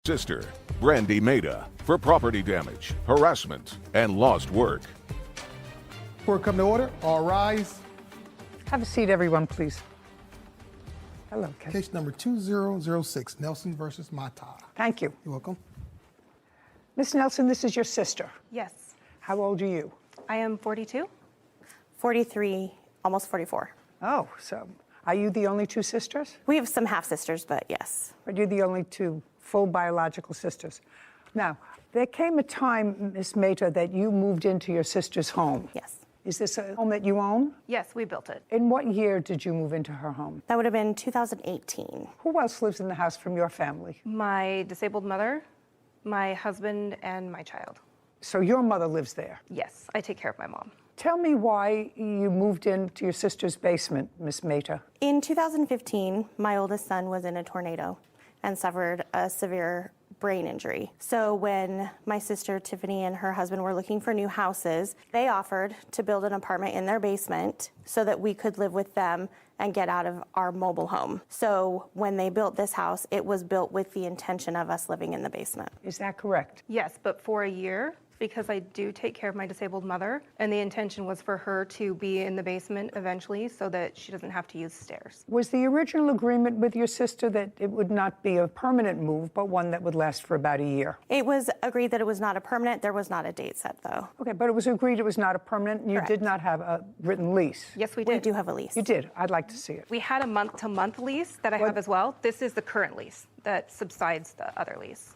Sister, Brandy Maida, for property damage, harassment, and lost work. Court come to order. All rise. Have a seat, everyone, please. Hello, Ken. Case number 2006, Nelson versus Mata. Thank you. You're welcome. Miss Nelson, this is your sister. Yes. How old are you? I am 42. 43, almost 44. Oh, so are you the only two sisters? We have some half-sisters, but yes. But you're the only two full biological sisters. Now, there came a time, Miss Maida, that you moved into your sister's home. Yes. Is this a home that you own? Yes, we built it. In what year did you move into her home? That would have been 2018. Who else lives in the house from your family? My disabled mother, my husband, and my child. So your mother lives there? Yes, I take care of my mom. Tell me why you moved into your sister's basement, Miss Maida. In 2015, my oldest son was in a tornado and suffered a severe brain injury. So when my sister Tiffany and her husband were looking for new houses, they offered to build an apartment in their basement so that we could live with them and get out of our mobile home. So when they built this house, it was built with the intention of us living in the basement. Is that correct? Yes, but for a year, because I do take care of my disabled mother, and the intention was for her to be in the basement eventually so that she doesn't have to use stairs. Was the original agreement with your sister that it would not be a permanent move, but one that would last for about a year? It was agreed that it was not a permanent. There was not a date set, though. Okay, but it was agreed it was not a permanent, and you Correct. did not have a written lease? Yes, we We did. do have a lease. You did. I'd like to see it. We had a month-to-month lease that I have as well. This is the current lease that subsides the other lease.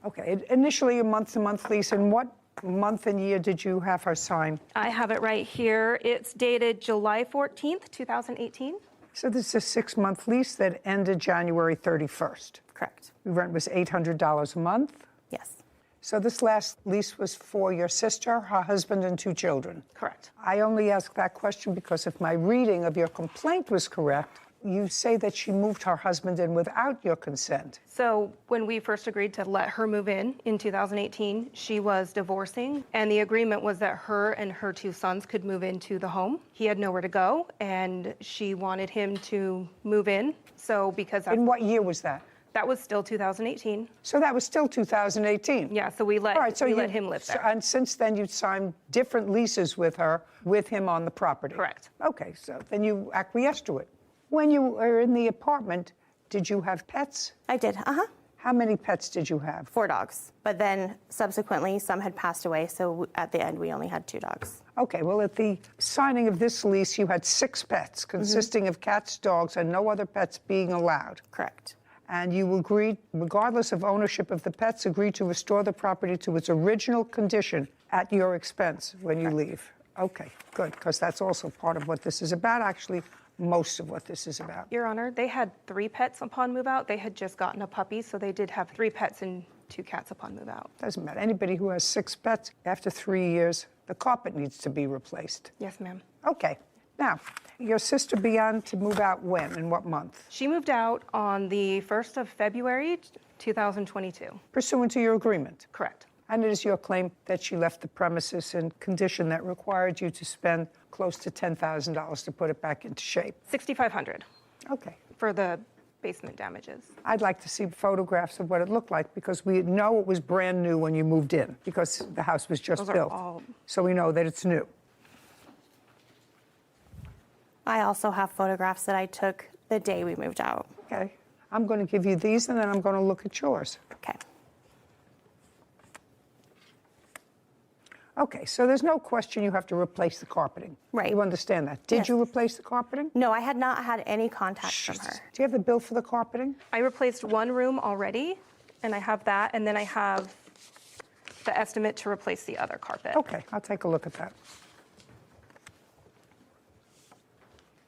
Okay, initially a month-to-month lease, and what month and year did you have her sign? I have it right here. It's dated July 14th, 2018. So this is a 6-month lease that ended January 31st. Correct. The rent was $800 a month. Yes. So this last lease was for your sister, her husband, and 2 children. Correct. I only ask that question because if my reading of your complaint was correct, you say that she moved her husband in without your consent. So when we first agreed to let her move in 2018, she was divorcing, and the agreement was that her and her 2 sons could move into the home. He had nowhere to go, and she wanted him to move in. So because In what year was that? that was still 2018. So that was still 2018. Yeah, so we let, All right, so let him live there. And since then, you signed different leases with her, with him on the property. Correct. Okay, so then you acquiesced to it. When you were in the apartment, did you have pets? I did. How many pets did you have? 4 dogs. But then subsequently, some had passed away. So at the end, we only had 2 dogs. Okay, well, at the signing of this lease, you had 6 pets, consisting of cats, dogs, and no other pets being allowed. Correct. And you agreed, regardless of ownership of the pets, agreed to restore the property to its original condition at your expense when you leave. Okay, good, because that's also part of what this is about, actually, most of what this is about. Your Honor, they had 3 pets upon move out. They had just gotten a puppy, so they did have 3 pets and 2 cats upon move out. Doesn't matter. Anybody who has 6 pets, after 3 years, the carpet needs to be replaced. Yes, ma'am. Okay, now, your sister began to move out when, in what month? She moved out on the 1st of February, 2022. Pursuant to your agreement. Correct. And it is your claim that she left the premises in condition that required you to spend close to $10,000 to put it back into shape. $6,500 Okay. for the basement damages. I'd like to see photographs of what it looked like because we know it was brand new when you moved in because the house was just Those are built. all- So we know that it's new. I also have photographs that I took the day we moved out. Okay. I'm going to give you these and then I'm going to look at yours. Okay. Okay, so there's no question you have to replace the carpeting. Right. You understand that. Did Yes. you replace the carpeting? No, I had not had any contact from her. Do you have the bill for the carpeting? I replaced 1 room already, and I have that, and then I have the estimate to replace the other carpet. Okay, I'll take a look at that.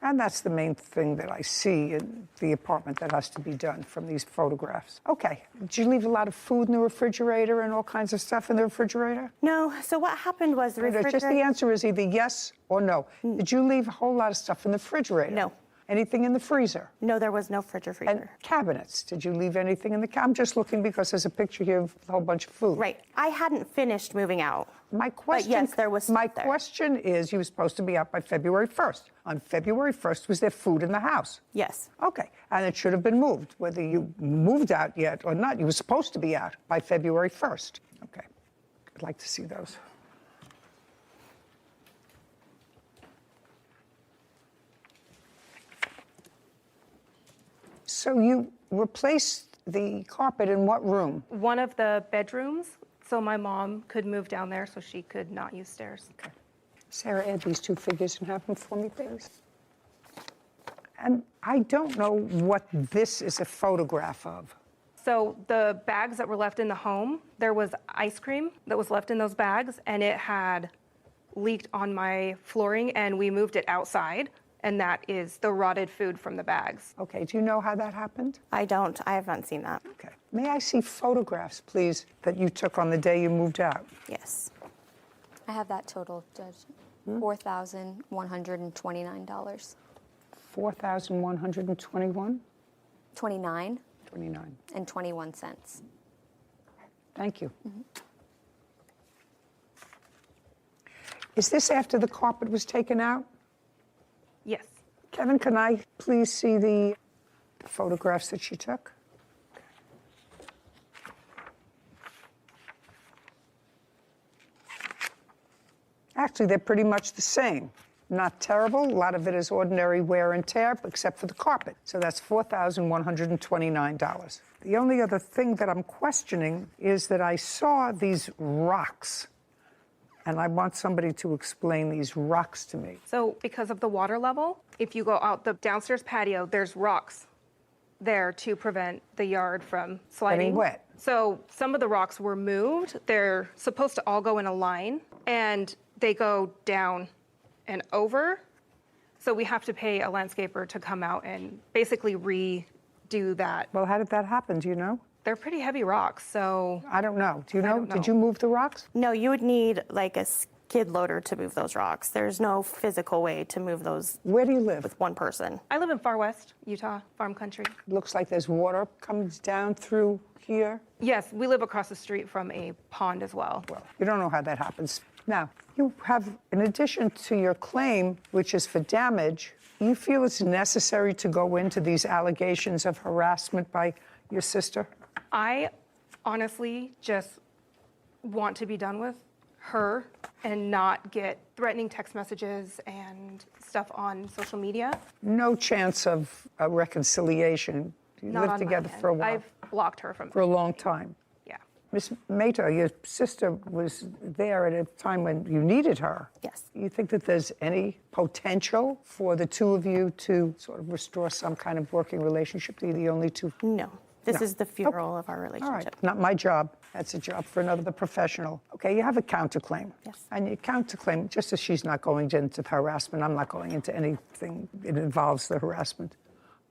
And that's the main thing that I see in the apartment that has to be done from these photographs. Okay, did you leave a lot of food in the refrigerator and all kinds of stuff in the refrigerator? No, so what happened was the Just the refrigerator... answer is either yes or no. Did you leave a whole lot of stuff in the refrigerator? No. Anything in the freezer? No, there was no fridge or freezer. And cabinets? Did you leave anything in the I'm just looking because there's a picture here of a whole bunch of food. Right. I hadn't finished moving out. My question, yes, there was my stuff there. question is, you were supposed to be out by February 1st. On February 1st, was there food in the house? Yes. Okay, and it should have been moved, whether you moved out yet or not. You were supposed to be out by February 1st. Okay, I'd like to see those. So you replaced the carpet in what room? One of the bedrooms, so my mom could move down there so she could not use stairs. Okay. Sarah, add these two figures and have them for me, please. And I don't know what this is a photograph of. So the bags that were left in the home, there was ice cream that was left in those bags, and it had leaked on my flooring, and we moved it outside, and that is the rotted food from the bags. Okay, do you know how that happened? I don't. I have not seen that. Okay. May I see photographs, please, that you took on the day you moved out? Yes. I have that total, Judge. $4,129. $4,121? 29 29. and 21 cents. Thank you. Is this after the carpet was taken out? Yes. Kevin, can I please see the photographs that she took? Actually, they're pretty much the same. Not terrible. A lot of it is ordinary wear and tear, except for the carpet. So that's $4,129. The only other thing that I'm questioning is that I saw these rocks, and I want somebody to explain these rocks to me. So because of the water level, if you go out the downstairs patio, there's rocks there to prevent the yard from sliding. Getting wet. So some of the rocks were moved. They're supposed to all go in a line, and they go down and over. So we have to pay a landscaper to come out and basically redo that. Well, how did that happen? Do you know? They're pretty heavy rocks, so I don't know. Do you know? don't know. Did you move the rocks? No, you would need like a skid loader to move those rocks. There's no physical way to move those Where do you live? with one person. I live in far west Utah, farm country. Looks like there's water comes down through here. Yes, we live across the street from a pond as well. Well, you don't know how that happens. Now, you have, in addition to your claim, which is for damage, you feel it's necessary to go into these allegations of harassment by your sister? I honestly just want to be done with her and not get threatening text messages and stuff on social media. No chance of a reconciliation. You Not lived on my together end. for a while, I've blocked her from for a long time. Yeah. Miss Mehta, your sister was there at a time when you needed her. Yes. You think that there's any potential for the two of you to sort of restore some kind of working relationship? Are you the only two? No. This No. is the funeral Okay. of our All right, relationship. not my job. That's a job for another professional. Okay, you have a counterclaim. Yes. And your counterclaim, just as she's not going into harassment, I'm not going into anything that involves the harassment.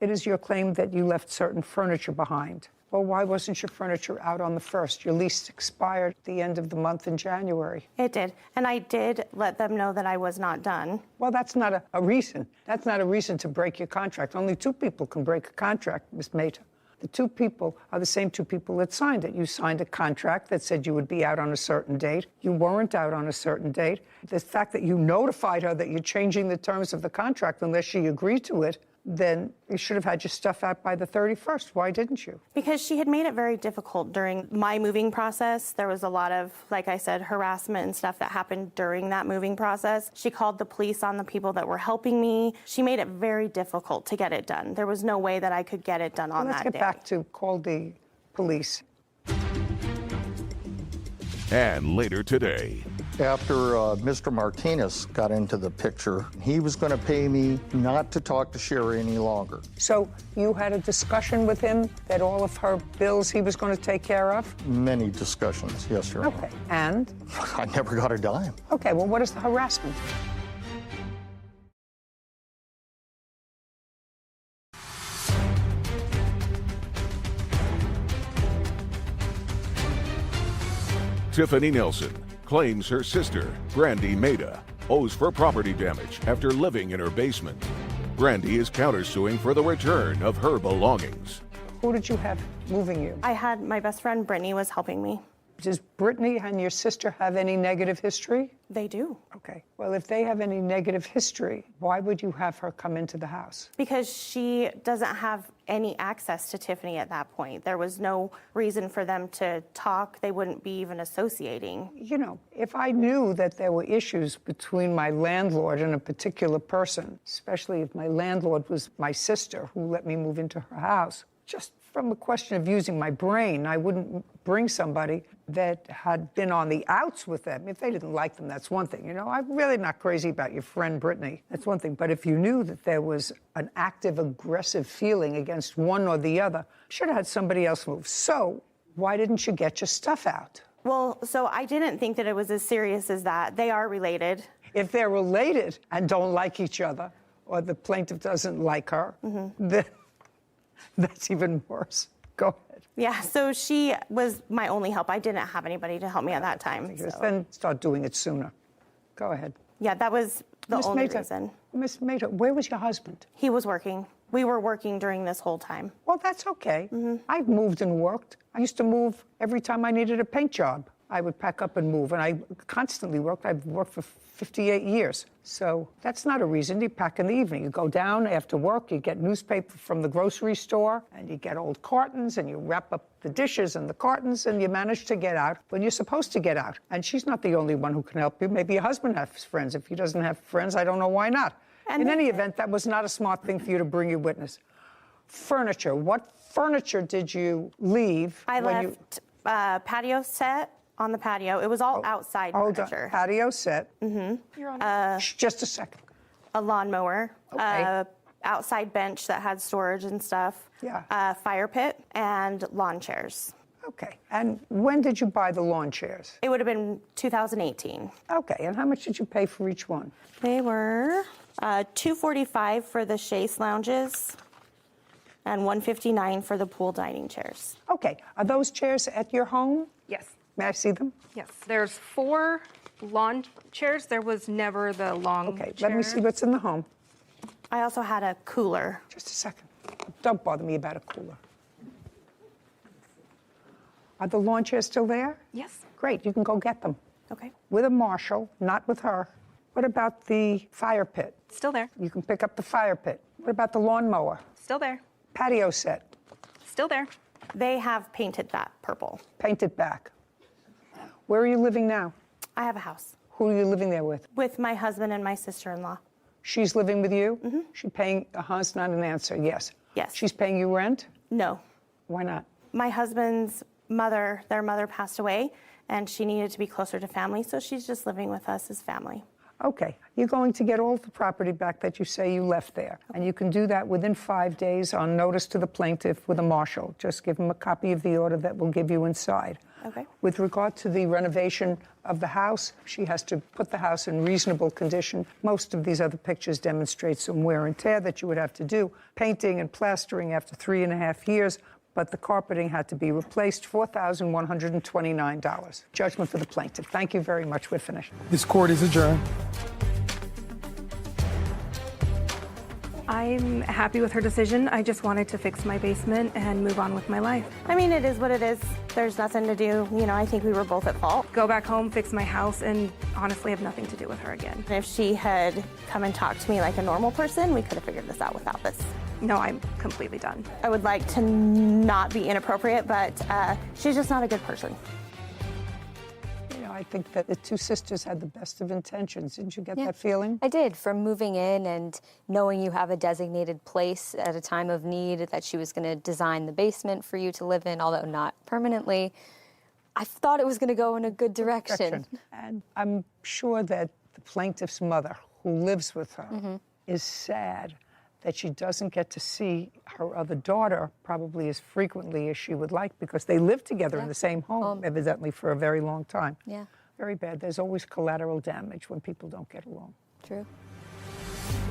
It is your claim that you left certain furniture behind. Well, why wasn't your furniture out on the 1st? Your lease expired at the end of the month in January. It did. And I did let them know that I was not done. Well, that's not a reason. That's not a reason to break your contract. Only two people can break a contract, Ms. Mehta. The two people are the same two people that signed it. You signed a contract that said you would be out on a certain date. You weren't out on a certain date. The fact that you notified her that you're changing the terms of the contract unless she agreed to it, then you should have had your stuff out by the 31st. Why didn't you? Because she had made it very difficult during my moving process. There was a lot of, like I said, harassment and stuff that happened during that moving process. She called the police on the people that were helping me. She made it very difficult to get it done. There was no way that I could get it done on Let's that get day. back to call the police. And later today, After Mr. Martinez got into the picture, he was going to pay me not to talk to Sherry any longer. So you had a discussion with him that all of her bills he was going to take care of? Many discussions, yes, Your Honor. Okay. And? I never got a dime. Okay, well, what is the harassment? Tiffany Nelson claims her sister, Brandy Mehta, owes for property damage after living in her basement. Brandy is countersuing for the return of her belongings. Who did you have moving you? I had my best friend Brittany was helping me. Does Brittany and your sister have any negative history? They do. Okay. Well, if they have any negative history, why would you have her come into the house? Because she doesn't have any access to Tiffany at that point. There was no reason for them to talk. They wouldn't be even associating. You know, if I knew that there were issues between my landlord and a particular person, especially if my landlord was my sister who let me move into her house, just from a question of using my brain, I wouldn't bring somebody that had been on the outs with them. If they didn't like them, that's one thing. You know, I'm really not crazy about your friend Brittany. That's one thing. But if you knew that there was an active, aggressive feeling against one or the other, you should have had somebody else move. So why didn't you get your stuff out? Well, so I didn't think that it was as serious as that. They are related. If they're related and don't like each other, or the plaintiff doesn't like her, then that's even worse. Go ahead. Yeah, so she was my only help. I didn't have anybody to help me at that time. So. Then start doing it sooner. Go ahead. Yeah, that was the Miss only Mehta, reason. Miss Mehta, where was your husband? He was working. We were working during this whole time. Well, that's okay. I've moved and worked. I used to move every time I needed a paint job. I would pack up and move, and I constantly worked. I've worked for 58 years. So that's not a reason. You pack in the evening. You go down after work, you get newspaper from the grocery store, and you get old cartons, and you wrap up the dishes and the cartons, and you manage to get out when you're supposed to get out. And she's not the only one who can help you. Maybe your husband has friends. If he doesn't have friends, I don't know why not. And in any event, that was not a smart thing for you to bring your witness. Furniture. What furniture did you leave? I when left patio set on the patio. It was all outside Hold furniture. on. Patio set. You're on. Just a second. A lawnmower, Okay. outside bench that had storage and stuff, Yeah. a fire pit, and lawn chairs. Okay. And when did you buy the lawn chairs? It would have been 2018. Okay. And how much did you pay for each one? They were $245 for the chaise lounges and $159 for the pool dining chairs. Okay. Are those chairs at your home? Yes. May I see them? Yes. There's 4 lawn chairs. There was never the long Okay. chair. Let me see what's in the home. I also had a cooler. Just a second. Don't bother me about a cooler. Are the lawn chairs still there? Yes. Great. You can go get them. Okay. With a marshal, not with her. What about the fire pit? Still there. You can pick up the fire pit. What about the lawnmower? Still there. Patio set. Still there. They have painted that purple. Paint it back. Where are you living now? I have a house Who are you living there with? with my husband and my sister-in-law. She's living with you? Mm-hmm. She paying, it's not an answer, yes. Yes. She's paying you rent? No. Why not? My husband's mother, their mother passed away, and she needed to be closer to family, so she's just living with us as family. Okay, you're going to get all the property back that you say you left there. And you can do that within 5 days on notice to the plaintiff with a marshal. Just give him a copy of the order that will give you inside. Okay. With regard to the renovation of the house, she has to put the house in reasonable condition. Most of these other pictures demonstrate some wear and tear that you would have to do. Painting and plastering after 3.5 years, but the carpeting had to be replaced, $4,129. Judgment for the plaintiff. Thank you very much. We're finished. This court is adjourned. I'm happy with her decision. I just wanted to fix my basement and move on with my life. I mean, it is what it is. There's nothing to do. You know, I think we were both at fault. Go back home, fix my house, and honestly have nothing to do with her again. If she had come and talked to me like a normal person, we could have figured this out without this. No, I'm completely done. I would like to not be inappropriate, but she's just not a good person. You know, I think that the two sisters had the best of intentions. Didn't you get that feeling? I did. From moving in and knowing you have a designated place at a time of need, that she was going to design the basement for you to live in, although not permanently, I thought it was going to go in a good direction. And I'm sure that the plaintiff's mother, who lives with her, is sad that she doesn't get to see her other daughter probably as frequently as she would like, because they lived together in the same home, evidently, for a very long time. Yeah. Very bad. There's always collateral damage when people don't get along. True.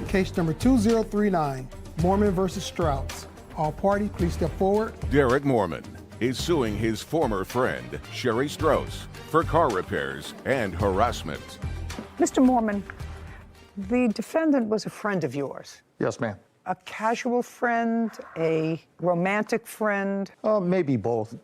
Case number 2039, Mormon versus Strauss. All parties, please step forward. Derek Mormon is suing his former friend, Sherry Strauss, for car repairs and harassment. Mr. Mormon, The defendant was a friend of yours. Yes, ma'am. A casual friend, a romantic friend. Maybe both,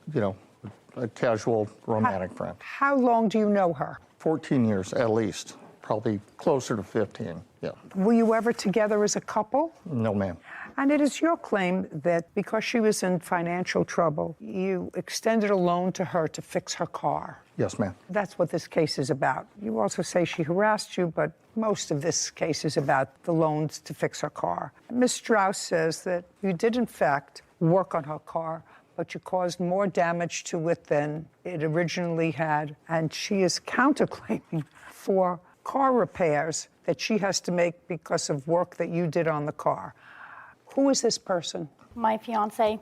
a casual romantic friend. How long do you know her? 14 years at least, probably closer to 15, yeah. Were you ever together as a couple? No, ma'am. And it is your claim that because she was in financial trouble, you extended a loan to her to fix her car. Yes, ma'am. That's what this case is about. You also say she harassed you, but most of this case is about the loans to fix her car. Ms. Strauss says that you did, in fact, work on her car, but you caused more damage to it than it originally had, and she is counterclaiming for car repairs that she has to make because of work that you did on the car. Who is this person? My fiance.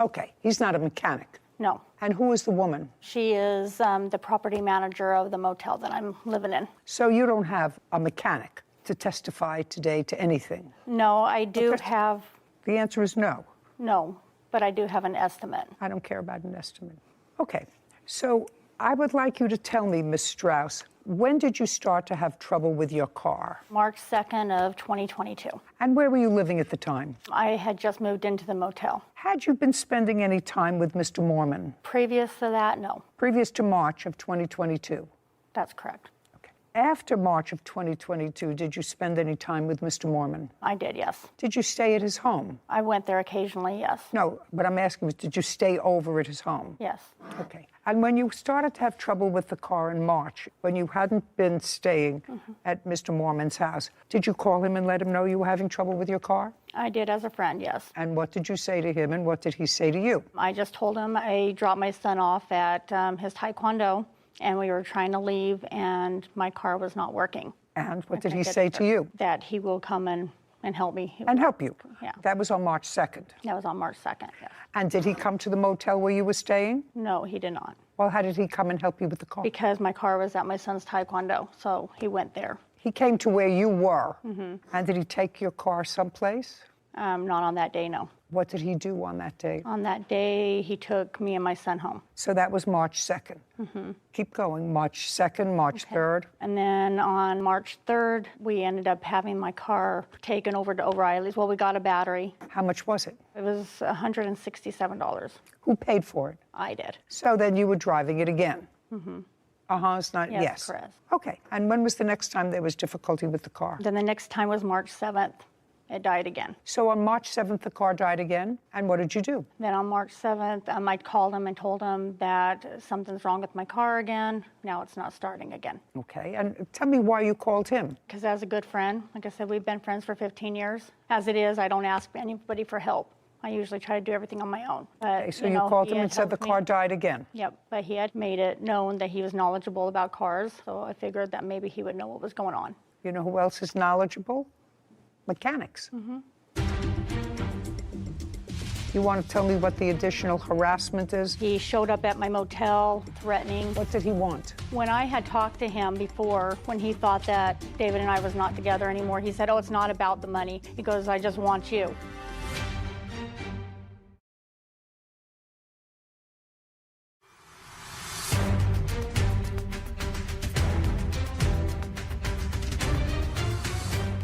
Okay, he's not a mechanic. No. And who is the woman? She is the property manager of the motel that I'm living in. So you don't have a mechanic to testify today to anything? No, I do have. The answer is no. No, but I do have an estimate. I don't care about an estimate. Okay, so I would like you to tell me, Ms. Strauss, when did you start to have trouble with your car? March 2nd of 2022. And where were you living at the time? I had just moved into the motel. Had you been spending any time with Mr. Mormon? Previous to that, no. Previous to March of 2022? That's correct. Okay. After March of 2022, did you spend any time with Mr. Mormon? I did, yes. Did you stay at his home? I went there occasionally, yes. No, but I'm asking, did you stay over at his home? Yes. Okay. And when you started to have trouble with the car in March, when you hadn't been staying at Mr. Mormon's house, did you call him and let him know you were having trouble with your car? I did as a friend, yes. And what did you say to him, and what did he say to you? I just told him I dropped my son off at his taekwondo, and we were trying to leave, and my car was not working. And what did he say to you? That he will come and help me. And help you? Yeah. That was on March 2nd? That was on March 2nd, yes. And did he come to the motel where you were staying? No, he did not. Well, how did he come and help you with the car? Because my car was at my son's taekwondo, so he went there. He came to where you were. And did he take your car someplace? Not on that day, no. What did he do on that day? On that day, he took me and my son home. So that was March 2nd. Keep going. March 2nd, March 3rd. And then on March 3rd, we ended up having my car taken over to O'Reilly's. Well, we got a battery. How much was it? It was $167. Who paid for it? I did. So then you were driving it again? It's not, Yes, correct. Okay. And when was the next time there was difficulty with the car? Then the next time was March 7th. It died again. So on March 7th, the car died again? And what did you do? Then on March 7th, I called him and told him that something's wrong with my car again. Now it's not starting again. Okay. And tell me why you called him. Because as a good friend, like I said, we've been friends for 15 years. As it is, I don't ask anybody for help. I usually try to do everything on my own. But, Okay, so you called he him had and said the helped me. car died again? Yep, but he had made it known that he was knowledgeable about cars, so I figured that maybe he would know what was going on. You know who else is knowledgeable? Mechanics. You want to tell me what the additional harassment is? He showed up at my motel threatening. What did he want? When I had talked to him before, when he thought that David and I was not together anymore, he said, "Oh, it's not about the money." He goes, "I just want you."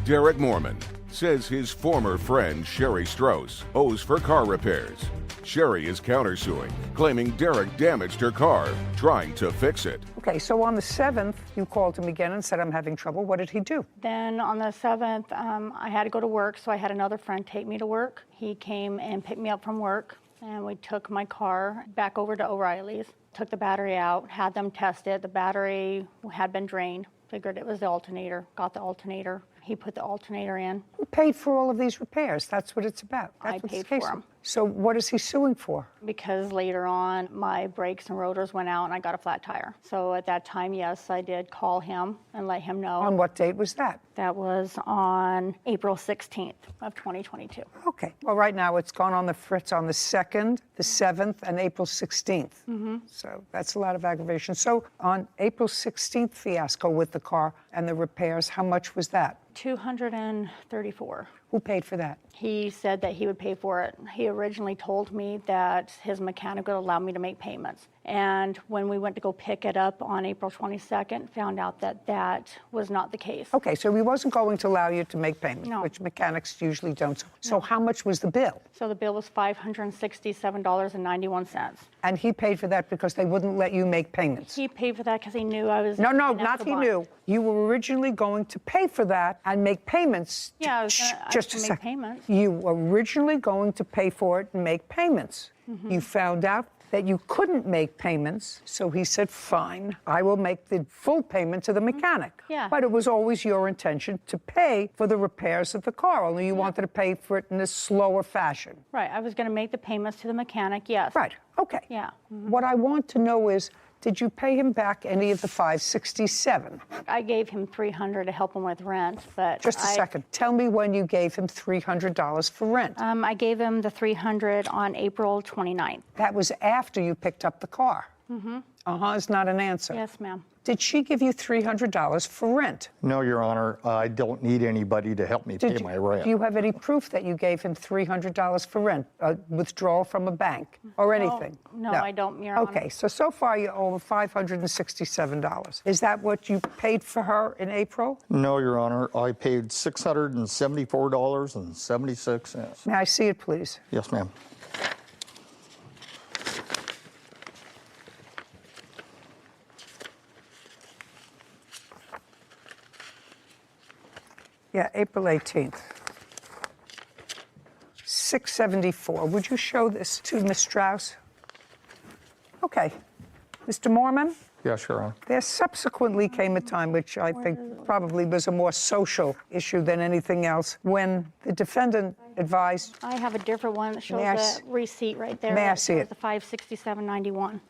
Derek Mormon says his former friend Sherry Strauss owes for car repairs. Sherry is countersuing, claiming Derek damaged her car, trying to fix it. Okay, so on the 7th, you called him again and said, I'm having trouble. What did he do? Then on the 7th, I had to go to work, so I had another friend take me to work. He came and picked me up from work, and we took my car back over to O'Reilly's, took the battery out, had them test it. The battery had been drained. Figured it was the alternator, got the alternator. He put the alternator in. Who paid for all of these repairs? That's what it's about. That's I what paid this case for is. 'em. So what is he suing for? Because later on, my brakes and rotors went out and I got a flat tire. So at that time, yes, I did call him and let him know. On what date was that? That was on April 16th of 2022. Okay. Well, right now it's gone on the fritz on the 2nd, the 7th, and April 16th. So that's a lot of aggravation. So on April 16th fiasco with the car and the repairs, how much was that? $234. Who paid for that? He said that he would pay for it. He originally told me that his mechanic would allow me to make payments. And when we went to go pick it up on April 22nd, found out that that was not the case. Okay, so he wasn't going to allow you to make payments, No. which mechanics usually don't. So how much was the bill? So the bill was $567.91. And he paid for that because they wouldn't let you make payments? He paid for that because he knew I was No, gonna have not to he buy. knew. You were originally going to pay for that and make payments. Yeah, I was Shh, gonna- I just was a gonna make second. payments. You were originally going to pay for it and make payments. Mm-hmm. You found out that you couldn't make payments, so he said, fine, I will make the full payment to the mechanic. Yeah. But it was always your intention to pay for the repairs of the car, only you wanted to pay for it in a slower fashion. Right, I was going to make the payments to the mechanic, yes. Right, okay. Yeah. What I want to know is, did you pay him back any of the $567? I gave him $300 to help him with rent, but Just a second. Tell me when you gave him $300 for rent. I gave him the $300 on April 29th. That was after you picked up the car. Mm-hmm. Is not an answer. Yes, ma'am. Did she give you $300 for rent? No, Your Honor, I don't need anybody to help me pay my rent. Do you have any proof that you gave him $300 for rent, a withdrawal from a bank, or anything? No, I don't, Your Honor. Okay, so far you owe $567. Is that what you paid for her in April? No, Your Honor, I paid $674.76. May I see it, please? Yes, ma'am. Yeah, April 18th. $674. Would you show this to Ms. Strauss? Okay. Mr. Mormon, Yes, Your Honor. there subsequently came a time, which I think probably was a more social issue than anything else, when the defendant advised. I have a different one that shows May I the s- receipt right there. May I that see shows it? The $567.91.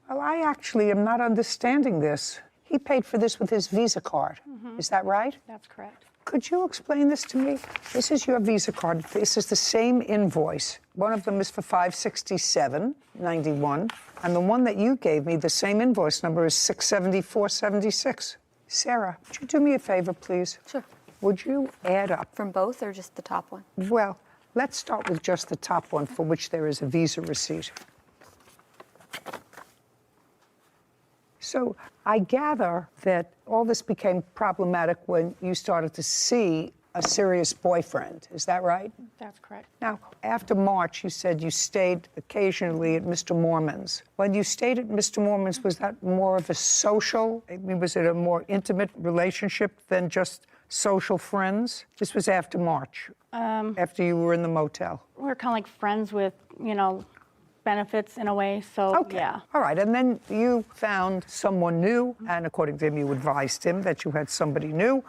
Well, I actually am not understanding this. He paid for this with his Visa card. Is that right? That's correct. Could you explain this to me? This is your Visa card. This is the same invoice. One of them is for $567.91, and the one that you gave me, the same invoice number, is $674.76. Sarah, would you do me a favor, please? Sure. Would you add up? From both or just the top one? Well, let's start with just the top one, for which there is a Visa receipt. So I gather that all this became problematic when you started to see a serious boyfriend. Is that right? That's correct. Now, after March, you said you stayed occasionally at Mr. Mormon's. When you stayed at Mr. Mormon's, was that more of a social? I mean, was it a more intimate relationship than just social friends? This was after March, after you were in the motel. We're kind of like friends with, benefits in a way, so Okay. yeah. All right. And then you found someone new, and according to him, you advised him that you had somebody new,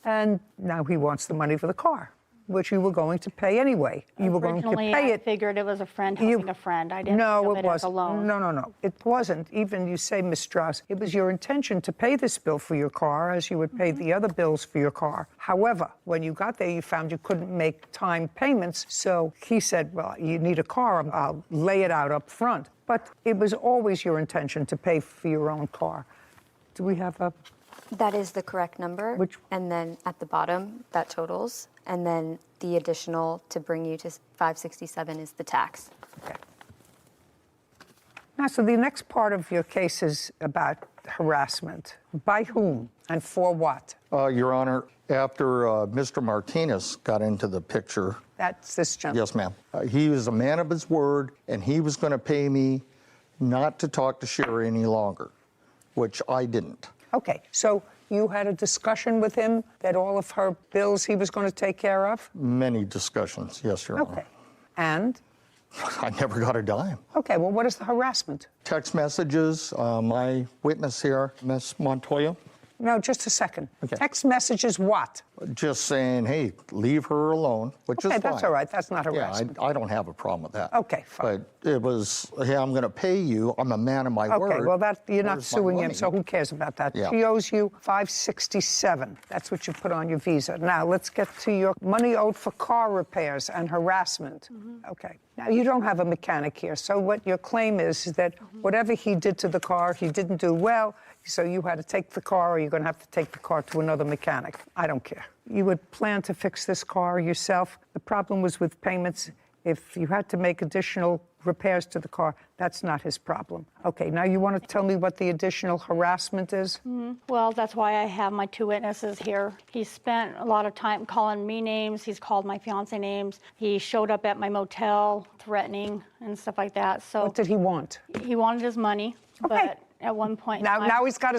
and now he wants the money for the car, which you were going to pay anyway. You were going to Originally, pay I it. figured it was a friend helping a friend. I didn't think No, of it it as a wasn't. loan. No. It wasn't. Even you say, Ms. Strauss, it was your intention to pay this bill for your car as you would pay the other bills for your car. However, when you got there, you found you couldn't make time payments. So he said, well, you need a car. I'll lay it out up front. But it was always your intention to pay for your own car. Do we have a... That is the correct number. Which- And then at the bottom, that totals. And then the additional to bring you to 567 is the tax. Okay. Now, so the next part of your case is about harassment. By whom and for what? Your Honor, after Mr. Martinez got into the picture, That's this gentleman. yes, ma'am, he was a man of his word, and he was going to pay me not to talk to Sherry any longer, which I didn't. Okay, so you had a discussion with him that all of her bills he was going to take care of? Many discussions, yes, Your Honor. Okay. And? I never got a dime. Okay, well, what is the harassment? Text messages, my witness here, Miss Montoya, No, just a second. Okay. Text messages what? just saying, hey, leave her alone, which is Okay, fine. that's all right. That's not Yeah, harassment. I don't have a problem with that. Okay, fine. But it was, hey, I'm going to pay you. I'm a man of my word. Okay, well, that you're not Where's my suing him, money? so who cares about that? Yeah. She owes you $567. That's what you put on your Visa. Now, let's get to your money owed for car repairs and harassment. Okay. Now, you don't have a mechanic here, so what your claim is that whatever he did to the car, he didn't do well, so you had to take the car, or you're going to have to take the car to another mechanic. I don't care. You would plan to fix this car yourself. The problem was with payments. If you had to make additional repairs to the car, that's not his problem. Okay, now you want to tell me what the additional harassment is? Well, that's why I have my 2 witnesses here. He spent a lot of time calling me names. He's called my fiance names. He showed up at my motel threatening and stuff like that. So What did he want? he wanted his money, Okay. but at one point... Now he's got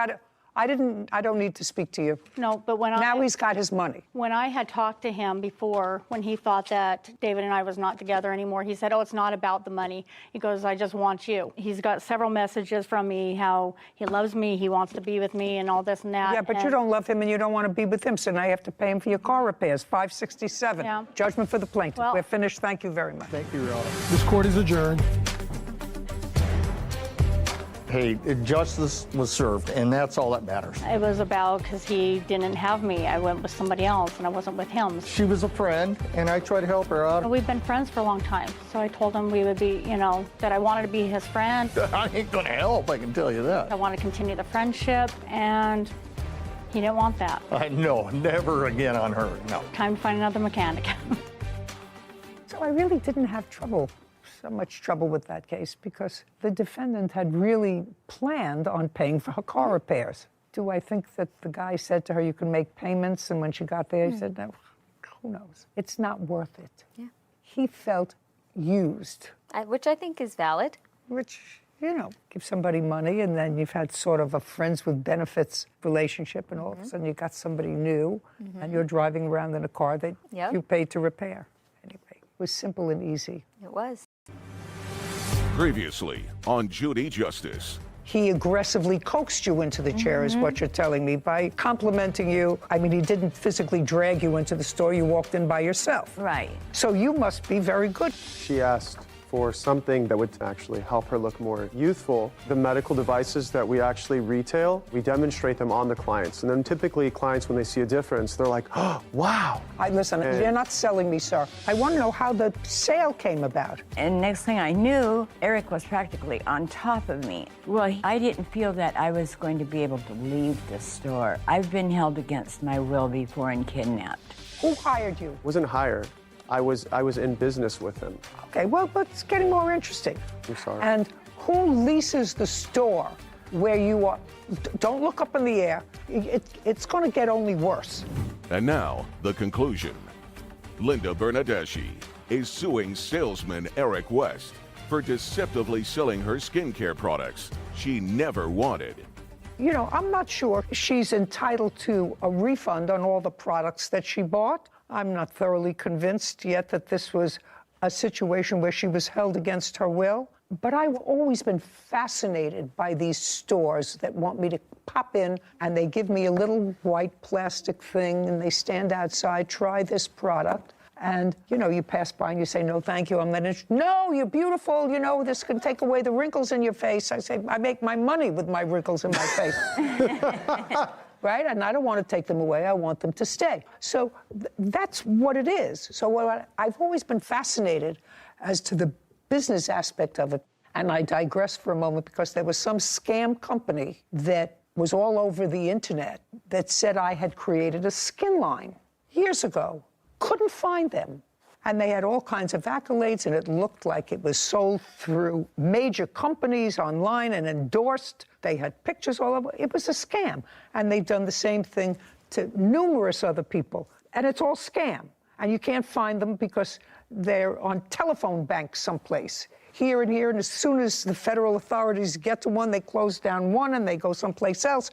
it. I don't need to speak to you. No, but Now he's got his money. When I had talked to him before, when he thought that David and I was not together anymore, he said, oh, it's not about the money. He goes, I just want you. He's got several messages from me, how he loves me, he wants to be with me, and all this and that. Yeah, but you don't love him and you don't want to be with him, so now you have to pay him for your car repairs, $567. Yeah. Judgment for the plaintiff. Well- We're finished. Thank you very much. Thank you, Your Honor. This court is adjourned. Hey, justice was served, and that's all that matters. It was about because he didn't have me. I went with somebody else, and I wasn't with him. She was a friend, and I tried to help her out. We've been friends for a long time, so I told him we would be, that I wanted to be his friend. I ain't gonna help, I can tell you that. I want to continue the friendship, and he didn't want that. No, never again on her, no. Time to find another mechanic. So I really didn't have so much trouble with that case because the defendant had really planned on paying for her car repairs. Do I think that the guy said to her, you can make payments, and when she got there, he said, no, who knows? It's not worth it. Yeah. He felt used, Which I think is valid. which, give somebody money, and then you've had sort of a friends with benefits relationship, and all of a sudden you got somebody new, and you're driving around in a car that Yep. you paid to repair. Anyway, it was simple and easy. It was. Previously on Judy Justice. He aggressively coaxed you into the chair, is what you're telling me, by complimenting you. I mean, he didn't physically drag you into the store. You walked in by yourself. Right. So you must be very good. She asked for something that would actually help her look more youthful. The medical devices that we actually retail, we demonstrate them on the clients. And then typically clients, when they see a difference, they're like, oh, wow. Listen, you're not selling me, sir. I want to know how the sale came about. And next thing I knew, Eric was practically on top of me. Well, I didn't feel that I was going to be able to leave the store. I've been held against my will before and kidnapped. Who hired you? Wasn't hired. I was in business with him. Okay, well, but it's getting more interesting. I'm sorry. And who leases the store where you are? Don't look up in the air. It's going to get only worse. And now, the conclusion. Linda Bernadeschi is suing salesman Eric West for deceptively selling her skincare products she never wanted. I'm not sure she's entitled to a refund on all the products that she bought. I'm not thoroughly convinced yet that this was a situation where she was held against her will. But I've always been fascinated by these stores that want me to pop in and they give me a little white plastic thing and they stand outside, try this product. And, you pass by and you say, no, thank you, I'm not interested. No, you're beautiful, this can take away the wrinkles in your face. I say, I make my money with my wrinkles in my face. Right? And I don't want to take them away. I want them to stay. So that's what it is. So I've always been fascinated as to the business aspect of it. And I digress for a moment because there was some scam company that was all over the internet that said I had created a skin line years ago. Couldn't find them. And they had all kinds of accolades, and it looked like it was sold through major companies online and endorsed. They had pictures all over. It was a scam. And they've done the same thing to numerous other people. And it's all scam. And you can't find them because they're on telephone banks someplace, here and here. And as soon as the federal authorities get to one, they close down one and they go someplace else,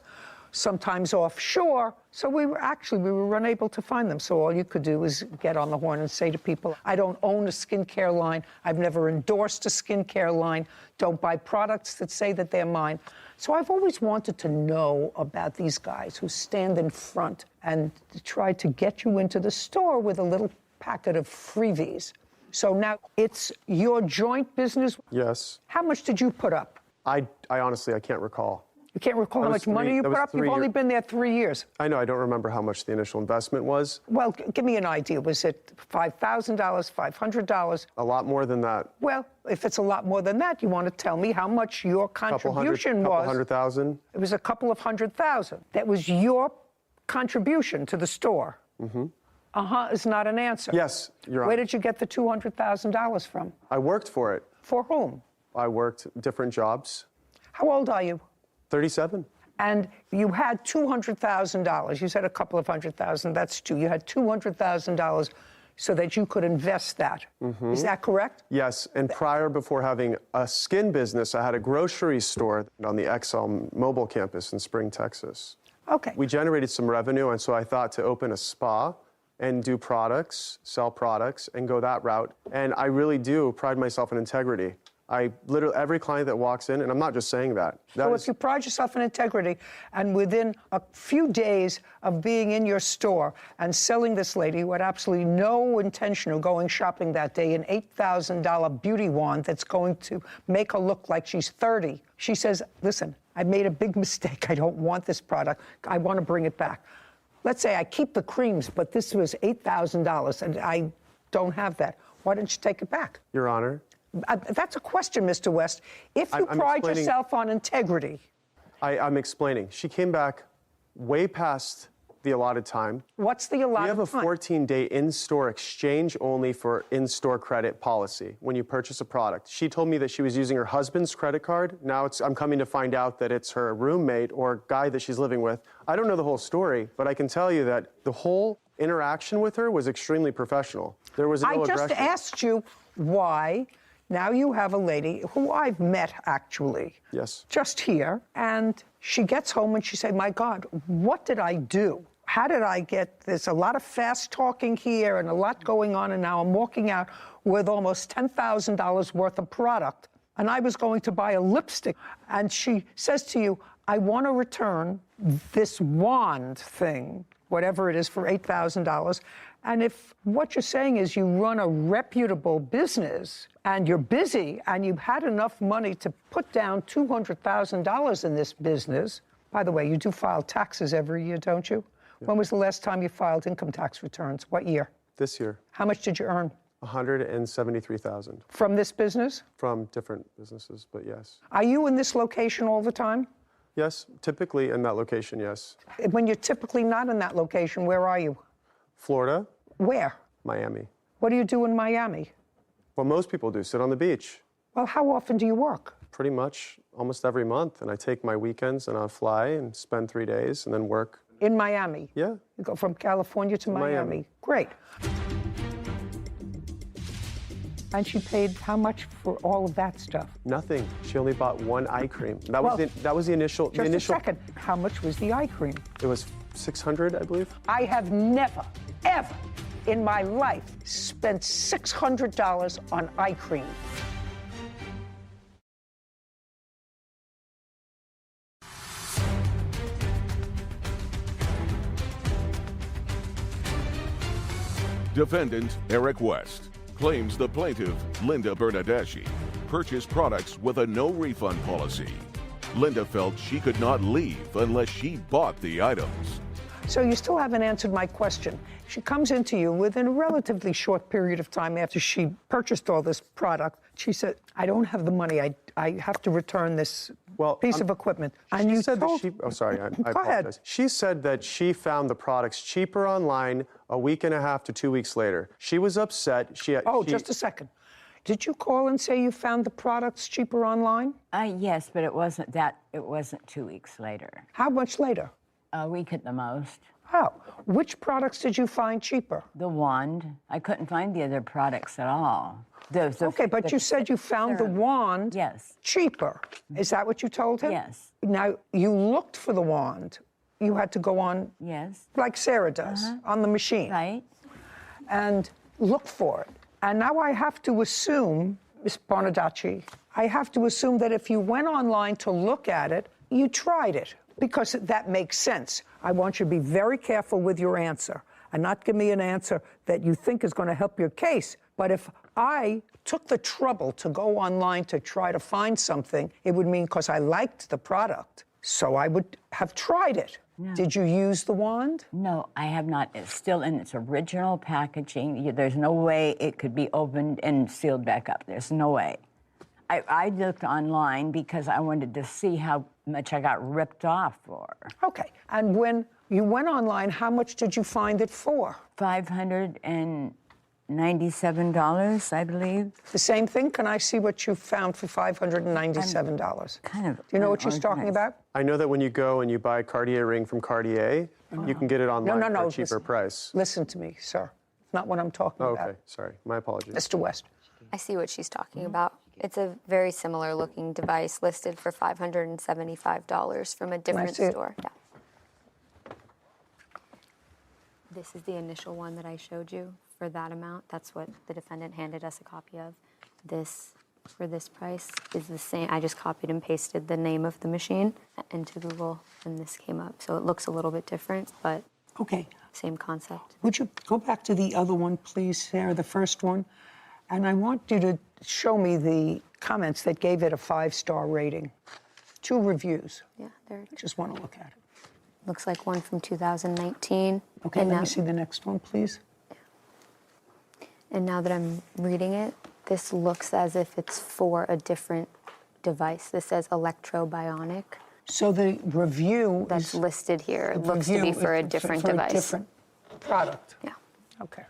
sometimes offshore. So we were unable to find them. So all you could do is get on the horn and say to people, I don't own a skincare line. I've never endorsed a skincare line. Don't buy products that say that they're mine. So I've always wanted to know about these guys who stand in front and try to get you into the store with a little packet of freebies. So now it's your joint business? Yes. How much did you put up? I honestly, I can't recall. You can't recall how much money you put up? You've only been there 3 years. I know, I don't remember how much the initial investment was. Well, give me an idea. Was it $5,000, $500? A lot more than that. Well, if it's a lot more than that, you want to tell me how much your contribution was. Couple hundred thousand. It was a couple of $100,000. That was your contribution to the store. Mm-hmm. Is not an answer. Yes, Your Honor. Where did you get the $200,000 from? I worked for it. For whom? I worked different jobs. How old are you? 37. And you had $200,000. You said a couple of $100,000. That's two. You had $200,000 so that you could invest that. Mm-hmm. Is that correct? Yes. And before having a skin business, I had a grocery store on the XL Mobile campus in Spring, Texas. Okay. We generated some revenue, and so I thought to open a spa and do products, sell products, and go that route. And I really do pride myself in integrity. Every client that walks in, and I'm not just saying that. If you pride yourself in integrity, and within a few days of being in your store and selling this lady who had absolutely no intention of going shopping that day, an $8,000 beauty wand that's going to make her look like she's 30, she says, listen, I made a big mistake. I don't want this product. I want to bring it back. Let's say I keep the creams, but this was $8,000, and I don't have that. Why didn't you take it back? Your Honor. That's a question, Mr. West. If you pride yourself on integrity. I'm explaining. She came back way past the allotted time. What's the allotted time? We have a 14-day in-store exchange only for in-store credit policy when you purchase a product. She told me that she was using her husband's credit card. Now I'm coming to find out that it's her roommate or guy that she's living with. I don't know the whole story, but I can tell you that the whole interaction with her was extremely professional. There was no aggression. I just asked you why. Now you have a lady who I've met, actually. Yes. Just here. And she gets home and she said, my God, what did I do? How did I get this? A lot of fast talking here and a lot going on. And now I'm walking out with almost $10,000 worth of product. And I was going to buy a lipstick. And she says to you, I want to return this wand thing, whatever it is, for $8,000. And if what you're saying is you run a reputable business and you're busy and you've had enough money to put down $200,000 in this business, by the way, you do file taxes every year, don't you? Yeah. When was the last time you filed income tax returns? What year? This year. How much did you earn? $173,000. From this business? From different businesses, but yes. Are you in this location all the time? Yes, typically in that location, yes. When you're typically not in that location, where are you? Florida. Where? Miami. What do you do in Miami? Well, most people do, sit on the beach. Well, how often do you work? Pretty much almost every month. And I take my weekends and I'll fly and spend 3 days and then work. In Miami? Yeah. You go from California to Miami. Great. And she paid how much for all of that stuff? Nothing. She only bought one eye cream. That was the initial. Just a second. How much was the eye cream? It was $600, I believe. I have never, ever in my life spent $600 on eye cream. Defendant Eric West claims the plaintiff, Linda Bernadeschi, purchased products with a no-refund policy. Linda felt she could not leave unless she bought the items. So you still haven't answered my question. She comes into you within a relatively short period of time after she purchased all this product. She said, I don't have the money. I have to return this piece of equipment. And you said that she... Oh, sorry. I apologize. Ahead. She said that she found the products cheaper online a week and a half to 2 weeks later. She was upset. Just a second. Did you call and say you found the products cheaper online? Yes, but it wasn't 2 weeks later. How much later? A week at the most. How? Which products did you find cheaper? The wand. I couldn't find the other products at all. Okay, but you said you found the wand cheaper. Is that what you told him? Yes. Now, you looked for the wand. You had to go on, like Sarah does, on the machine. Right. And look for it. And now I have to assume, Ms. Bernadeschi, I have to assume that if you went online to look at it, you tried it, because that makes sense. I want you to be very careful with your answer and not give me an answer that you think is going to help your case. But if I took the trouble to go online to try to find something, it would mean because I liked the product So I would have tried it. No. Did you use the wand? No, I have not. It's still in its original packaging. There's no way it could be opened and sealed back up. There's no way. I looked online because I wanted to see how much I got ripped off for. Okay. And when you went online, how much did you find it for? $597, I believe. The same thing? Can I see what you found for $597? Kind of. Do you know what she's talking about? I know that when you go and you buy a Cartier ring from Cartier, you can get it online for a cheaper listen, price. Listen to me, sir. It's not what I'm talking about. Okay, sorry. My apologies. Mr. West. I see what she's talking about. It's a very similar looking device listed for $575 from a different see it? store. Yeah. This is the initial one that I showed you for that amount. That's what the defendant handed us a copy of. This, for this price, is the same. I just copied and pasted the name of the machine into Google, and this came up. So it looks a little bit different, but Okay. same concept. Would you go back to the other one, please, Sarah, the first one? And I want you to show me the comments that gave it a 5-star rating. 2 reviews. Yeah, there it I just want to look at it. looks like one from 2019. Okay, and let now, me see the next one, please. And now that I'm reading it, this looks as if it's for a different device. This says electrobionic. So the review That's is... listed here. the It looks to review be for a is different for device. a different product. Yeah. Okay.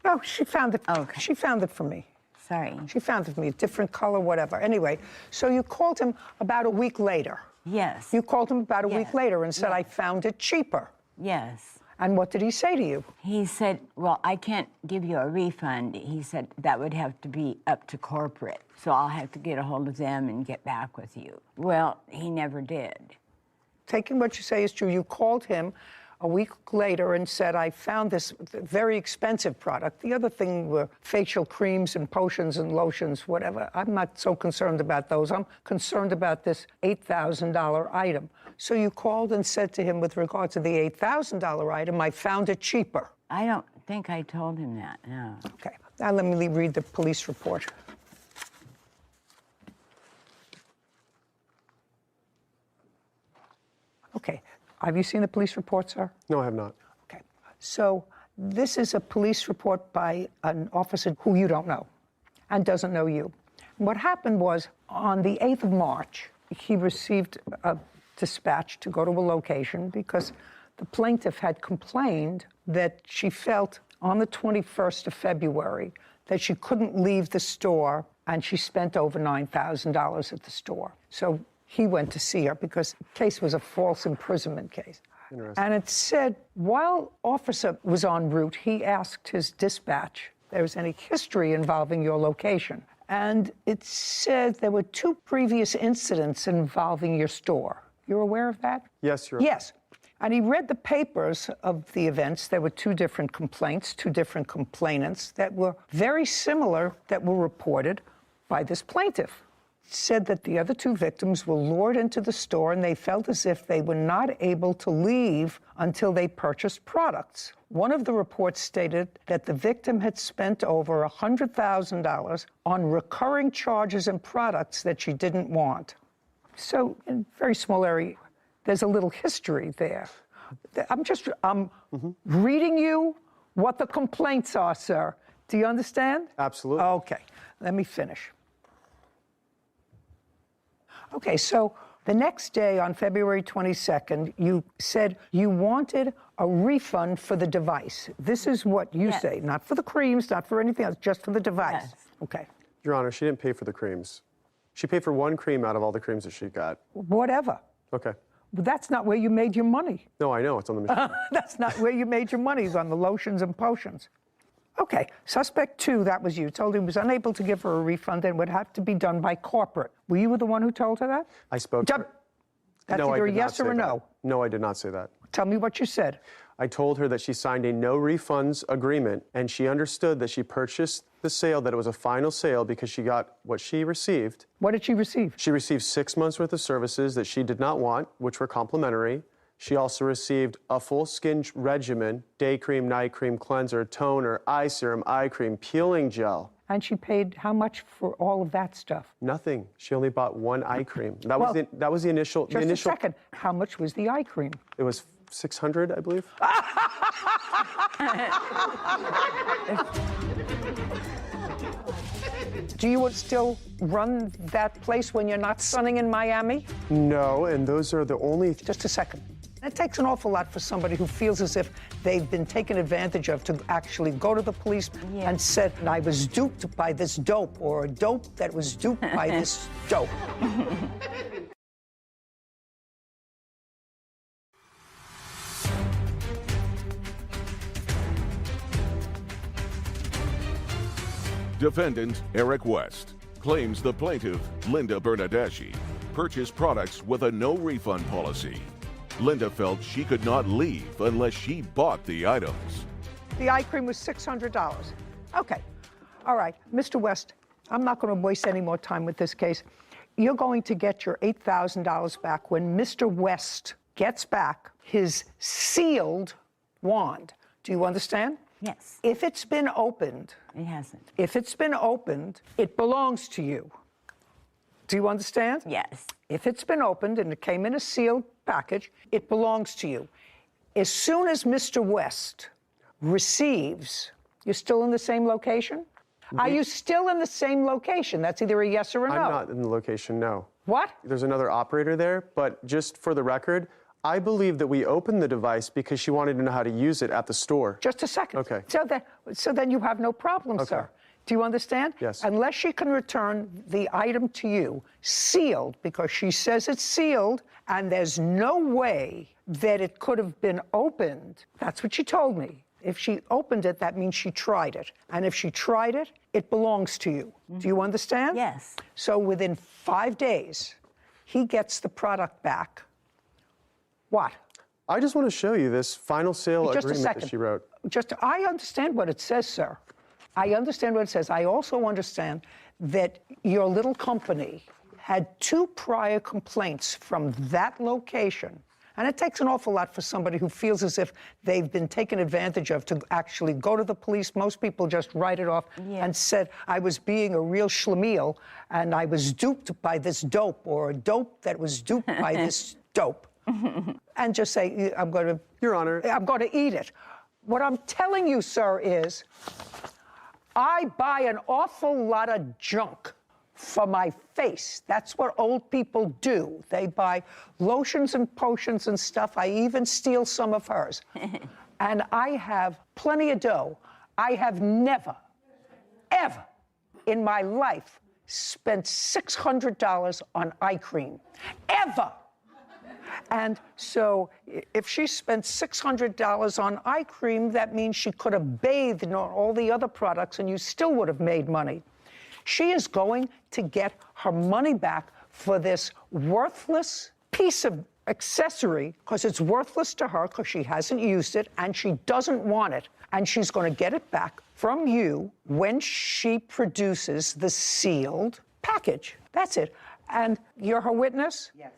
Oh, she found it. Okay. She found it for me. Sorry. She found it for me, different color, whatever. Anyway, so you called him about a week later. Yes. You called him about a week Yes. later and said, Yes. I found it cheaper. Yes. And what did he say to you? He said, well, I can't give you a refund. He said that would have to be up to corporate. So I'll have to get a hold of them and get back with you. Well, he never did. Taking what you say is true, you called him a week later and said, I found this very expensive product. The other thing were facial creams and potions and lotions, whatever. I'm not so concerned about those. I'm concerned about this $8,000 item. So you called and said to him with regard to the $8,000 item, I found it cheaper. I don't think I told him that, no. Okay, now let me read the police report. Okay, have you seen the police report, sir? No, I have not. Okay, so this is a police report by an officer who you don't know and doesn't know you. What happened was on the 8th of March, he received a dispatch to go to a location because the plaintiff had complained that she felt on the 21st of February that she couldn't leave the store and she spent over $9,000 at the store. So he went to see her because the case was a false imprisonment case. And it said, while officer was en route, he asked his dispatch if there was any history involving your location. And it said there were 2 previous incidents involving your store. You're aware of that? Yes, Your Honor. Yes. And he read the papers of the events. There were 2 different complaints, 2 different complainants that were very similar that were reported by this plaintiff. Said that the other 2 victims were lured into the store and they felt as if they were not able to leave until they purchased products. One of the reports stated that the victim had spent over $100,000 on recurring charges and products that she didn't want. So, in a very small area, there's a little history there. I'm reading you what the complaints are, sir. Do you understand? Absolutely. Okay, let me finish. Okay, so the next day on February 22nd, you said you wanted a refund for the device. This is what you Yes. say, not for the creams, not for anything else, just for the device. Yes. Okay, Your Honor, she didn't pay for the creams. She paid for 1 cream out of all the creams that she got. whatever. Okay. But that's not where you made your money. No, I know. It's on the machine. That's not where you made your money, is on the lotions and potions. Okay, suspect 2, that was you, told him he was unable to give her a refund and would have to be done by corporate. Were you the one who told her that? I spoke to her. That's No, I either a did not yes say or a that. no. No, I did not say that. Tell me what you said. I told her that she signed a no refunds agreement and she understood that she purchased the sale, that it was a final sale because she got what she received. What did she receive? She received 6 months worth of services that she did not want, which were complimentary. She also received a full skin regimen, day cream, night cream, cleanser, toner, eye serum, eye cream, peeling gel. And she paid how much for all of that stuff? Nothing. She only bought one eye cream. That was the initial. Just a second. How much was the eye cream? It was $600, I believe. Do you still run that place when you're not sunning in Miami? No, and those are the only. Just a second. It takes an awful lot for somebody who feels as if they've been taken advantage of to actually go to the police and said, I was duped by this dope, or a dope that was duped by this dope. Defendant Eric West claims the plaintiff, Linda Bernadeschi, purchased products with a no-refund policy. Linda felt she could not leave unless she bought the items. The eye cream was $600. Okay. All right. Mr. West, I'm not going to waste any more time with this case. You're going to get your $8,000 back when Mr. West gets back his sealed wand. Do you understand? Yes. If it's been opened... It hasn't. If it's been opened, it belongs to you. Do you understand? Yes. If it's been opened and it came in a sealed package, it belongs to you. As soon as Mr. West receives, you're still in the same location? Are you still in the same location? That's either a yes or a no. I'm not in the location, no. What? There's another operator there, but just for the record, I believe that we opened the device because she wanted to know how to use it at the store. Just a second. Okay. So then you have no problem, sir. Do you understand? Yes. Unless she can return the item to you sealed, because she says it's sealed, and there's no way that it could have been opened. That's what she told me. If she opened it, that means she tried it. And if she tried it, it belongs to you. Do you understand? Yes. So within 5 days, he gets the product back. What? I just want to show you this final sale agreement that she wrote. I understand what it says, sir. I understand what it says. I also understand that your little company had 2 prior complaints from that location. And it takes an awful lot for somebody who feels as if they've been taken advantage of to actually go to the police. Most people just write it off and said, I was being a real schlemiel and I was duped by this dope, or a dope that was duped by this dope. And just say, Your Honor, I'm going to eat it. What I'm telling you, sir, is I buy an awful lot of junk for my face. That's what old people do. They buy lotions and potions and stuff. I even steal some of hers. And I have plenty of dough. I have never, ever in my life spent $600 on eye cream. Ever. And so if she spent $600 on eye cream, that means she could have bathed in all the other products and you still would have made money. She is going to get her money back for this worthless piece of accessory, because it's worthless to her because she hasn't used it and she doesn't want it. And she's going to get it back from you when she produces the sealed package. That's it. And you're her witness? Yes.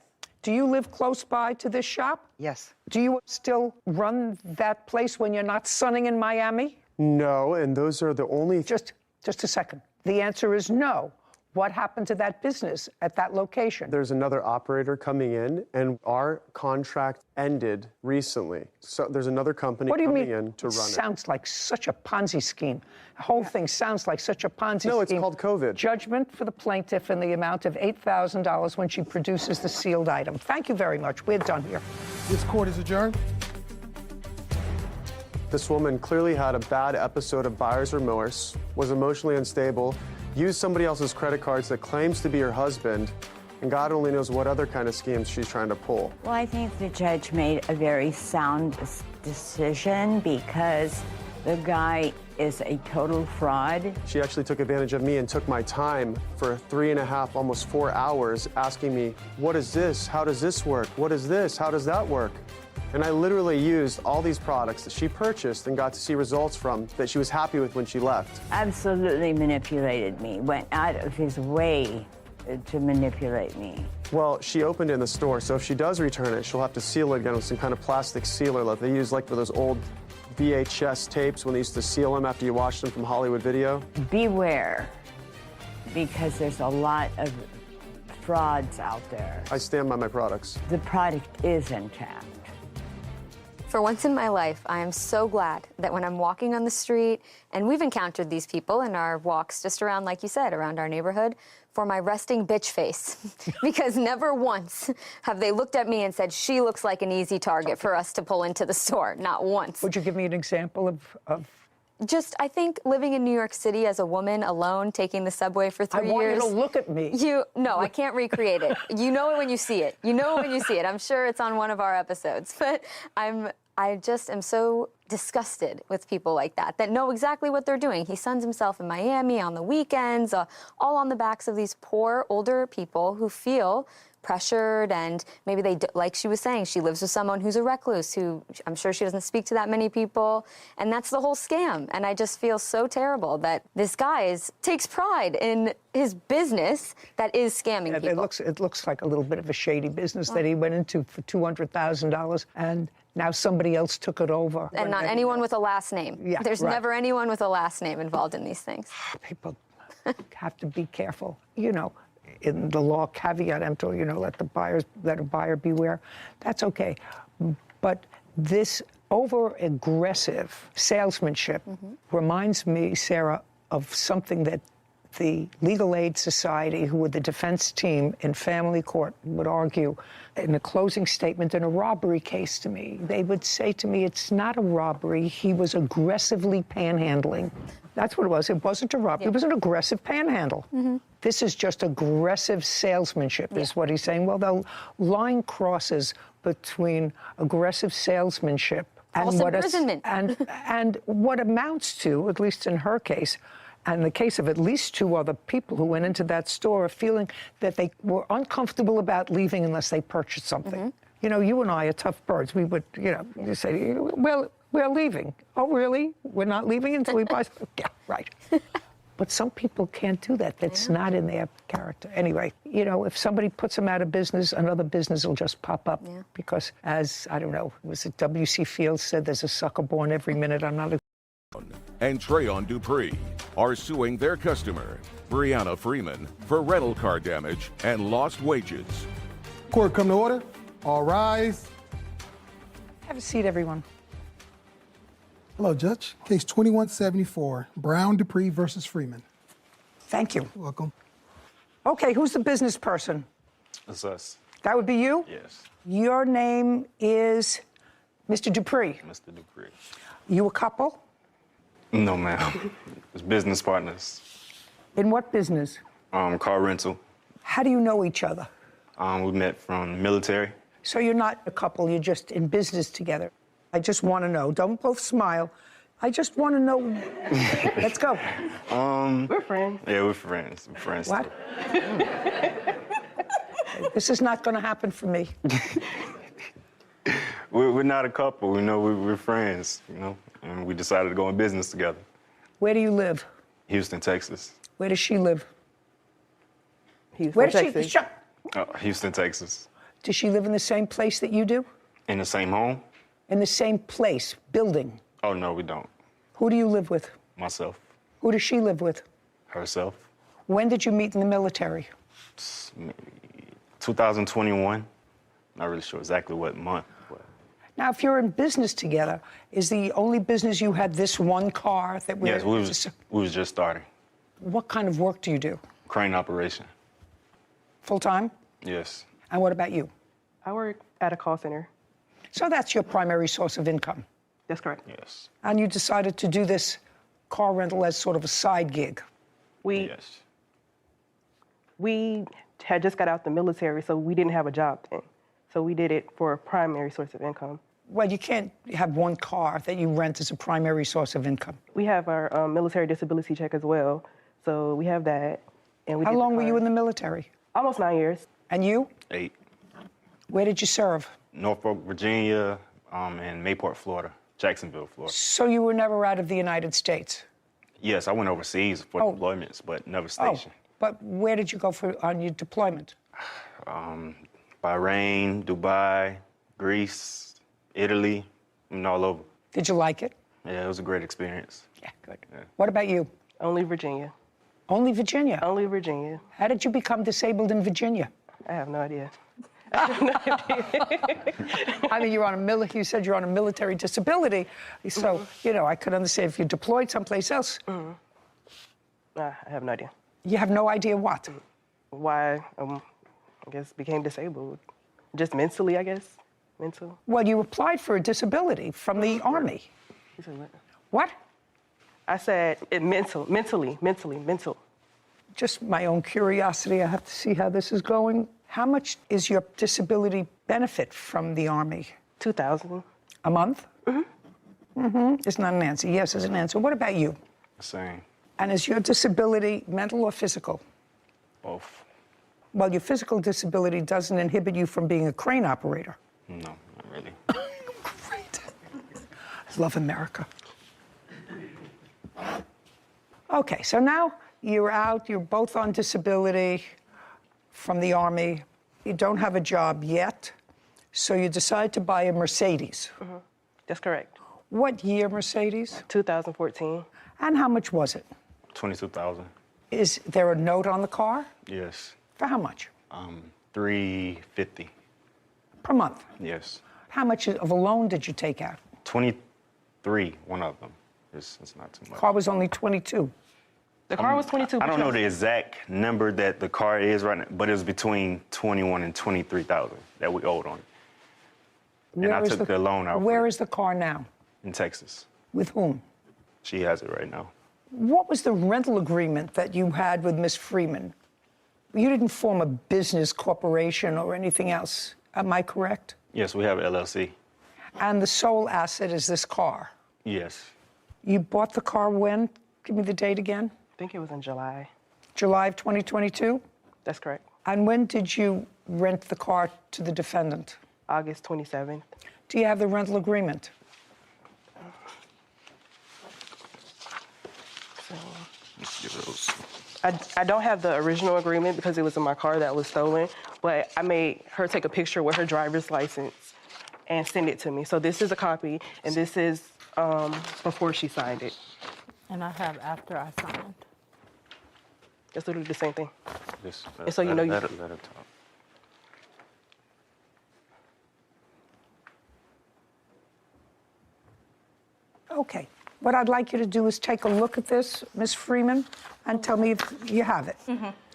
Do you live close by to this shop? Yes. Do you still run that place when you're not sunning in Miami? No, and those are the only... Just a second. The answer is no. What happened to that business at that location? There's another operator coming in, and our contract ended recently. So there's another company coming in to run it. Sounds like such a Ponzi scheme. The whole thing sounds like such a Ponzi scheme. No, it's called COVID. Judgment for the plaintiff in the amount of $8,000 when she produces the sealed item. Thank you very much. We're done here. This court is adjourned. This woman clearly had a bad episode of buyer's remorse, was emotionally unstable, used somebody else's credit cards that claims to be her husband, and God only knows what other kind of schemes she's trying to pull. Well, I think the judge made a very sound decision because the guy is a total fraud. She actually took advantage of me and took my time for 3.5, almost 4 hours, asking me, what is this? How does this work? What is this? How does that work? And I literally used all these products that she purchased and got to see results from that she was happy with when she left. Absolutely manipulated me, went out of his way to manipulate me. Well, she opened it in the store, so if she does return it, she'll have to seal it again with some kind of plastic sealer that they use like for those old VHS tapes when they used to seal them after you watched them from Hollywood Video. Beware, because there's a lot of frauds out there. I stand by my products. The product is intact. For once in my life, I am so glad that when I'm walking on the street, and we've encountered these people in our walks just around, like you said, around our neighborhood, for my resting bitch face. Because never once have they looked at me and said, she looks like an easy target for us to pull into the store. Not once. Would you give me an example of... Just, I think living in New York City as a woman alone, taking the subway for 3 years. I want you to look at me. No, I can't recreate it. You know it when you see it. You know it when you see it. I'm sure it's on one of our episodes. But I just am so disgusted with people like that know exactly what they're doing. He suns himself in Miami on the weekends, all on the backs of these poor older people who feel pressured, and maybe like she was saying, she lives with someone who's a recluse, who I'm sure she doesn't speak to that many people, and that's the whole scam. And I just feel so terrible that this guy takes pride in his business that is scamming people. It looks like a little bit of a shady business that he went into for $200,000, and now somebody else took it over. And not anyone with a last name. Yeah, There's never anyone with a last name involved in these things. People have to be careful. You know, in the law, caveat emptor, let a buyer beware. That's okay. But this over-aggressive salesmanship reminds me, Sarah, of something that the Legal Aid Society, who were the defense team in family court, would argue in a closing statement in a robbery case to me. They would say to me, it's not a robbery. He was aggressively panhandling. That's what it was. It wasn't a robbery. It was an aggressive panhandle. This is just aggressive salesmanship, is what he's saying. Well, the line crosses between aggressive salesmanship and and what amounts to, at least in her case, and the case of at least 2 other people who went into that store, feeling that they were uncomfortable about leaving unless they purchased something. You know, you and I are tough birds. We would, you say, well, we're leaving. Oh, really? We're not leaving until we buy something? Yeah, right. But some people can't do that. That's not in their character. Anyway, if somebody puts them out of business, another business will just pop up. Because as, I don't know, was it W.C. Fields said, there's a sucker born every minute. I'm not a... And Trayon Dupree are suing their customer, Brianna Freeman, for rental car damage and lost wages. Court come to order. All rise. Have a seat, everyone. Hello, Judge. Case 2174, Brown Dupree versus Freeman. Thank you. You're welcome. Okay, who's the business person? That's us. That would be you? Yes. Your name is Mr. Dupree. Mr. Dupree. You a couple? No, ma'am. It's business partners. In what business? Car rental. How do you know each other? We met from the military. So you're not a couple, you're just in business together. I just want to know. Don't both smile. I just want to know. Let's go. We're friends. Yeah, we're friends. We're friends. What? This is not going to happen for me. We're not a couple. We're friends, and we decided to go in business together. Where do you live? Houston, Texas. Where does she live? Houston, Texas. Houston, Texas. Does she live in the same place that you do? In the same home? In the same place, building? Oh, no, we don't. Who do you live with? Myself. Who does she live with? Herself. When did you meet in the military? Maybe 2021. Not really sure exactly what month. But... Now, if you're in business together, is the only business you had this one car that we? Yes, we was just starting. What kind of work do you do? Crane operation. Full time? Yes. And what about you? I work at a call center. So that's your primary source of income? That's correct. Yes. And you decided to do this car rental as sort of a side gig? Yes. We had just got out the military, so we didn't have a job then. So we did it for a primary source of income. Well, you can't have one car that you rent as a primary source of income. We have our military disability check as well, so we have that. And How long were you in the military? Almost 9 years. And you? 8. Where did you serve? Norfolk, Virginia, and Mayport, Florida, Jacksonville, Florida. So you were never out of the United States? Yes, I went overseas for deployments, but never stationed. But where did you go on your deployment? Bahrain, Dubai, Greece, Italy, and all over. Did you like it? Yeah, it was a great experience. Yeah, good. What about you? Only Virginia. Only Virginia? Only Virginia. How did you become disabled in Virginia? I have no idea. I mean, you said you're on a military disability, so, I could understand if you deployed someplace else. I have no idea. You have no idea what? Why, I guess, became disabled. Just mentally, I guess. Mental. Well, you applied for a disability from the Army. You said what? What? I said mentally. Just my own curiosity. I have to see how this is going. How much is your disability benefit from the Army? $2,000. A month? It's not an answer. Yes is an answer. What about you? Same. And is your disability mental or physical? Both. Well, your physical disability doesn't inhibit you from being a crane operator. No, not really. Great. I love America. Okay, so now you're out, you're both on disability from the Army. You don't have a job yet, so you decide to buy a Mercedes. That's correct. What year Mercedes? 2014. And how much was it? $22,000. Is there a note on the car? Yes. For how much? $350. Per month? Yes. How much of a loan did you take out? 23, one of them. It's not too much. Car was only 22. The car was 22. I don't know the exact number that the car is right now, but it was between 21 and 23,000 that we owed on it. And I took the loan out. Where is the car now? In Texas. With whom? She has it right now. What was the rental agreement that you had with Miss Freeman? You didn't form a business corporation or anything else, am I correct? Yes, we have LLC. And the sole asset is this car? Yes. You bought the car when? Give me the date again. I think it was in July. July of 2022? That's correct. And when did you rent the car to the defendant? August 27th. Do you have the rental agreement? I don't have the original agreement because it was in my car that was stolen, but I made her take a picture with her driver's license and send it to me. So this is a copy, and this is before she signed it. And I have after I signed. It's literally the same thing. Just, And so you know let her talk. Okay. What I'd like you to do is take a look at this, Ms. Freeman, and tell me if you have it.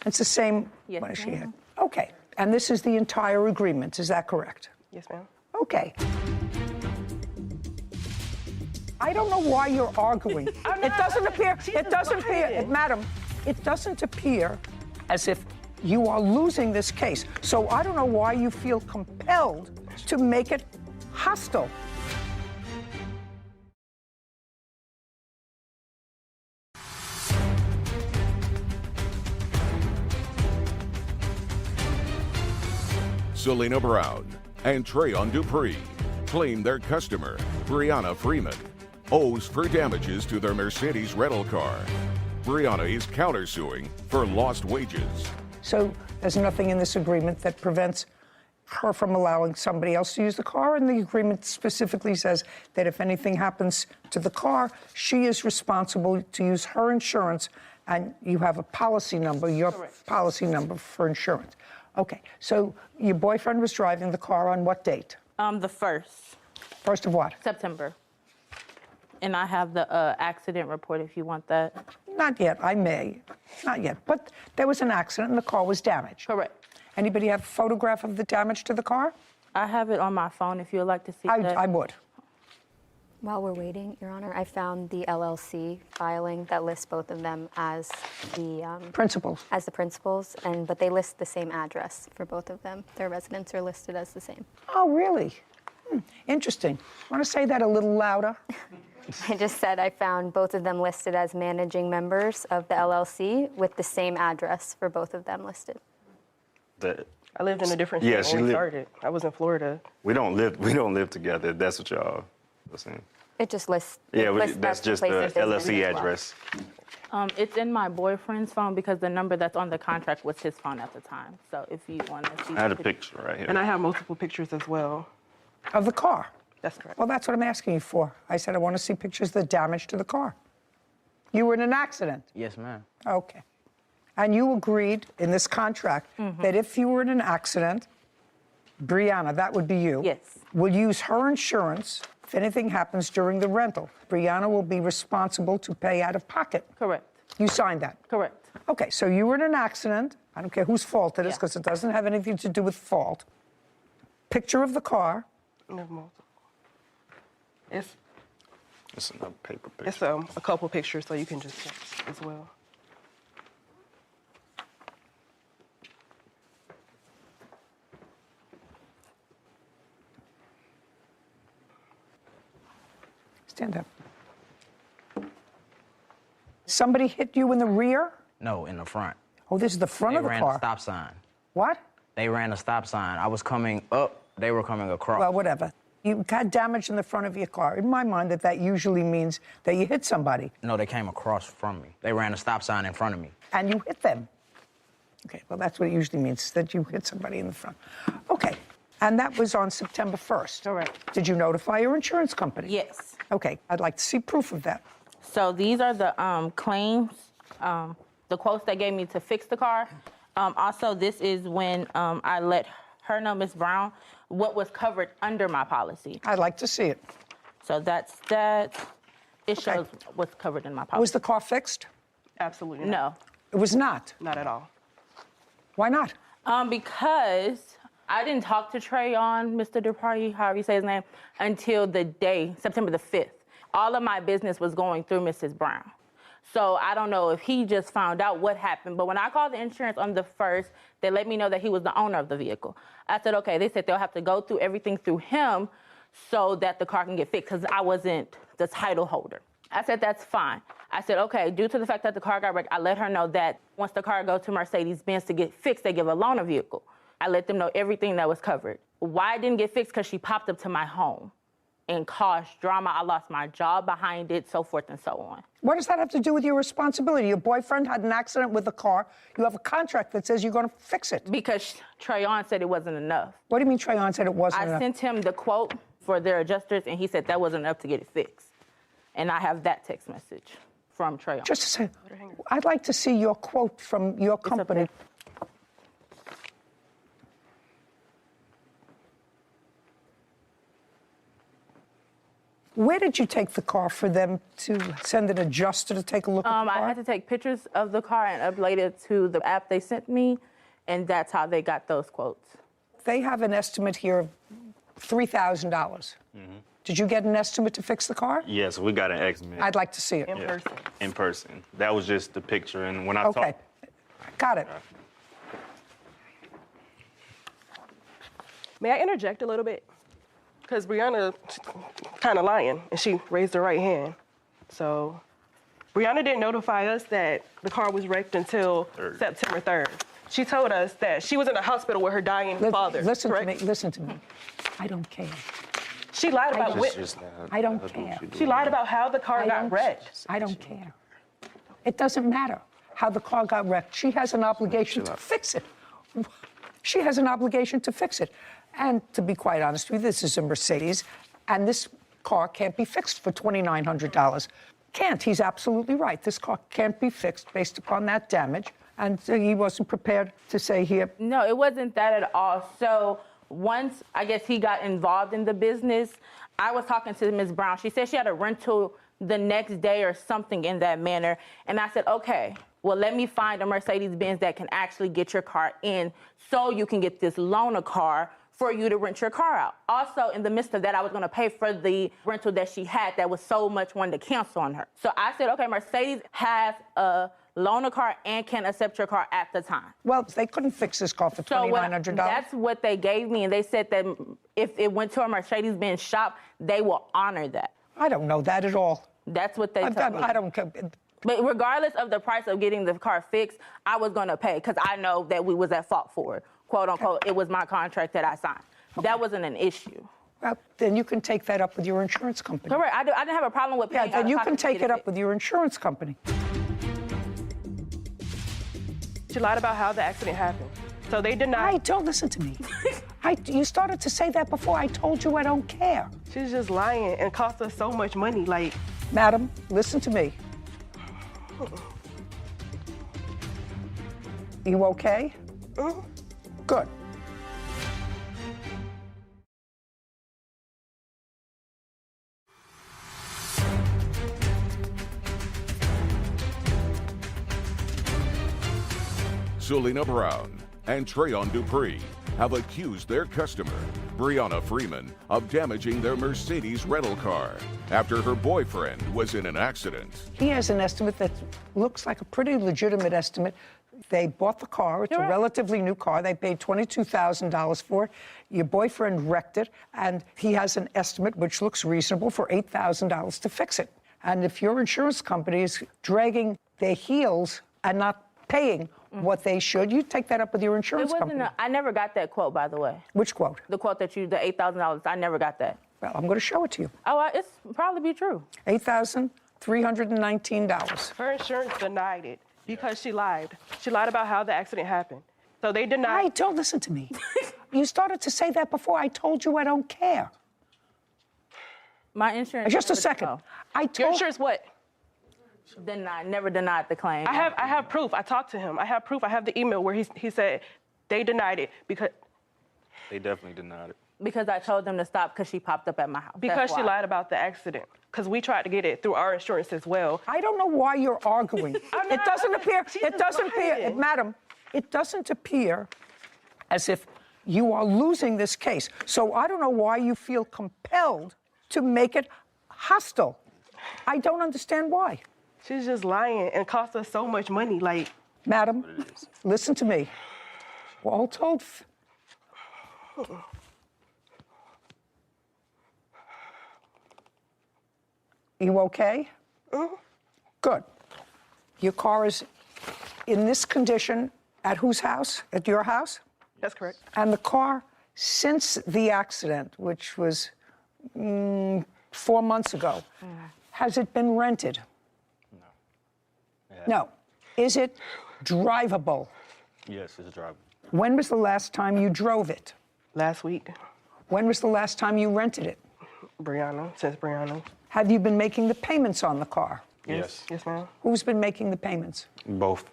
It's the same Yes, what she ma'am. had. Okay. And this is the entire agreement, is that correct? Yes, ma'am. Okay. I don't know why you're arguing. It doesn't appear, madam, it doesn't appear as if you are losing this case. So I don't know why you feel compelled to make it hostile. Selena Brown and Trayon Dupree claim their customer, Brianna Freeman, owes for damages to their Mercedes rental car. Brianna is countersuing for lost wages. So there's nothing in this agreement that prevents her from allowing somebody else to use the car, and the agreement specifically says that if anything happens to the car, she is responsible to use her insurance, and you have a policy number, your policy number for insurance. Okay, so your boyfriend was driving the car on what date? The 1st. First of what? September. And I have the accident report if you want that. Not yet, I may. Not yet, but there was an accident and the car was damaged. Correct. Anybody have a photograph of the damage to the car? I have it on my phone if you would like to see that. I would. While we're waiting, Your Honor, I found the LLC filing that lists both of them as the Principals. As the principals, but they list the same address for both of them. Their residents are listed as the same. Oh, really? Interesting. Want to say that a little louder? I just said I found both of them listed as managing members of the LLC with the same address for both of them listed. I lived in a different state when we started. I was in Florida. We don't live together. That's what y'all are saying. It just lists. Yeah, lists that's just place the of business LLC as well. address. It's in my boyfriend's phone because the number that's on the contract was his phone at the time. So if you want to see I had a picture right here. And I have multiple pictures as well. Of the car? That's correct. Well, that's what I'm asking you for. I said I want to see pictures of the damage to the car. You were in an accident? Yes, ma'am. Okay. And you agreed in this contract that if you were in an accident, Brianna, that would be you, Yes. will use her insurance if anything happens during the rental. Brianna will be responsible to pay out of pocket. Correct. You signed that? Correct. Okay, so you were in an accident. I don't care whose fault it is because it doesn't have anything to do with fault. Picture of the car. It's another paper picture. It's a couple pictures, so you can just check as well. Stand up. Somebody hit you in the rear? No, in the front. Oh, this is the front of the They ran car. a stop sign. What? They ran a stop sign. I was coming up. They were coming across. Well, whatever. You got damage in the front of your car. In my mind, that usually means that you hit somebody. No, they came across from me. They ran a stop sign in front of me. And you hit them. Okay, well, that's what it usually means, that you hit somebody in the front. Okay, and that was on September 1st. Correct. Did you notify your insurance company? Yes. Okay, I'd like to see proof of that. So these are the claims, the quotes they gave me to fix the car. Also, this is when I let her know, Ms. Brown, what was covered under my policy. I'd like to see it. So that's that. It shows what's covered in my policy. Was the car fixed? Absolutely No. It was not? Not at all. Why not? Because I didn't talk to Trayon, Mr. Dupree, however you say his name, until the day, September the 5th. All of my business was going through Mrs. Brown. So I don't know if he just found out what happened. But when I called the insurance on the 1st, they let me know that he was the owner of the vehicle. I said, okay. They said they'll have to go through everything through him so that the car can get fixed because I wasn't the title holder. I said, that's fine. I said, okay, due to the fact that the car got wrecked, I let her know that once the car goes to Mercedes-Benz to get fixed, they give a loaner vehicle. I let them know everything that was covered. Why it didn't get fixed? Because she popped up to my home and caused drama. I lost my job behind it, so forth and so on. What does that have to do with your responsibility? Your boyfriend had an accident with the car. You have a contract that says you're going to fix it. Because Trayon said it wasn't enough. What do you mean Trayon said it wasn't enough? I sent him the quote for their adjusters, and he said that wasn't enough to get it fixed. And I have that text message from Trayon. Just a second. I'd like to see your quote from your company. Where did you take the car for them to send an adjuster to take a look at the car? I had to take pictures of the car and upload it to the app they sent me, and that's how they got those quotes. They have an estimate here of $3,000. Did you get an estimate to fix the car? Yes, we got an estimate. I'd like to see it. In person. In person. That was just the picture, and when I Okay, talked... got it. May I interject a little bit? Because Brianna kind of lying, and she raised her right hand. So Brianna didn't notify us that the car was wrecked until September 3rd. She told us that she was in the hospital with her dying father. Listen correct? to me. Listen to me. I don't care. She lied about I don't care. She lied about how the car got wrecked. I don't care. It doesn't matter how the car got wrecked. She has an obligation to fix it. She has an obligation to fix it. And to be quite honest with you, this is a Mercedes, and this car can't be fixed for $2,900. Can't. He's absolutely right. This car can't be fixed based upon that damage. And he wasn't prepared to say here. No, it wasn't that at all. So once, I guess, he got involved in the business, I was talking to Ms. Brown. She said she had a rental the next day or something in that manner. And I said, okay, well, let me find a Mercedes-Benz that can actually get your car in so you can get this loaner car for you to rent your car out. Also, in the midst of that, I was gonna pay for the rental that she had that was so much wanting to cancel on her. So I said, okay, Mercedes has a loaner car and can accept your car at the time. Well, they couldn't fix this car for $2,900. That's what they gave me, and they said that if it went to a Mercedes-Benz shop, they will honor that. I don't know that at all. That's what they told me. I don't care. But regardless of the price of getting the car fixed, I was gonna pay because I know that we was at fault for it. Quote unquote, it was my contract that I signed. That wasn't an issue. Well, then you can take that up with your insurance company. Correct. I didn't have a problem with paying. Yeah, then you can take it up with your insurance company. She lied about how the accident happened. So they denied. Don't listen to me. You started to say that before. I told you I don't care. She's just lying and cost us so much money. Like, Madam, listen to me. You okay? Good. Selena Brown and Trayon Dupree have accused their customer, Brianna Freeman, of damaging their Mercedes rental car after her boyfriend was in an accident. He has an estimate that looks like a pretty legitimate estimate. They bought the car. It's a relatively new car. They paid $22,000 for it. Your boyfriend wrecked it, and he has an estimate which looks reasonable for $8,000 to fix it. And if your insurance company is dragging their heels and not paying what they should, you take that up with your insurance company. I never got that quote, by the way. Which quote? The quote that the $8,000. I never got that. Well, I'm going to show it to you. Oh, it's probably be true. $8,319. her insurance denied it because she lied. She lied about how the accident happened. So they denied. Don't listen to me. You started to say that before. I told you I don't care. My insurance. Just a second. Your insurance what? Never denied the claim. I have proof. I talked to him. I have proof. I have the email where he said they denied it because They definitely denied it. Because I told them to stop because she popped up at my house. because she lied about the accident. Because we tried to get it through our insurance as well. I don't know why you're arguing. It doesn't appear, madam, it doesn't appear as if you are losing this case. So I don't know why you feel compelled to make it hostile. I don't understand why. She's just lying and cost us so much money. Like, madam, listen to me. We're all told. You okay? Good. Your car is in this condition at whose house? At your house? That's correct. And the car, since the accident, which was 4 months ago, has it been rented? No. No. Is it drivable? Yes, it's drivable. When was the last time you drove it? Last week. When was the last time you rented it? Since Brianna. Have you been making the payments on the car? Yes. Yes, ma'am. Who's been making the payments? Both.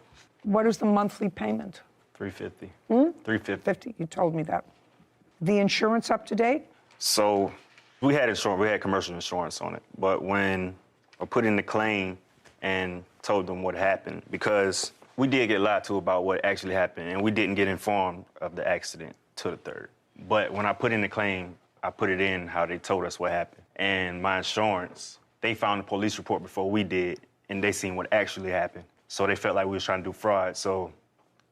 What is the monthly payment? $350. $350. 50. You told me that. The insurance up to date? So we had insurance. We had commercial insurance on it. But when I put in the claim and told them what happened, because we did get lied to about what actually happened, and we didn't get informed of the accident till the 3rd. But when I put in the claim, I put it in how they told us what happened. And my insurance, they found the police report before we did, and they seen what actually happened. So they felt like we was trying to do fraud. So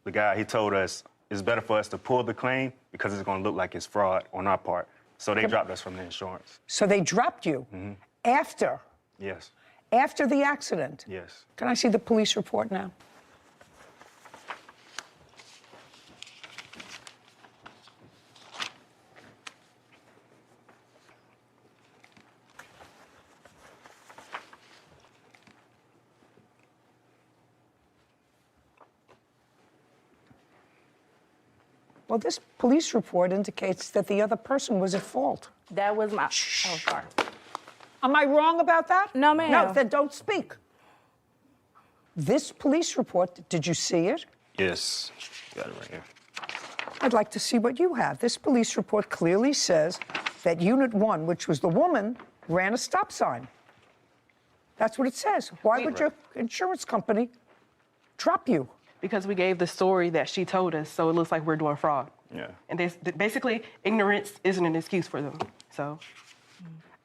the guy, he told us it's better for us to pull the claim because it's going to look like it's fraud on our part. So they dropped us from the insurance. So they dropped you after? Yes. After the accident? Yes. Can I see the police report now? Well, this police report indicates that the other person was at fault. That was my. Oh, sorry. Am I wrong about that? No, ma'am. No, then don't speak. This police report, did you see it? Yes. Got it right here. I'd like to see what you have. This police report clearly says that Unit 1, which was the woman, ran a stop sign. That's what it says. Why would your insurance company drop you? Because we gave the story that she told us, so it looks like we're doing fraud. Yeah. And basically, ignorance isn't an excuse for them. So.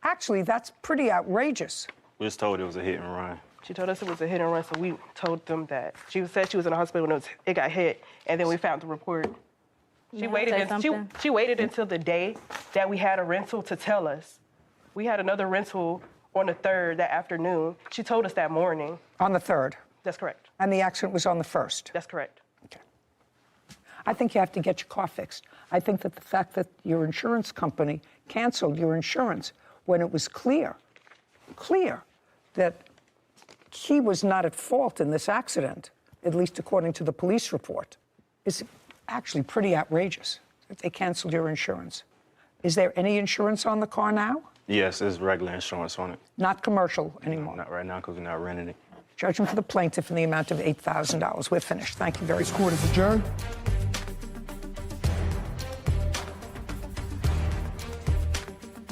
Actually, that's pretty outrageous. We was told it was a hit and run. She told us it was a hit and run, so we told them that. She said she was in the hospital when it got hit, and then we found the report. She waited until the day that we had a rental to tell us. We had another rental on the 3rd that afternoon. She told us that morning. On the 3rd? That's correct. And the accident was on the 1st? That's correct. Okay. I think you have to get your car fixed. I think that the fact that your insurance company canceled your insurance when it was clear that he was not at fault in this accident, at least according to the police report, is actually pretty outrageous that they canceled your insurance. Is there any insurance on the car now? Yes, there's regular insurance on it. Not commercial anymore? Not right now because we're not renting it. Judgment for the plaintiff in the amount of $8,000. We're finished. Thank you very much. This court is adjourned.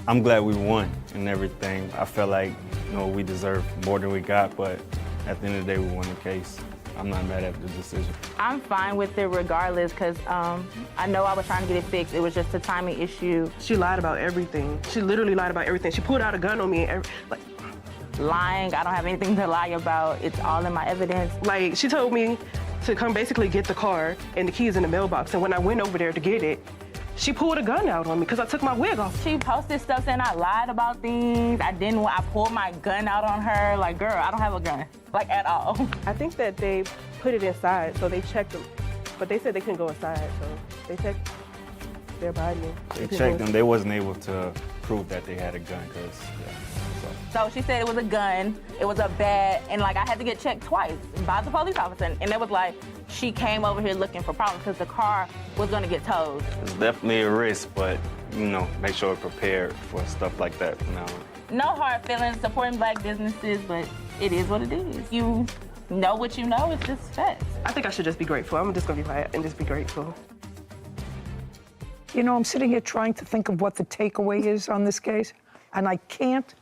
I'm glad we won and everything. I felt like, we deserved more than we got, but at the end of the day, we won the case. I'm not mad at the decision. I'm fine with it regardless because I know I was trying to get it fixed. It was just a timing issue. She lied about everything. She literally lied about everything. She pulled out a gun on me. Lying, I don't have anything to lie about. It's all in my evidence. Like, she told me to come basically get the car and the keys in the mailbox. And when I went over there to get it, she pulled a gun out on me because I took my wig off. She posted stuff saying I lied about things. I pulled my gun out on her. Like, girl, I don't have a gun, like, at all. I think that they put it inside, so they checked them. But they said they couldn't go inside, so they checked their body. They checked them. They wasn't able to prove that they had a gun because, So she said it was a gun, it was a bat, and like I had to get checked twice by the police officer. And it was like, she came over here looking for problems because the car was gonna get towed. It's definitely a risk, but, make sure we're prepared for stuff like that from now on. No hard feelings, supporting Black businesses, but it is what it is. You know what you know, it's just facts. I think I should just be grateful. I'm just gonna be quiet and just be grateful. I'm sitting here trying to think of what the takeaway is on this case, and I can't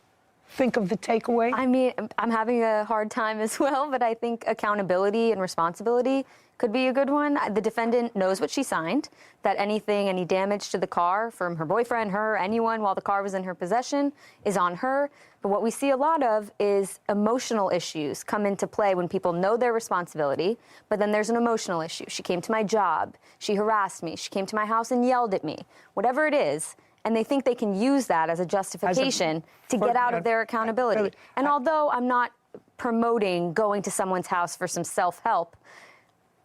think of the takeaway. I mean, I'm having a hard time as well, but I think accountability and responsibility could be a good one. The defendant knows what she signed, that any damage to the car from her boyfriend, her, anyone while the car was in her possession is on her. But what we see a lot of is emotional issues come into play when people know their responsibility, but then there's an emotional issue. She came to my job, she harassed me, she came to my house and yelled at me, whatever it is. And they think they can use that as a justification to get out of their accountability. And although I'm not promoting going to someone's house for some self-help,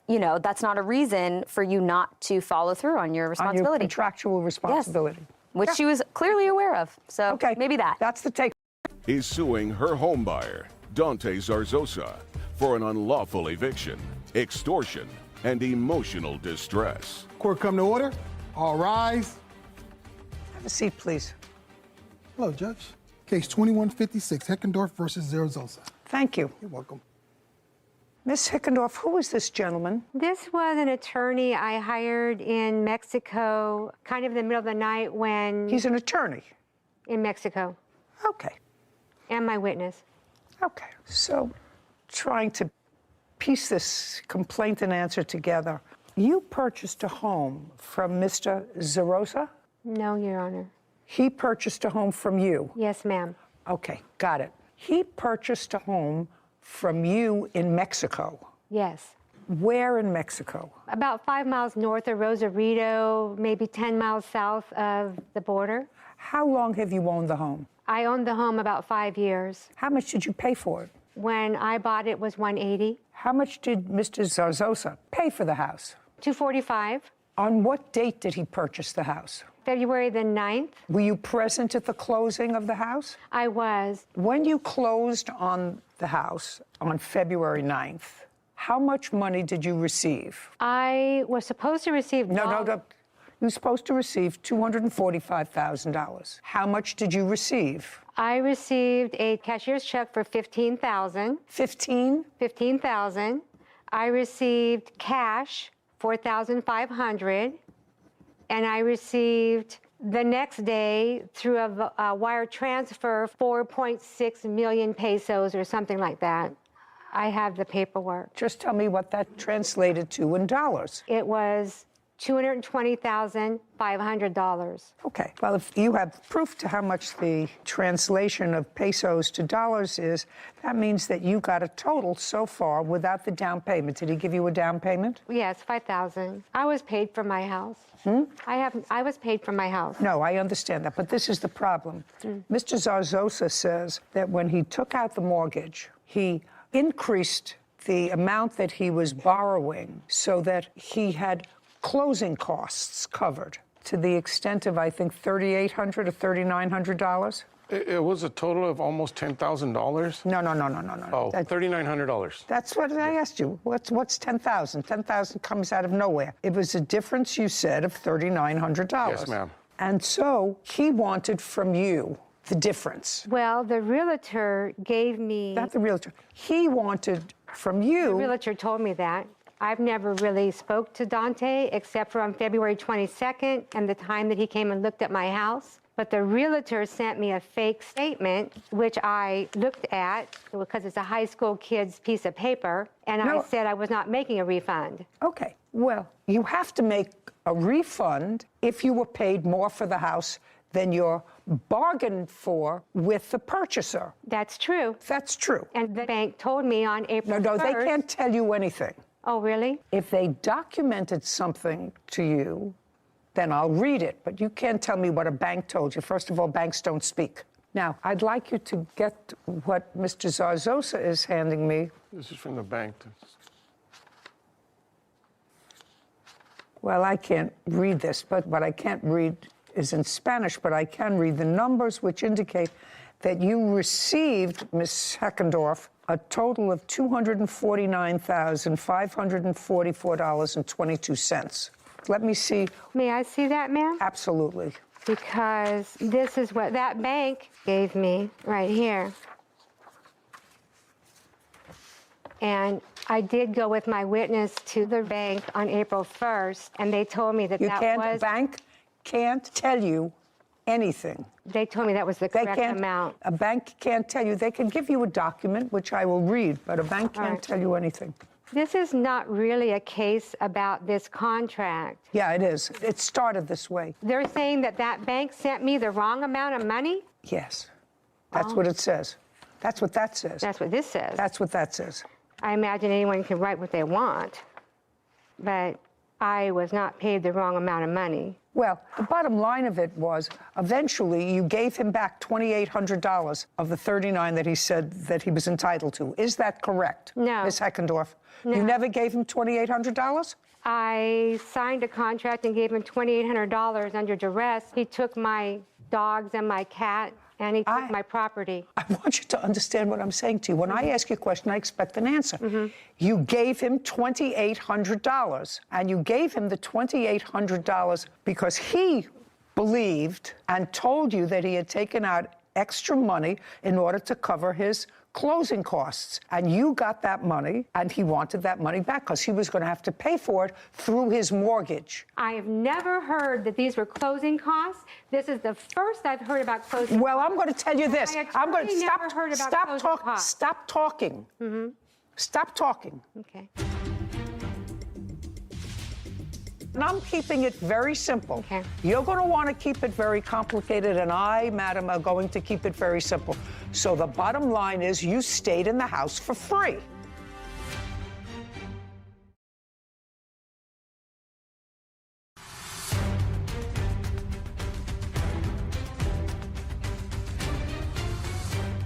that's not a reason for you not to follow through on your responsibility. On your contractual responsibility. Yes. Which she was clearly aware of. So maybe that. That's the take. Is suing her homebuyer, Dante Zarzosa, for an unlawful eviction, extortion, and emotional distress. Court come to order. All rise. Have a seat, please. Hello, Judge. Case 2156, Heckendorf versus Zarzosa. Thank you. You're welcome. Miss Heckendorf, who is this gentleman? This was an attorney I hired in Mexico, kind of in the middle of the night when... He's an attorney? In Mexico. Okay. And my witness. Okay. So, trying to piece this complaint and answer together, you purchased a home from Mr. Zarzosa? No, Your Honor. He purchased a home from you? Yes, ma'am. Okay, got it. He purchased a home from you in Mexico? Yes. Where in Mexico? About 5 miles north of Rosarito, maybe 10 miles south of the border. How long have you owned the home? I owned the home about 5 years. How much did you pay for it? When I bought it was $180. How much did Mr. Zarzosa pay for the house? $245. On what date did he purchase the house? February the 9th. Were you present at the closing of the house? I was. When you closed on the house on February 9th, how much money did you receive? I was supposed to receive... No. You were supposed to receive $245,000. How much did you receive? I received a cashier's check for $15,000. 15? $15,000. I received cash, $4,500. And I received the next day through a wire transfer 4.6 million pesos or something like that. I have the paperwork. Just tell me what that translated to in dollars. It was $220,500. Okay. Well, if you have proof to how much the translation of pesos to dollars is, that means that you got a total so far without the down payment. Did he give you a down payment? Yes, $5,000. I was paid for my house. I was paid for my house. No, I understand that, but this is the problem. Mr. Zarzosa says that when he took out the mortgage, he increased the amount that he was borrowing so that he had closing costs covered to the extent of, I think, $3,800 or $3,900. It was a total of almost $10,000. No. Oh, $3,900. That's what I asked you. What's 10,000? 10,000 comes out of nowhere. It was a difference, you said, of $3,900. Yes, ma'am. And so he wanted from you the difference. Well, the realtor gave me... Not the realtor. He wanted from you... The realtor told me that. I've never really spoke to Dante except for on February 22nd and the time that he came and looked at my house. But the realtor sent me a fake statement, which I looked at because it's a high school kid's piece of paper, and I said I was not making a refund. Okay, well, you have to make a refund if you were paid more for the house than you're bargained for with the purchaser. That's true. That's true. And the bank told me on April 1st... No, they can't tell you anything. Oh, really? If they documented something to you, then I'll read it. But you can't tell me what a bank told you. First of all, banks don't speak. Now, I'd like you to get what Mr. Zarzosa is handing me. This is from the bank. Well, I can't read this, but what I can't read is in Spanish, but I can read the numbers which indicate that you received, Ms. Heckendorf, a total of $249,544.22. Let me see. May I see that, ma'am? Absolutely. Because this is what that bank gave me right here. And I did go with my witness to the bank on April 1st, and they told me that A bank can't tell you anything. They told me that was the correct amount. A bank can't tell you. They can give you a document, which I will read, but a bank can't tell you anything. This is not really a case about this contract. Yeah, it is. It started this way. They're saying that that bank sent me the wrong amount of money? Yes. That's what it says. That's what that says. That's what this says. That's what that says. I imagine anyone can write what they want, but I was not paid the wrong amount of money. Well, the bottom line of it was, eventually you gave him back $2,800 of the $39,000 that he said that he was entitled to. Is that correct, No. Ms. Heckendorf? No. You never gave him $2,800? I signed a contract and gave him $2,800 under duress. He took my dogs and my cat, and he took my property. I want you to understand what I'm saying to you. When I ask you a question, I expect an answer. You gave him $2,800, and you gave him the $2,800 because he believed and told you that he had taken out extra money in order to cover his closing costs. And you got that money, and he wanted that money back because he was going to have to pay for it through his mortgage. I have never heard that these were closing costs. This is the first I've heard about closing Well, costs. I'm going to tell you this. I'm going to never heard about closing costs. Stop talking. Stop talking. Okay. And I'm keeping it very simple. Okay. You're going to want to keep it very complicated, and I, madam, are going to keep it very simple. So the bottom line is you stayed in the house for free.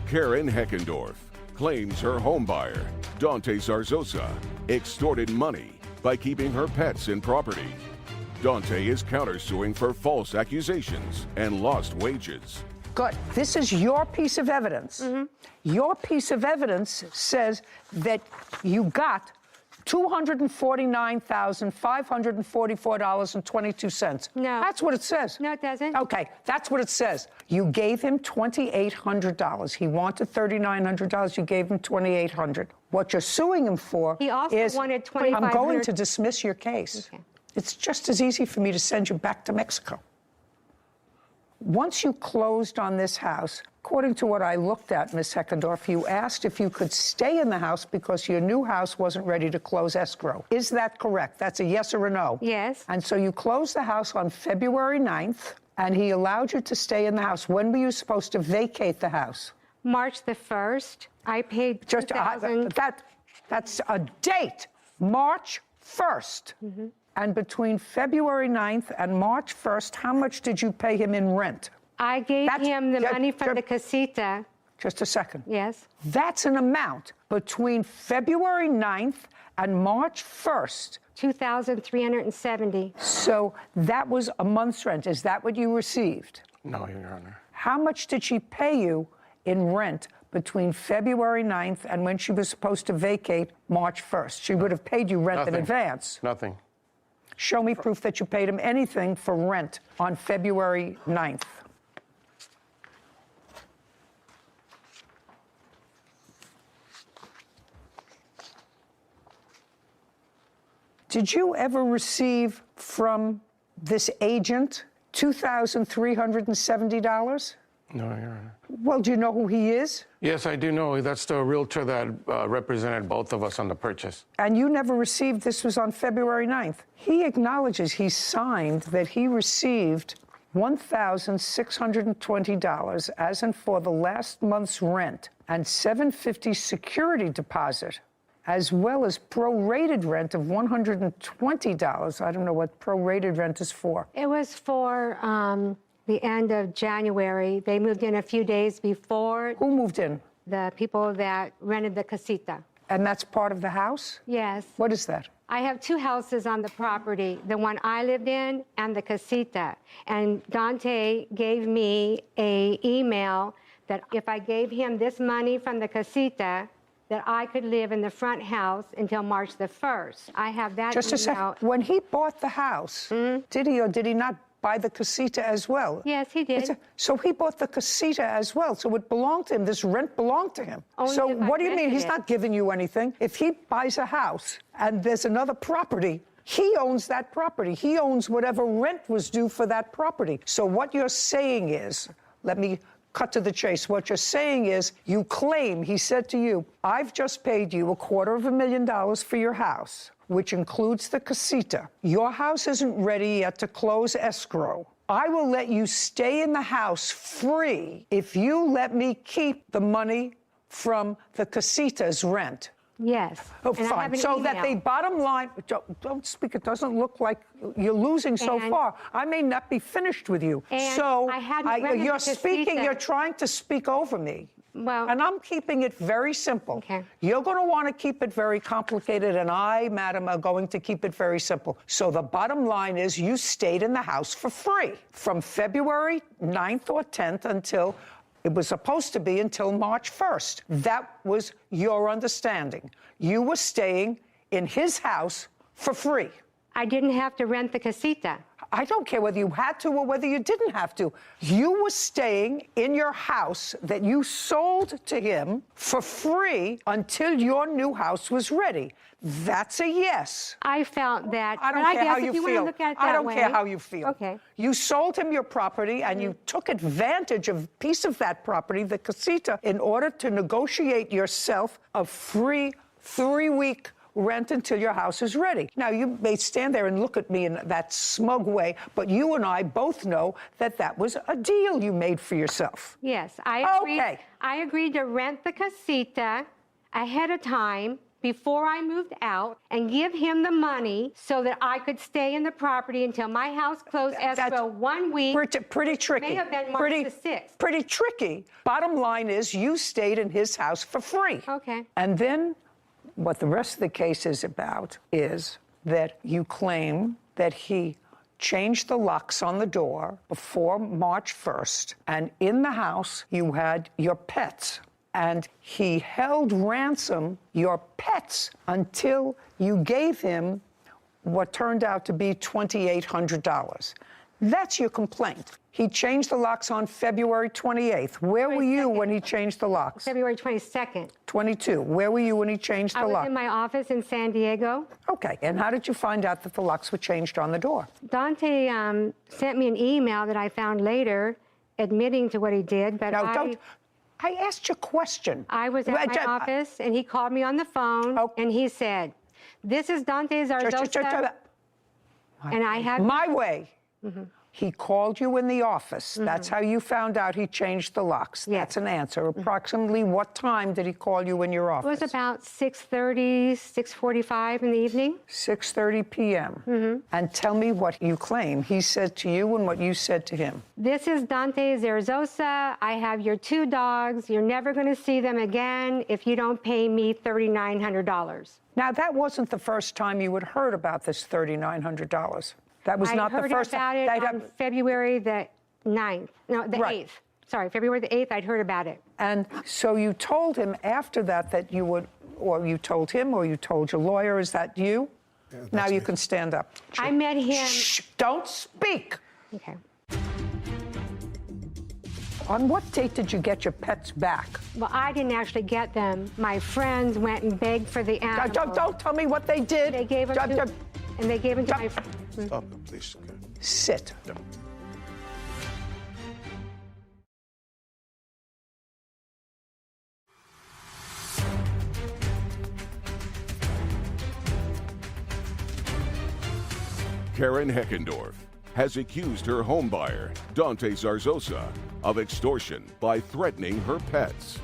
Karen Heckendorf claims her homebuyer, Dante Zarzosa, extorted money by keeping her pets in property. Dante is countersuing for false accusations and lost wages. Good. This is your piece of evidence. Your piece of evidence says that you got $249,544.22. No. That's what it says. No, it doesn't. Okay, that's what it says. You gave him $2,800. He wanted $3,900. You gave him $2,800. What you're suing him for He also is... wanted I'm going $2,500. to dismiss your case. Okay. It's just as easy for me to send you back to Mexico. Once you closed on this house, according to what I looked at, Ms. Heckendorf, you asked if you could stay in the house because your new house wasn't ready to close escrow. Is that correct? That's a yes or a no? Yes. And so you closed the house on February 9th, and he allowed you to stay in the house. When were you supposed to vacate the house? March the 1st, I paid $2,000. That's a date, March 1st. And between February 9th and March 1st, how much did you pay him in rent? I gave him the money from the casita. Just a second. Yes. That's an amount between February 9th and March 1st. $2,370. So that was a month's rent. Is that what you received? No, Your Honor. How much did she pay you in rent between February 9th and when she was supposed to vacate March 1st? She would have paid you rent in advance. Nothing. Show me proof that you paid him anything for rent on February 9th. Did you ever receive from this agent $2,370? No, Your Honor. Well, do you know who he is? Yes, I do know. That's the realtor that represented both of us on the purchase. And you never received, this was on February 9th. He acknowledges, he signed that he received $1,620 as in for the last month's rent and $750 security deposit, as well as prorated rent of $120. I don't know what prorated rent is for. It was for the end of January. They moved in a few days before. Who moved in? The people that rented the casita. And that's part of the house? Yes. What is that? I have two houses on the property, the one I lived in and the casita. And Dante gave me an email that if I gave him this money from the casita, that I could live in the front house until March the 1st. I have that Just a email. second. When he bought the house, did he or did he not buy the casita as well? Yes, he did. So he bought the casita as well. So it belonged to him. This rent belonged to him. Only So if I what do you mean? rented He's it. not giving you anything. If he buys a house and there's another property, he owns that property. He owns whatever rent was due for that property. So what you're saying is, let me cut to the chase. What you're saying is, you claim, he said to you, I've just paid you $250,000 for your house, which includes the casita. Your house isn't ready yet to close escrow. I will let you stay in the house free if you let me keep the money from the casita's rent. Yes. Oh, And I have fine. an So that the email. bottom line, don't speak, it doesn't look like you're losing so And- far. I may not be finished with you. And So I hadn't rented you're the speaking, casita. you're trying to speak over me. Well, And I'm keeping it very simple. Okay. You're going to want to keep it very complicated, and I, madam, are going to keep it very simple. So the bottom line is you stayed in the house for free from February 9th or 10th until it was supposed to be until March 1st. That was your understanding. You were staying in his house for free. I didn't have to rent the casita. I don't care whether you had to or whether you didn't have to. You were staying in your house that you sold to him for free until your new house was ready. That's a yes. I felt that. I don't but care guess how you if you feel. want to look at it I that don't way, care how you feel. Okay. You sold him your property and you took advantage of a piece of that property, the casita, in order to negotiate yourself a free 3-week rent until your house is ready. Now, you may stand there and look at me in that smug way, but you and I both know that that was a deal you made for yourself. Yes, I agreed. Okay. I agreed to rent the casita ahead of time before I moved out and give him the money so that I could stay in the property until my house closed escrow 1 week. Pretty tricky. May have been March the 6th. Pretty tricky. Bottom line is you stayed in his house for free. Okay. And then what the rest of the case is about is that you claim that he changed the locks on the door before March 1st, and in the house you had your pets, and he held ransom your pets until you gave him what turned out to be $2,800. That's your complaint. He changed the locks on February 28th. Where were you when he changed the locks? February 22nd. 22. Where were you when he changed the I was lock? in my office in San Diego. Okay. And how did you find out that the locks were changed on the door? Dante sent me an email that I found later admitting to what he did, but I asked you a question. I was at my office, and he called me on the phone, and he said, "This is Dante Zarzosa." And I have my way. He called you in the office. That's how you found out he changed the locks. That's an answer. Approximately what time did he call you in your It office? was about 6:30, 6:45 in the evening. 6:30 p.m. And tell me what you claim he said to you and what you said to him. This is Dante Zarzosa. I have your 2 dogs. You're never going to see them again if you don't pay me $3,900. Now, that wasn't the first time you had heard about this $3,900. That was not the first I heard about it on February the 9th. No, the 8th. February the 8th, I'd heard about it. And so you told him after that you would, or you told him, or you told your lawyer, is that you? Yeah, now you me. can stand up. I met him. Shh, don't speak. Okay. On what date did you get your pets back? Well, I didn't actually get them. My friends went and begged for the animals. Don't tell me what they did. They gave them to, and they gave them to my friends. Stop it, please. Okay. Sit. Yeah. Karen Heckendorf has accused her homebuyer, Dante Zarzosa, of extortion by threatening her pets.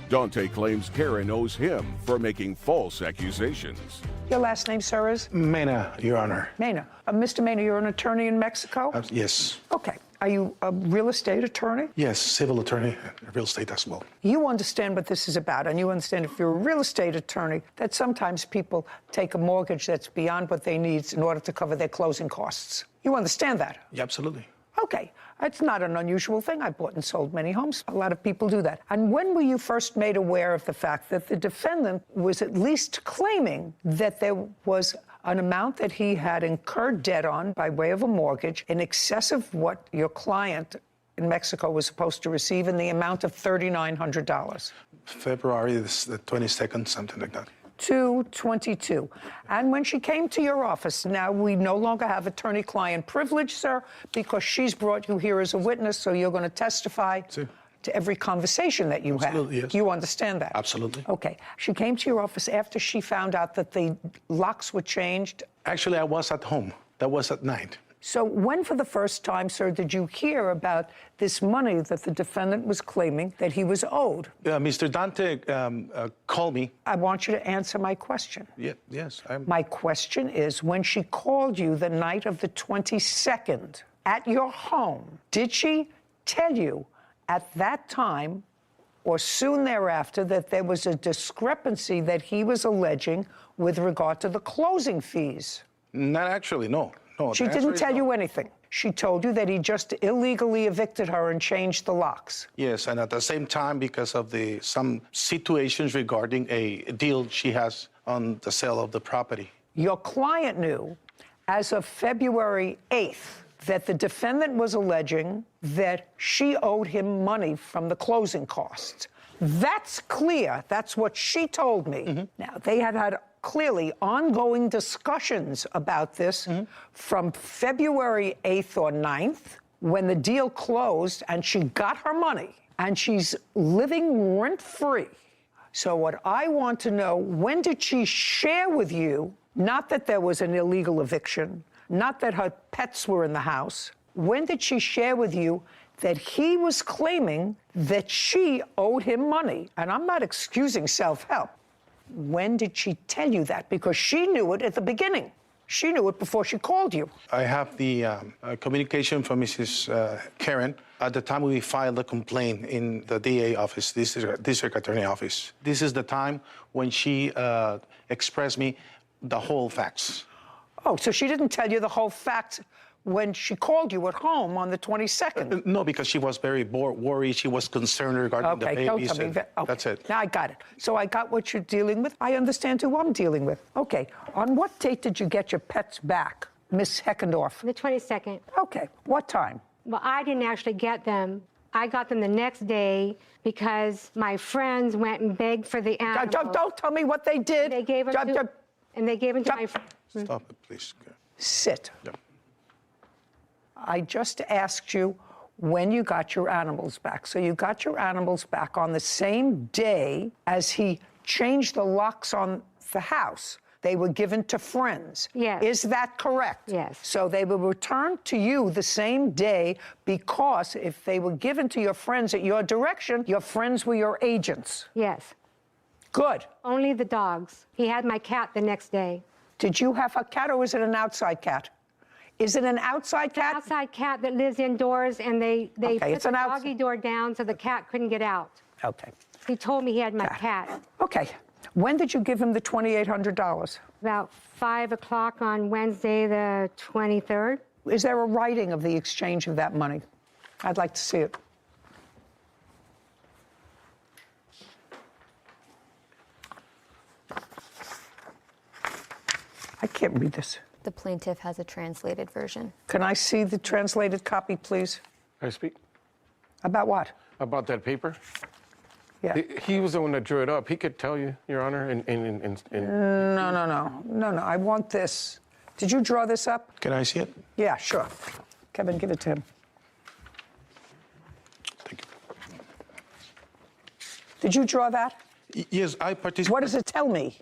Dante claims Karen owes him for making false accusations. Your last name, sir, is? Mena, Your Honor. Mena. Mr. Mena, you're an attorney in Mexico? Yes. Okay. Are you a real estate attorney? Yes, civil attorney, real estate as well. You understand what this is about, and you understand if you're a real estate attorney that sometimes people take a mortgage that's beyond what they need in order to cover their closing costs. You understand that? Yeah, absolutely. Okay. It's not an unusual thing. I bought and sold many homes. A lot of people do that. And when were you first made aware of the fact that the defendant was at least claiming that there was an amount that he had incurred debt on by way of a mortgage in excess of what your client in Mexico was supposed to receive in the amount of $3,900? February the 22nd, something like that. 2/22. And when she came to your office, now we no longer have attorney-client privilege, sir, because she's brought you here as a witness, so you're going to testify to every conversation that you Absolutely, had. yes. You understand that? Absolutely. Okay. She came to your office after she found out that the locks were changed. Actually, I was at home. That was at night. So when for the first time, sir, did you hear about this money that the defendant was claiming that he was owed? Mr. Dante called me. I want you to answer my question. Yeah, yes. My question is, when she called you the night of the 22nd at your home, did she tell you at that time or soon thereafter that there was a discrepancy that he was alleging with regard to the closing fees? Not actually, no. No, She didn't tell you anything. She told you that he just illegally evicted her and changed the locks. Yes, and at the same time, because of some situations regarding a deal she has on the sale of the property. Your client knew as of February 8th that the defendant was alleging that she owed him money from the closing costs. That's clear. That's what she told me. Now, they had clearly ongoing discussions about this from February 8th or 9th when the deal closed and she got her money and she's living rent-free. So what I want to know, when did she share with you, not that there was an illegal eviction, not that her pets were in the house, when did she share with you that he was claiming that she owed him money? And I'm not excusing self-help. When did she tell you that? Because she knew it at the beginning. She knew it before she called you. I have the communication from Mrs. Karen. At the time we filed a complaint in the DA office, district attorney office. This is the time when she expressed me the whole facts. Oh, so she didn't tell you the whole fact when she called you at home on the 22nd? No, because she was very worried. She was concerned regarding the babies. Don't tell me that. Okay. That's it. Now I got it. So I got what you're dealing with. I understand who I'm dealing with. Okay. On what date did you get your pets back, Miss Heckendorf? The 22nd. Okay. What time? Well, I didn't actually get them. I got them the next day because my friends went and begged for the animals. Don't tell me what they did. They gave them to my friends. Stop it, please. Sit. Yeah. I just asked you when you got your animals back. So you got your animals back on the same day as he changed the locks on the house. They were given to friends. Yes. Is that correct? Yes. So they were returned to you the same day because if they were given to your friends at your direction, your friends were your agents. Yes. Good. Only the dogs. He had my cat the next day. Did you have a cat or was it an outside cat? Is it an outside cat? Outside cat that lives indoors, and they put the doggy door down so the cat couldn't get out. Okay. He told me he had my cat. Okay. When did you give him the $2,800? About 5 o'clock on Wednesday, the 23rd. Is there a writing of the exchange of that money? I'd like to see it. I can't read this. The plaintiff has a translated version. Can I see the translated copy, please? Can I speak? About what? About that paper? Yeah. He was the one that drew it up. He could tell you, Your Honor. No. I want this. Did you draw this up? Can I see it? Yeah, sure. Kevin, give it to him. Thank you. Did you draw that? Yes, I participated. What does it tell me?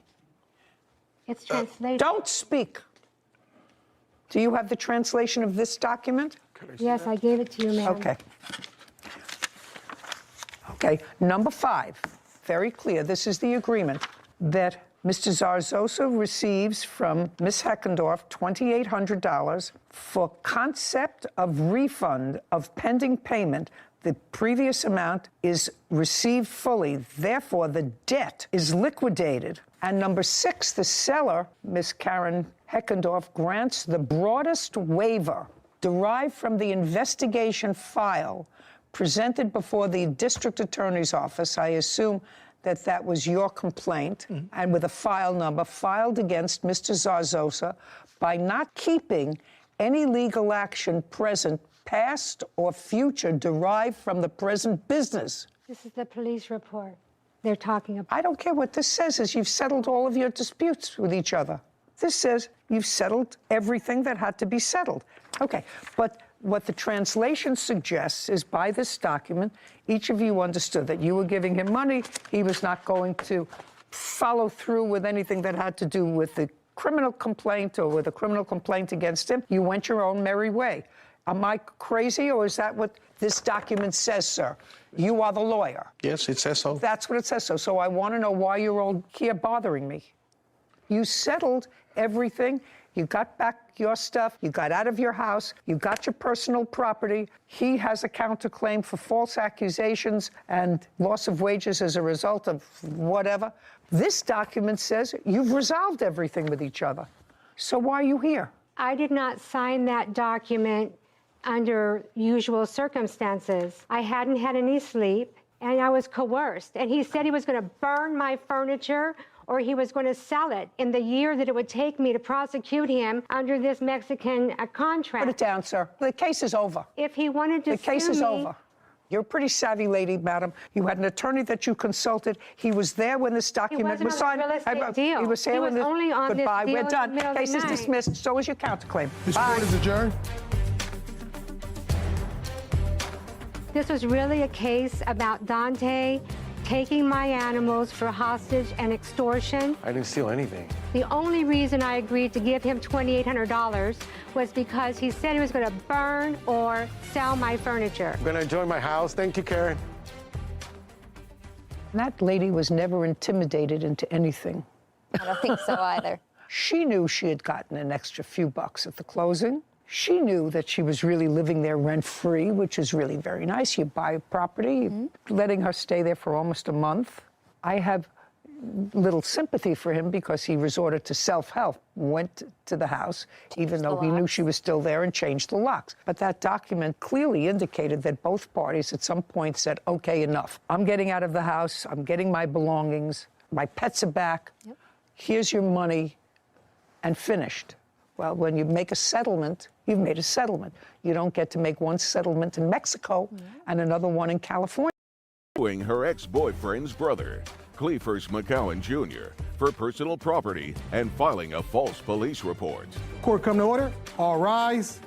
It's translated. Don't speak. Do you have the translation of this document? Yes, I gave it to you, ma'am. Okay. Okay, number 5, very clear. This is the agreement that Mr. Zarzosa receives from Ms. Heckendorf $2,800 for concept of refund of pending payment. The previous amount is received fully. Therefore, the debt is liquidated. And number 6, the seller, Ms. Karen Heckendorf, grants the broadest waiver derived from the investigation file presented before the district attorney's office. I assume that that was your complaint, and with a file number filed against Mr. Zarzosa by not keeping any legal action present, past or future, derived from the present business. This is the police report they're talking about. I don't care what this says, is you've settled all of your disputes with each other. This says you've settled everything that had to be settled. Okay, but what the translation suggests is by this document, each of you understood that you were giving him money. He was not going to follow through with anything that had to do with the criminal complaint or with a criminal complaint against him. You went your own merry way. Am I crazy, or is that what this document says, sir? You are the lawyer. Yes, it says so. That's what it says. So I want to know why you're all here bothering me. You settled everything. You got back your stuff. You got out of your house. You got your personal property. He has a counterclaim for false accusations and loss of wages as a result of whatever. This document says you've resolved everything with each other. So why are you here? I did not sign that document under usual circumstances. I hadn't had any sleep, and I was coerced. And he said he was going to burn my furniture or he was going to sell it in the year that it would take me to prosecute him under this Mexican contract. Put it down, sir. The case is over. If he wanted to The case sue is me, over. You're a pretty savvy lady, madam. You had an attorney that you consulted. He was there when this document was signed. He wasn't on the real estate deal. He was there He when was only on this Goodbye. deal We're in the done. middle of the Case is night. dismissed. So is your counterclaim. This Bye. court is adjourned. this was really a case about Dante taking my animals for hostage and extortion. I didn't steal anything. The only reason I agreed to give him $2,800 was because he said he was going to burn or sell my furniture. I'm gonna enjoy my house. Thank you, Karen. That lady was never intimidated into anything. I don't think so either. She knew she had gotten an extra few bucks at the closing. She knew that she was really living there rent-free, which is really very nice. You buy a property, letting her stay there for almost a month. I have little sympathy for him because he resorted to self-help, went to the house, even though he knew she was still there, and changed the locks. But that document clearly indicated that both parties at some point said, okay, enough. I'm getting out of the house. I'm getting my belongings. My pets are back. Here's your money, and finished. Well, when you make a settlement, you've made a settlement. You don't get to make one settlement in Mexico and another one in California. Suing her ex-boyfriend's brother, Cleefers McCowan Jr., for personal property and filing a false police report. Court come to order. All rise.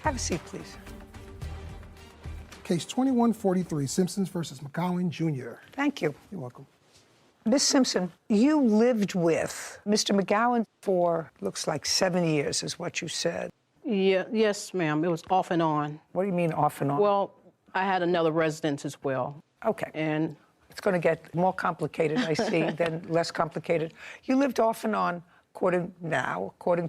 Have a seat, please. Case 2143, Simpsons versus McCowan Jr. Thank you. You're welcome. Ms. Simpson, you lived with Mr. McGowan for, looks like 7 years is what you said. Yes, ma'am. It was off and on. What do you mean off and on? Well, I had another residence as well. Okay. And it's going to get more complicated, I see, than less complicated. You lived off and on, according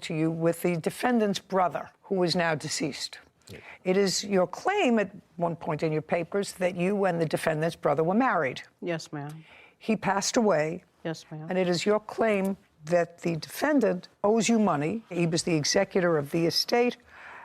to you, with the defendant's brother, who is now deceased. Yeah. It is your claim at one point in your papers that you and the defendant's brother were married. Yes, ma'am. He passed away. Yes, ma'am. And it is your claim that the defendant owes you money. He was the executor of the estate,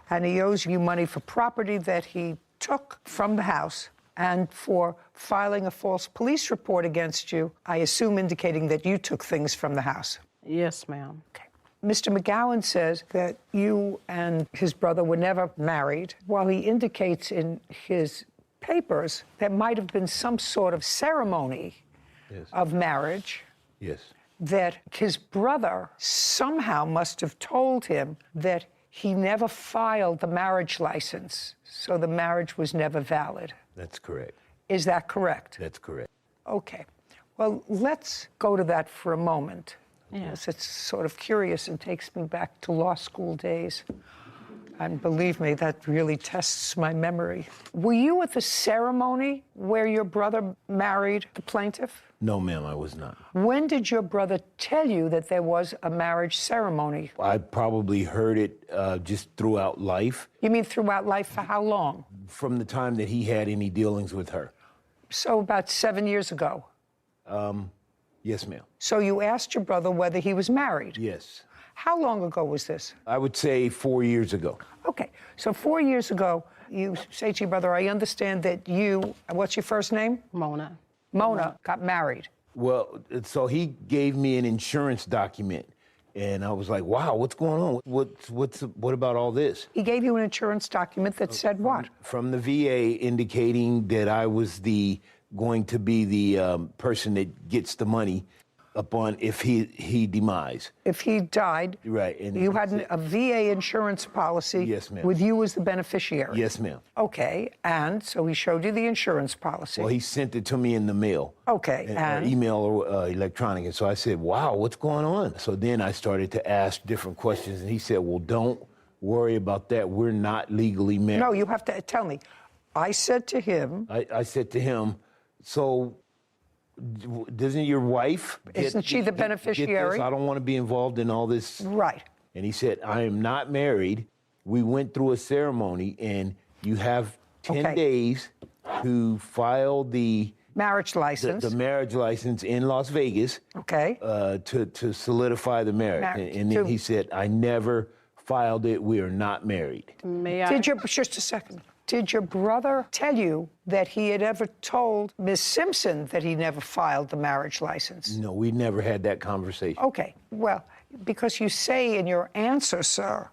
and he owes you money for property that he took from the house and for filing a false police report against you, I assume indicating that you took things from the house. Yes, ma'am. Okay. Mr. McGowan says that you and his brother were never married, while he indicates in his papers there might have been some sort of ceremony of marriage. Yes. That his brother somehow must have told him that he never filed the marriage license, so the marriage was never valid. That's correct. Is that correct? That's correct. Okay. Well, let's go to that for a moment. Yeah. Yes, it's sort of curious and takes me back to law school days. And believe me, that really tests my memory. Were you at the ceremony where your brother married the plaintiff? No, ma'am, I was not. When did your brother tell you that there was a marriage ceremony? I probably heard it just throughout life. You mean throughout life for how long? From the time that he had any dealings with her. So about 7 years ago. Yes, ma'am. So you asked your brother whether he was married? Yes. How long ago was this? I would say 4 years ago. Okay, so 4 years ago, you say to your brother, I understand that you, what's your first name? Mona. Mona got married. Well, so he gave me an insurance document, and I was like, wow, what's going on? What about all this? He gave you an insurance document that said what? From the VA indicating that I was going to be the person that gets the money upon if he demise. If he died, right? And you had a VA insurance policy. Yes, ma'am. With you as the beneficiary. Yes, ma'am. Okay, and so he showed you the insurance policy. Well, he sent it to me in the mail. Okay, or email or electronic. And so I said, wow, what's going on? So then I started to ask different questions, and he said, well, don't worry about that. We're not legally married. No, you have to tell me. I said to him. I said to him, so doesn't your wife Isn't she the beneficiary? I don't want to be involved in all this. Right. And he said, I am not married. We went through a ceremony, and you have 10 days to file the marriage license. The marriage license in Las Vegas. Okay. To solidify the marriage. And then he said, I never filed it. We are not married. May I? Just a second. Did your brother tell you that he had ever told Ms. Simpson that he never filed the marriage license? No, we never had that conversation. Okay, well, because you say in your answer, sir,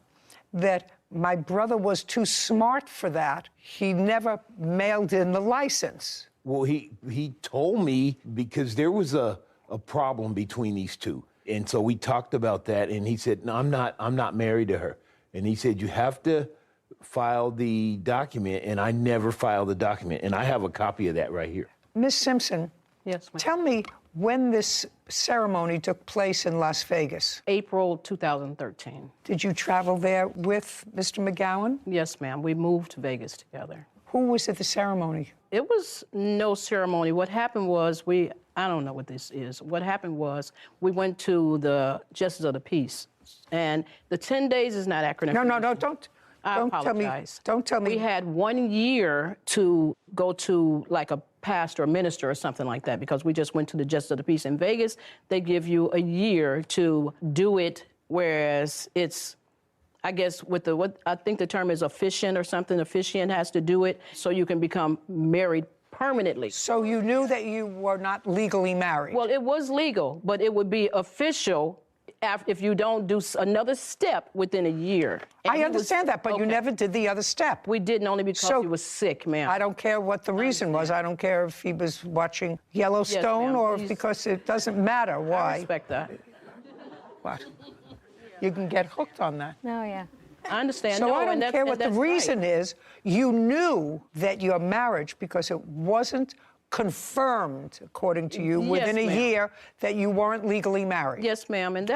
that my brother was too smart for that, he never mailed in the license. Well, he told me because there was a problem between these two. And so we talked about that, and he said, no, I'm not married to her. And he said, you have to file the document, and I never filed the document. And I have a copy of that right here. Ms. Simpson, yes, ma'am. Tell me when this ceremony took place in Las Vegas. April 2013. Did you travel there with Mr. McGowan? Yes, ma'am. We moved to Vegas together. Who was at the ceremony? It was no ceremony. What happened was I don't know what this is. What happened was we went to the Justice of the Peace, and the 10 days is not accurate. No, don't apologize. Don't tell me. We had 1 year to go to like a pastor or minister or something like that because we just went to the Justice of the Peace in Vegas. They give you a year to do it, whereas it's, I guess, what I think the term is officiant or something. Officiant has to do it so you can become married permanently. So you knew that you were not legally married? Well, it was legal, but it would be official if you don't do another step within a year. And I understand that, but you never did the other step. We didn't, only because he was sick, ma'am. I don't care what the reason was. I don't care if he was watching Yellowstone or because it doesn't matter why. I respect that. What? You can get hooked on that. No, yeah. I understand. So no, I don't care what the reason right. is. You knew that your marriage, because it wasn't confirmed, according to you, within a year that you weren't legally married. Yes, ma'am. And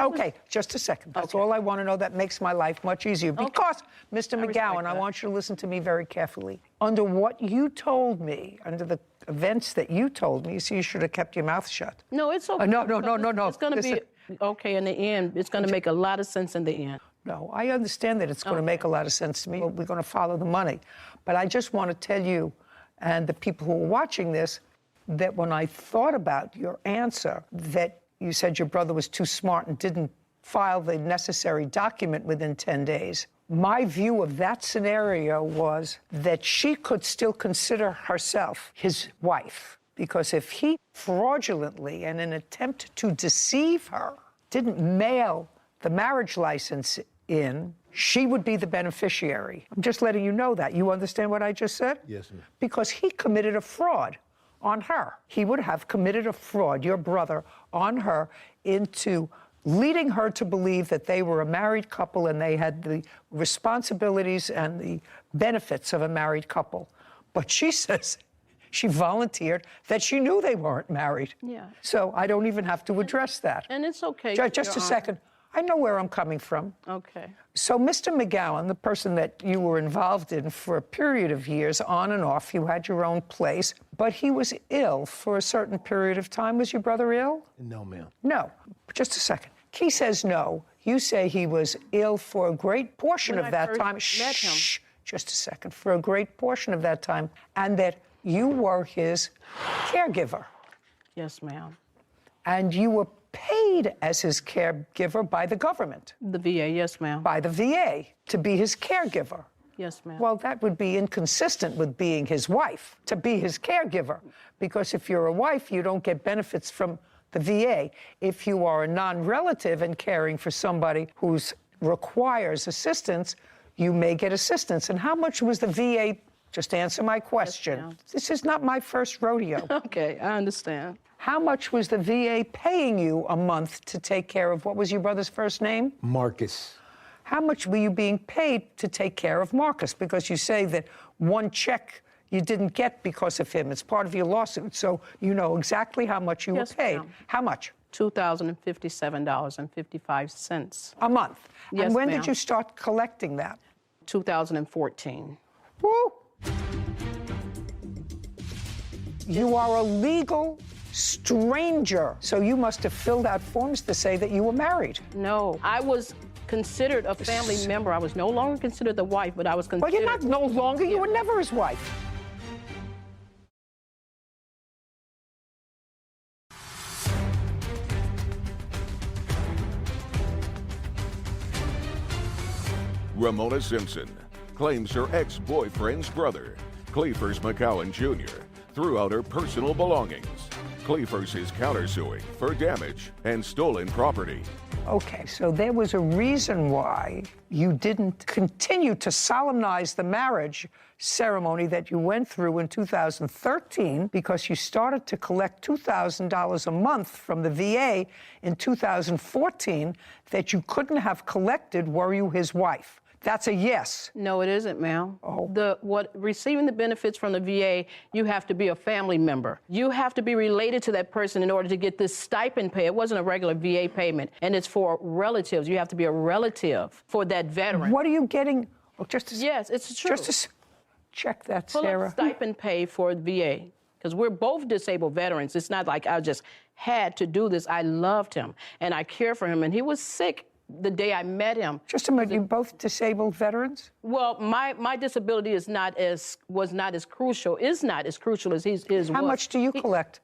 just a second. That's all I want to know. That makes my life much easier. Because, Mr. McGowan, I want you to listen to me very carefully. Under what you told me, under the events that you told me, so you should have kept your mouth shut. No, it's okay. No. It's going to be okay in the end. It's going to make a lot of sense in the end. No, I understand that it's going to make a lot of sense to me. We're going to follow the money. But I just want to tell you and the people who are watching this that when I thought about your answer, that you said your brother was too smart and didn't file the necessary document within 10 days, my view of that scenario was that she could still consider herself his wife. Because if he fraudulently, in an attempt to deceive her, didn't mail the marriage license in, she would be the beneficiary. I'm just letting you know that. You understand what I just said? Yes, ma'am. Because he committed a fraud on her. He would have committed a fraud, your brother, on her into leading her to believe that they were a married couple and they had the responsibilities and the benefits of a married couple. But she says she volunteered that she knew they weren't married. Yeah. So I don't even have to address that. And it's okay. Just a second. I know where I'm coming from. Okay. So Mr. McGowan, the person that you were involved in for a period of years, on and off, you had your own place, but he was ill for a certain period of time. Was your brother ill? No, ma'am. No. Just a second. Key says no. You say he was ill for a great portion When of I that first time. met him. Shh. Just a second. For a great portion of that time, and that you were his caregiver. Yes, ma'am. And you were paid as his caregiver by the government. The VA, yes, ma'am. By the VA to be his caregiver. Yes, ma'am. Well, that would be inconsistent with being his wife, to be his caregiver. Because if you're a wife, you don't get benefits from the VA. If you are a non-relative and caring for somebody who requires assistance, you may get assistance. And how much was the VA? Just answer my question. Yes, this is not my first rodeo. Okay, I understand. How much was the VA paying you a month to take care of, what was your brother's first name? Marcus. How much were you being paid to take care of Marcus? Because you say that one check you didn't get because of him. It's part of your lawsuit, so you know exactly how much you were paid. Ma'am. How much? $2,057.55. A month. Yes, and when ma'am. did you start collecting that? 2014. Woo! You are a legal stranger, so you must have filled out forms to say that you were married. No, I was considered a family member. I was no longer considered the wife, but I was considered... Well, you're not no longer. You were never his wife. Ramona Simpson claims her ex-boyfriend's brother, Cleefers McCowan Jr., threw out her personal belongings. Cleefers is countersuing for damage and stolen property. Okay, so there was a reason why you didn't continue to solemnize the marriage ceremony that you went through in 2013, because you started to collect $2,000 a month from the VA in 2014 that you couldn't have collected were you his wife. That's a yes. No, it isn't, ma'am. Oh. Receiving the benefits from the VA, you have to be a family member. You have to be related to that person in order to get this stipend pay. It wasn't a regular VA payment, and it's for relatives. You have to be a relative for that veteran. What are you getting? Oh, Yes, it's true. Check that, Pull Sarah. up stipend pay for the VA, because we're both disabled veterans. It's not like I just had to do this. I loved him, and I care for him, and he was sick the day I met him. Just a minute, you both disabled veterans? Well, my disability was not as crucial as his was. How much do you collect?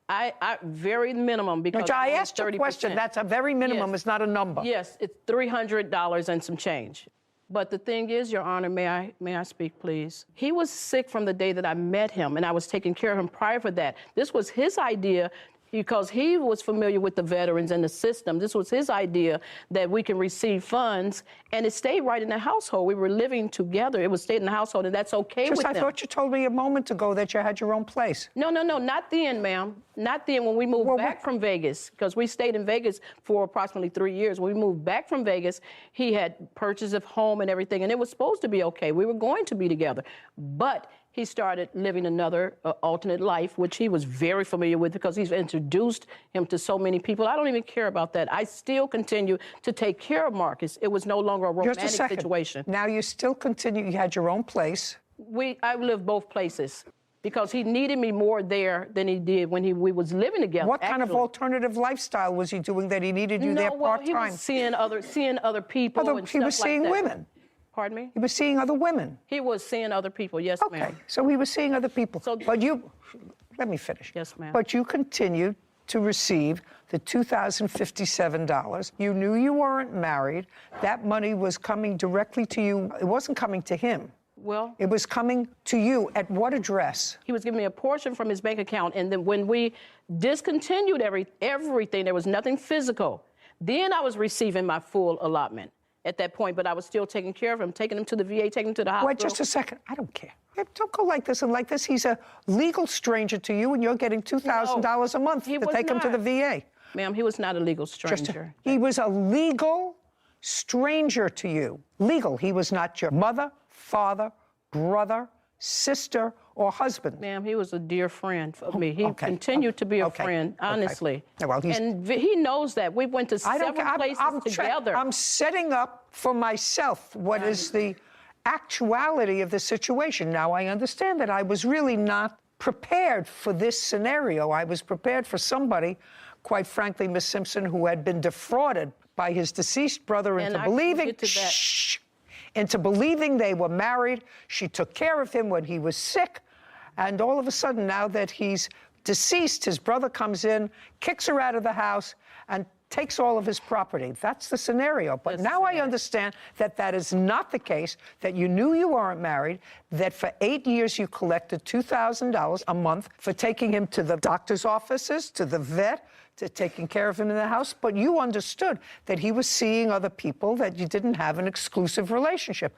I very minimum, because I asked you a 30%. question. That's a very minimum. Yes. It's not a number. Yes, it's $300 and some change. But the thing is, Your Honor, may I speak, please? He was sick from the day that I met him, and I was taking care of him prior for that. This was his idea, because he was familiar with the veterans and the system. This was his idea that we can receive funds, and it stayed right in the household. We were living together. It was stayed in the household, and that's okay with them. I thought you told me a moment ago that you had your own place. No, not then, ma'am. Not then, when we moved back from Vegas, because we stayed in Vegas for approximately 3 years. When we moved back from Vegas, he had purchased a home and everything, and it was supposed to be okay. We were going to be together. But he started living another alternate life, which he was very familiar with, because he's introduced him to so many people. I don't even care about that. I still continue to take care of Marcus. It was no longer a romantic situation. Now you still continue. You had your own place. I lived both places, because he needed me more there than he did when we was living together. What kind of alternative lifestyle was he doing that he needed you there part-time? He was seeing other people and he was stuff like seeing that. women. Pardon me? He was seeing other women. He was seeing other people, yes, ma'am. Okay, so he was seeing other people. But you, let me finish. Yes, ma'am. But you continued to receive the $2,057. You knew you weren't married. That money was coming directly to you. It wasn't coming to him. Well, it was coming to you. At what address? He was giving me a portion from his bank account, and then when we discontinued everything, there was nothing physical. Then I was receiving my full allotment at that point, but I was still taking care of him, taking him to the VA, taking him to the hospital. Wait just a second. I don't care. Don't go like this and like this. He's a legal stranger to you, and you're getting $2,000 a month to take him to the VA. Ma'am, he was not a legal stranger. He was a legal stranger to you. Legal. He was not your mother, father, brother, sister, or husband. Ma'am, he was a dear friend of me. He continued to be a friend, honestly. Well, and he knows that. We went to several places together. I'm setting up for myself what is the actuality of the situation. Now, I understand that I was really not prepared for this scenario. I was prepared for somebody, quite frankly, Miss Simpson, who had been defrauded by his deceased brother into believing they were married. She took care of him when he was sick. And all of a sudden, now that he's deceased, his brother comes in, kicks her out of the house, and takes all of his property. That's the scenario. But now I understand that that is not the case, that you knew you weren't married, that for 8 years you collected $2,000 a month for taking him to the doctor's offices, to the vet, to taking care of him in the house, but you understood that he was seeing other people, that you didn't have an exclusive relationship.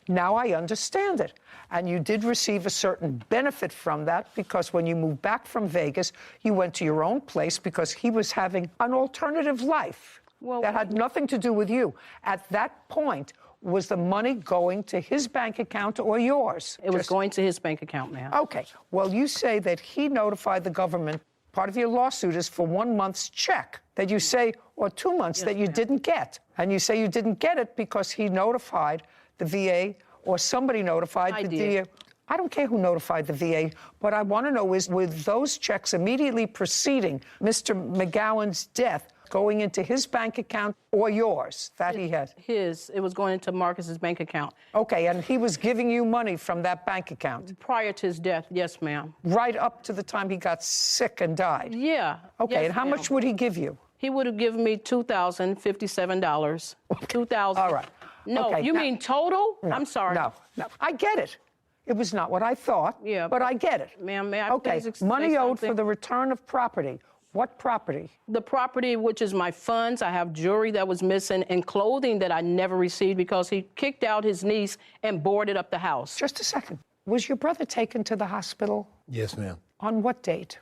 Now I understand it. And you did receive a certain benefit from that because when you moved back from Vegas, you went to your own place because he was having an alternative life that had nothing to do with you. At that point, was the money going to his bank account or yours? It was going to his bank account, ma'am. Okay. Well, you say that he notified the government. Part of your lawsuit is for 1 month's check that you say, or 2 months that you didn't get. And you say you didn't get it because he notified the VA or somebody notified the VA. I don't care who notified the VA. What I want to know is, with those checks immediately preceding Mr. McGowan's death, going into his bank account or yours that he had? His. It was going into Marcus's bank account. Okay, and he was giving you money from that bank account? Prior to his death, yes, ma'am. Right up to the time he got sick and died? Yeah. Okay, yes, and how much would he give you? He would have given me $2,057. $2,000. All right. No, okay, you mean total? No, I'm sorry. No, I get it. It was not what I thought, but I get it. Ma'am, may I okay, please money say owed something? for the return of property. What property? The property, which is my funds. I have jewelry that was missing and clothing that I never received because he kicked out his niece and boarded up the house. Just a second. Was your brother taken to the hospital? Yes, ma'am. On what date?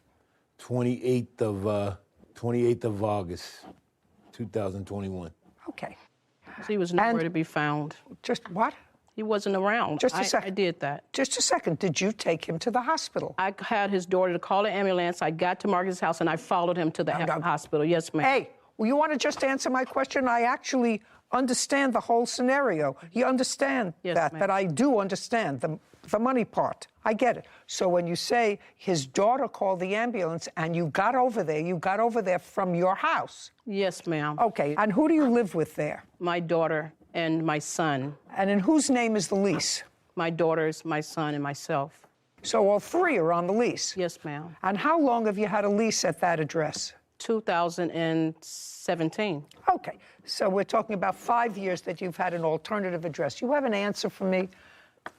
28th of August, 2021. Okay. He was nowhere to be found. Just what? He wasn't around. Just a second. I did that. Just a second. Did you take him to the hospital? I had his daughter to call an ambulance. I got to Marcus's house and I followed him to the hospital. Yes, ma'am. Hey, well, you want to just answer my question? I actually understand the whole scenario. You understand that I do understand the money part. I get it. So when you say his daughter called the ambulance and you got over there from your house? Yes, ma'am. Okay, and who do you live with there? My daughter and my son. And in whose name is the lease? My daughter's, my son, and myself. So all three are on the lease? Yes, ma'am. And how long have you had a lease at that address? 2017. Okay, so we're talking about 5 years that you've had an alternative address. You have an answer for me?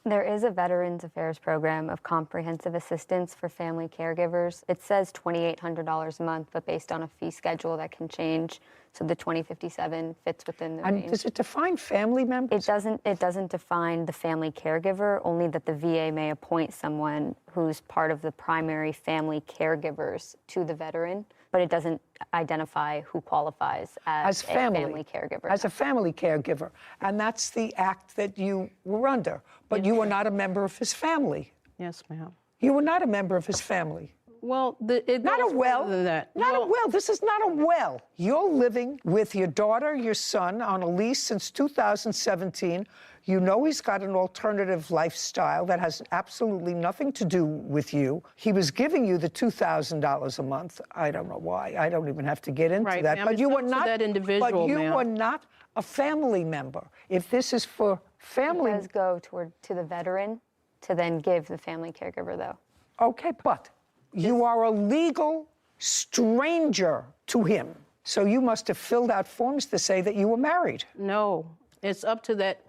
There is a Veterans Affairs program of comprehensive assistance for family caregivers. It says $2,800 a month, but based on a fee schedule that can change. So the 2057 fits within the range. And does it define family members? It doesn't define the family caregiver, only that the VA may appoint someone who's part of the primary family caregivers to the veteran, but it doesn't identify who qualifies as a family caregiver. As a family caregiver. And that's the act that you were under. But you were not a member of his family. Yes, ma'am. You were not a member of his family. Well, it not goes a well. further than that. Not a well. This is not a well. You're living with your daughter, your son, on a lease since 2017. You know he's got an alternative lifestyle that has absolutely nothing to do with you. He was giving you the $2,000 a month. I don't know why. I don't even have to get into that. But you were not that individual. But you were not a family member. If this is for family, it does go to the veteran to then give the family caregiver, though. Okay, but you are a legal stranger to him. So you must have filled out forms to say that you were married. No, it's up to that.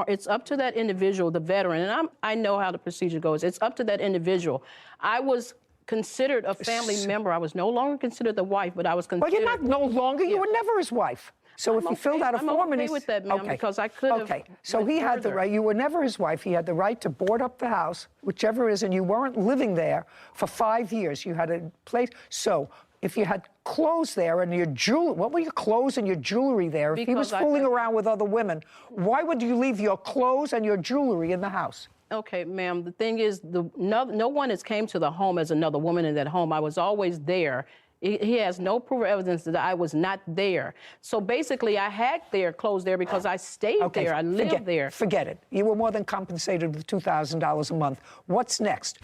It's up to that individual, the veteran, and I know how the procedure goes. It's up to that individual. I was considered a family member. I was no longer considered the wife, but I was considered. Well, you're not no longer. You were never his wife. So if he filled out a form and okay with that, ma'am, because I could have. Okay, so went he had the further. right, you were never his wife, he had the right to board up the house, whichever it is, and you weren't living there for 5 years. You had a place, so if you had clothes there and your jewelry, what were your clothes and your jewelry there? If he was Because fooling around with other women, why would you leave your clothes and your jewelry in the house? Okay, ma'am. The thing is, no one has came to the home as another woman in that home. I was always there. He has no proof or evidence that I was not there. So basically, I had their clothes there because I stayed there. I lived there. Forget it. You were more than compensated with $2,000 a month. What's next?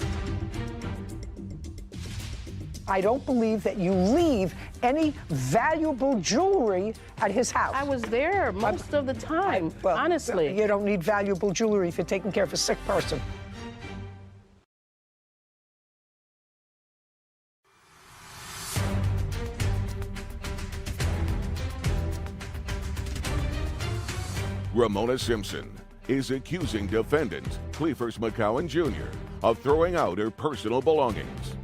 I don't believe that you leave any valuable jewelry at his house. I was there most of the time, honestly. You don't need valuable jewelry if you're taking care of a sick person. Ramona Simpson is accusing defendant Cleefers McCowan Jr. of throwing out her personal belongings.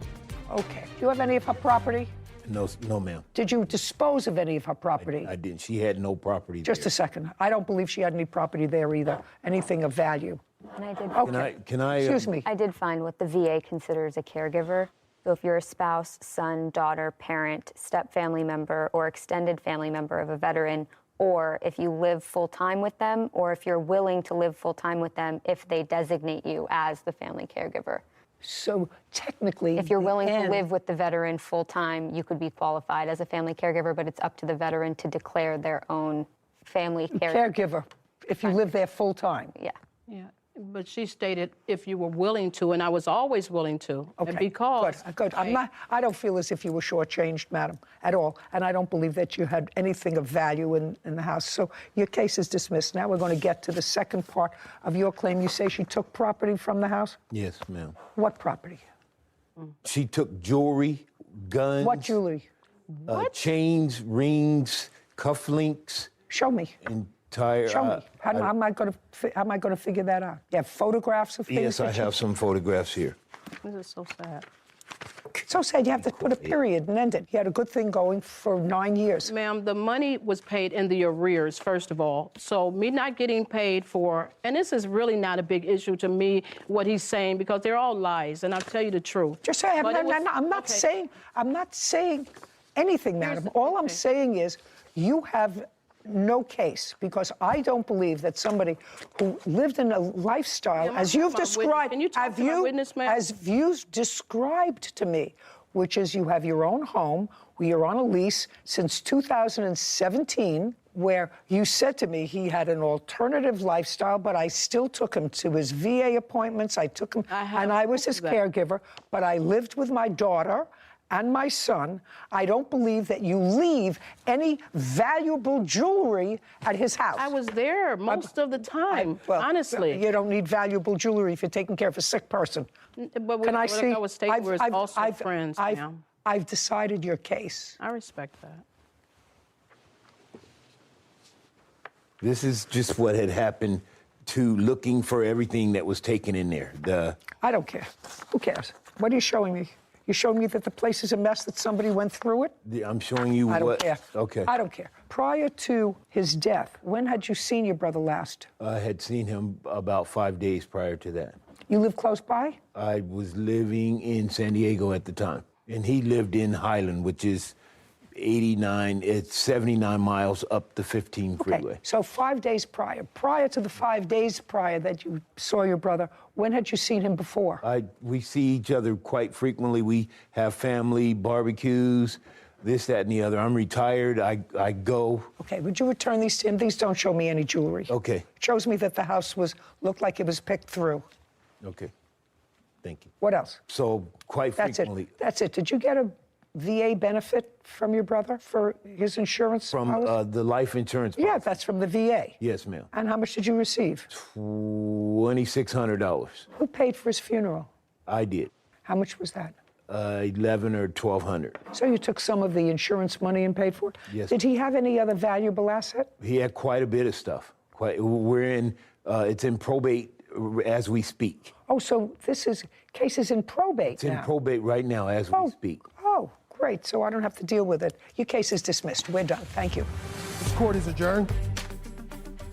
Okay. Do you have any of her property? No, ma'am. Did you dispose of any of her property? I didn't. She had no property Just there. a second. I don't believe she had any property there either. Anything of value. And I did. Okay. Can I? Excuse me. I did find what the VA considers a caregiver. So if you're a spouse, son, daughter, parent, step-family member, or extended family member of a veteran, or if you live full-time with them, or if you're willing to live full-time with them if they designate you as the family caregiver. So technically, if you're willing to live with the veteran full-time, you could be qualified as a family caregiver, but it's up to the veteran to declare their own family caregiver if you live there full-time. Yeah. Yeah. But she stated if you were willing to, and I was always willing to. Okay. And because Good. I don't feel as if you were shortchanged, madam, at all. And I don't believe that you had anything of value in the house. So your case is dismissed. Now we're going to get to the second part of your claim. You say she took property from the house? Yes, ma'am. What property? She took jewelry, guns. What jewelry? Chains, rings, cufflinks. Show me. Entire. Show me. How am I going to figure that out? You have photographs of things? Yes, I have some photographs here. This is so sad. So sad. You have to put a period and end it. You had a good thing going for 9 years. Ma'am, the money was paid in the arrears, first of all. So me not getting paid for, and this is really not a big issue to me, what he's saying, because they're all lies, and I'll tell you the truth. Just say, I'm not saying anything, madam. All I'm saying is you have no case, because I don't believe that somebody who lived in a lifestyle, as you've described, as you've described to me, which is you have your own home, where you're on a lease since 2017, where you said to me he had an alternative lifestyle, but I still took him to his VA appointments. I took him, and I was his caregiver, but I lived with my daughter and my son. I don't believe that you leave any valuable jewelry at his house. I was there most of the time, honestly. You don't need valuable jewelry if you're taking care of a sick person. But Can I see? I was taking was also friends, ma'am. I've decided your case. I respect that. This is just what had happened to looking for everything that was taken in there. I don't care. Who cares? What are you showing me? You showing me that the place is a mess, that somebody went through it? I'm showing you I what. don't care. Okay. I don't care. Prior to his death, when had you seen your brother last? I had seen him about 5 days prior to that. You live close by? I was living in San Diego at the time, and he lived in Highland, which is 79 miles up the 15 freeway. Okay, so 5 days prior to the 5 days prior that you saw your brother, when had you seen him before? We see each other quite frequently. We have family barbecues, this, that, and the other. I'm retired. I go. Okay, would you return these to him? These don't show me any jewelry. Okay. It shows me that the house looked like it was picked through. Okay. Thank you. What else? So quite frequently. That's it. Did you get a VA benefit from your brother for his insurance? From the life insurance policy? Yeah, that's from the VA. Yes, ma'am. And how much did you receive? $2,600. Who paid for his funeral? I did. How much was that? $1,100 or $1,200. So you took some of the insurance money and paid for it? Yes. Did he have any other valuable asset? He had quite a bit of stuff. It's in probate as we speak. Oh, so case is in probate It's in probate right now as we speak. Oh, great. So I don't have to deal with it. Your case is dismissed. We're done. Thank you. This court is adjourned.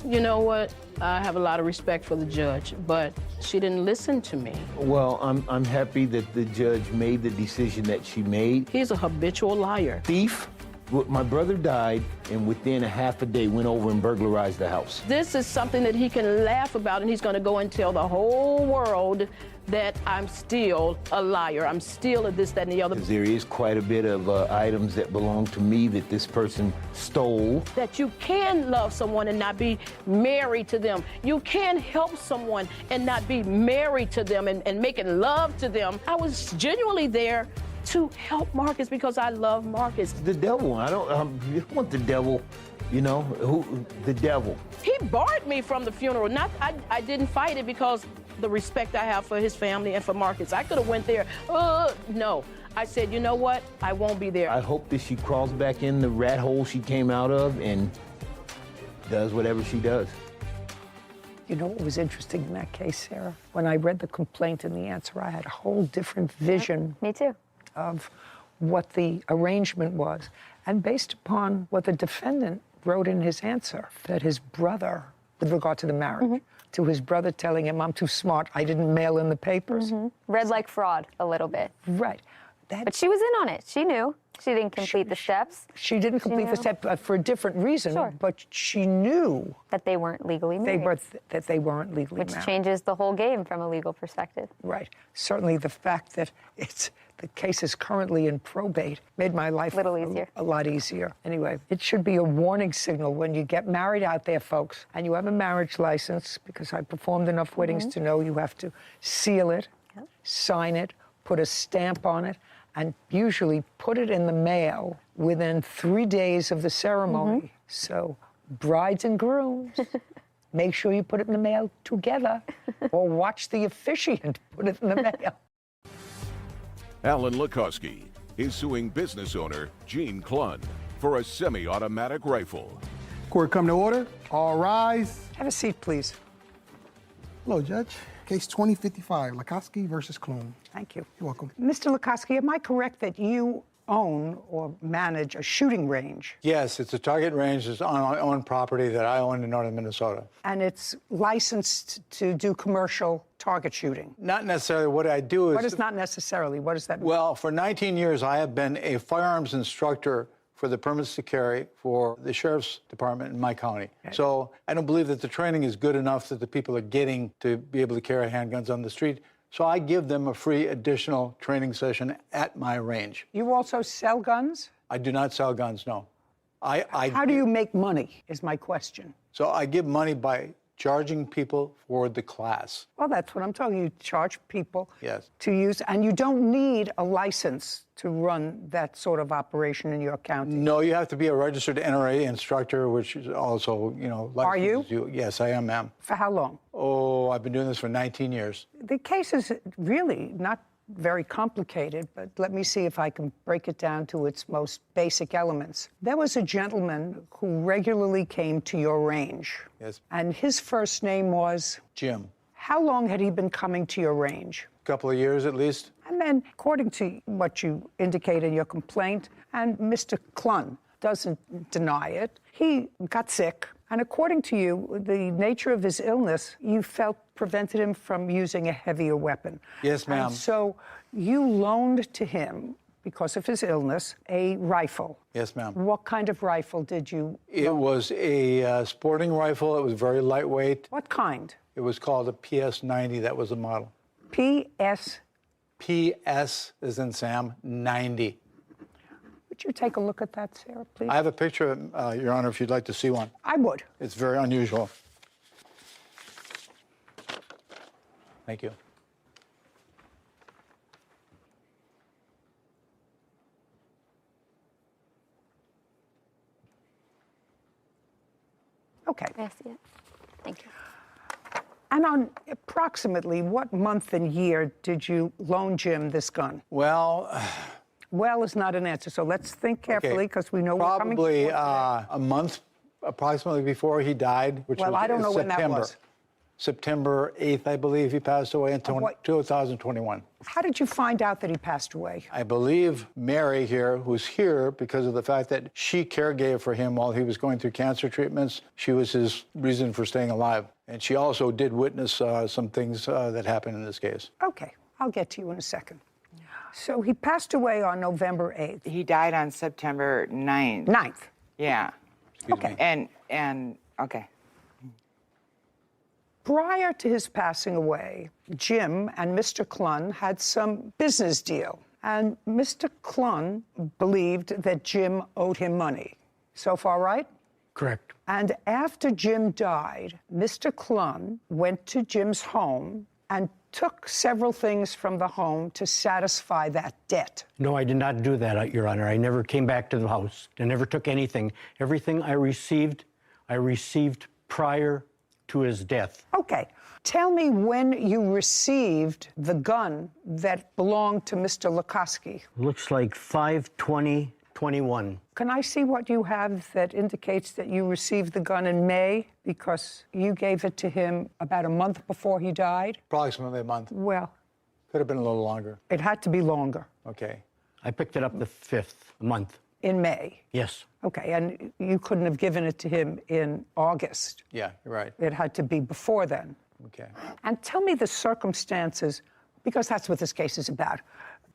You know what? I have a lot of respect for the judge, but she didn't listen to me. Well, I'm happy that the judge made the decision that she made. He's a habitual liar. Thief. My brother died, and within a half a day went over and burglarized the house. This is something that he can laugh about, and he's going to go and tell the whole world that I'm still a liar. I'm still a this, that, and the other. There is quite a bit of items that belong to me that this person stole. That you can love someone and not be married to them. You can help someone and not be married to them and making love to them. I was genuinely there to help Marcus because I love Marcus. The devil. I don't. You don't want the devil. You know who? The devil. He barred me from the funeral. I didn't fight it because the respect I have for his family and for Marcus. I could have went there. No. I said, you know what? I won't be there. I hope that she crawls back in the rat hole she came out of and does whatever she does. You know what was interesting in that case, Sarah? When I read the complaint and the answer, I had a whole different vision. Me too. Of what the arrangement was. And based upon what the defendant wrote in his answer, that his brother, with regard to the marriage, to his brother telling him, I'm too smart, I didn't mail in the papers. Read like fraud a little bit. Right. But she was in on it. She knew. She didn't complete the steps. She didn't complete the step for a different reason, but she knew that they weren't legally married. That they weren't legally married. Which changes the whole game from a legal perspective. Right. Certainly the fact that the case is currently in probate made my life a lot easier. Anyway, it should be a warning signal when you get married out there, folks, and you have a marriage license, because I performed enough weddings to know you have to seal it, sign it, put a stamp on it, and usually put it in the mail within 3 days of the ceremony. So brides and grooms, make sure you put it in the mail together, or watch the officiant put it in the mail. Alan Lukoski is suing business owner Gene Clunn for a semi-automatic rifle. Court come to order. All rise. Have a seat, please. Hello, Judge. Case 2055, Lukoski versus Clunn. Thank you. You're welcome. Mr. Lukoski, am I correct that you own or manage a shooting range? Yes, it's a target range. It's on my own property that I own in northern Minnesota. And it's licensed to do commercial target shooting? Not necessarily. What I do is... What is not necessarily? What does that mean? Well, for 19 years, I have been a firearms instructor for the permits to carry for the sheriff's department in my county. Okay. So I don't believe that the training is good enough that the people are getting to be able to carry handguns on the street. So I give them a free additional training session at my range. You also sell guns? I do not sell guns, no. How do you make money, is my question. So I give money by charging people for the class. Well, that's what I'm talking. You charge people to use, and you don't need a license to run that sort of operation in your county. No, you have to be a registered NRA instructor, which is also, Are you? Yes, I am, ma'am. For how long? Oh, I've been doing this for 19 years. The case is really not very complicated, but let me see if I can break it down to its most basic elements. There was a gentleman who regularly came to your range. Yes. And his first name was? Jim. How long had he been coming to your range? A couple of years at least. And then, according to what you indicate in your complaint, and Mr. Clunn doesn't deny it, he got sick. And according to you, the nature of his illness, you felt prevented him from using a heavier weapon. Yes, ma'am. And so you loaned to him, because of his illness, a rifle. Yes, ma'am. What kind of rifle did you It loan? was a sporting rifle. It was very lightweight. What kind? It was called a PS-90. That was the model. PS? PS as in Sam, 90. Would you take a look at that, Sarah, please? I have a picture of it, Your Honor, if you'd like to see one. I would. It's very unusual. Thank you. Okay. I see it. Thank you. And on approximately what month and year did you loan Jim this gun? Well... Well is not an answer, so let's think carefully, because we know we're coming to probably a month approximately before he died, which was I don't know September. when that was. September 8th, I believe he passed away in 2021. How did you find out that he passed away? I believe Mary here, who's here because of the fact that she caregave for him while he was going through cancer treatments. She was his reason for staying alive. And she also did witness some things that happened in this case. Okay, I'll get to you in a second. So he passed away on November 8th. He died on September 9th. 9th? Yeah. Okay. Okay. Prior to his passing away, Jim and Mr. Clun had some business deal. And Mr. Clun believed that Jim owed him money. So far, right? Correct. And after Jim died, Mr. Clun went to Jim's home and took several things from the home to satisfy that debt. No, I did not do that, Your Honor. I never came back to the house. I never took anything. Everything I received prior to his death. Okay. Tell me when you received the gun that belonged to Mr. Lukoski. Looks like 5/20/21. Can I see what you have that indicates that you received the gun in May? Because you gave it to him about a month before he died? Approximately a month. Well, could have been a little longer. It had to be longer. Okay. I picked it up the 5th month. In May? Yes. Okay, and you couldn't have given it to him in August. Yeah, you're right. It had to be before then. Okay. And tell me the circumstances, because that's what this case is about.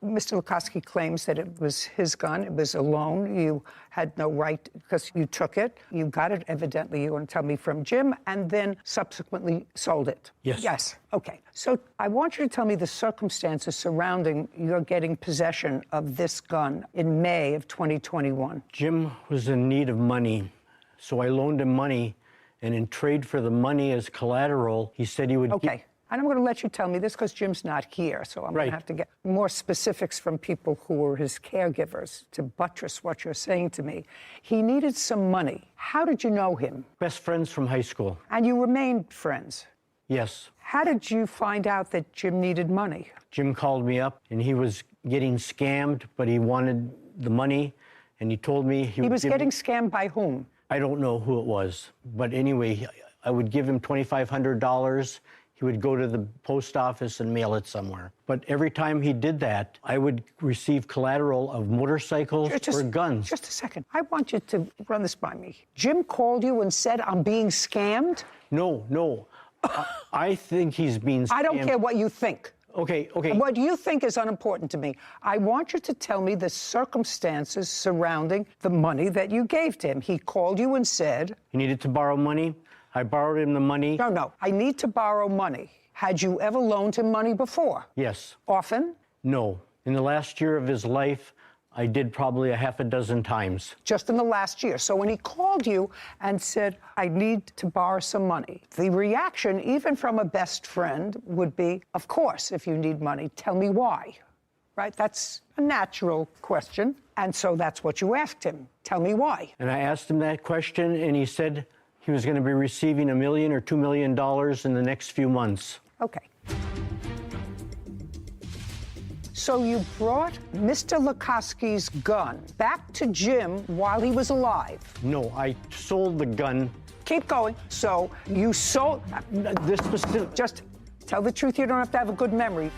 Mr. Lukoski claims that it was his gun. It was a loan. You had no right because you took it. You got it, evidently, you want to tell me, from Jim, and then subsequently sold it. Yes. Yes. Okay. So I want you to tell me the circumstances surrounding your getting possession of this gun in May of 2021. Jim was in need of money, so I loaned him money, and in trade for the money as collateral, he said he would... Okay. And I'm going to let you tell me this because Jim's not here, so I'm going to have to get more specifics from people who were his caregivers to buttress what you're saying to me. He needed some money. How did you know him? Best friends from high school. And you remained friends? Yes. How did you find out that Jim needed money? Jim called me up, and he was getting scammed, but he wanted the money, and he told me he was getting scammed by whom? I don't know who it was, but anyway, I would give him $2,500. He would go to the post office and mail it somewhere. But every time he did that, I would receive collateral of motorcycles or guns. Just a second. I want you to run this by me. Jim called you and said, I'm being scammed? No. I think he's being scammed. I don't care what you think. Okay. What you think is unimportant to me. I want you to tell me the circumstances surrounding the money that you gave to him. He called you and said... He needed to borrow money. I borrowed him the money. No. I need to borrow money. Had you ever loaned him money before? Yes. Often? No. In the last year of his life, I did probably a half a dozen times. Just in the last year. So when he called you and said, I need to borrow some money, the reaction, even from a best friend, would be, of course, if you need money, tell me why. Right? That's a natural question. And so that's what you asked him. Tell me why. And I asked him that question, and he said he was going to be receiving $1 million or $2 million in the next few months. Okay. So you brought Mr. Lukoski's gun back to Jim while he was alive? No, I sold the gun. Keep going. So you sold... This specific... Just tell the truth. You don't have to have a good memory.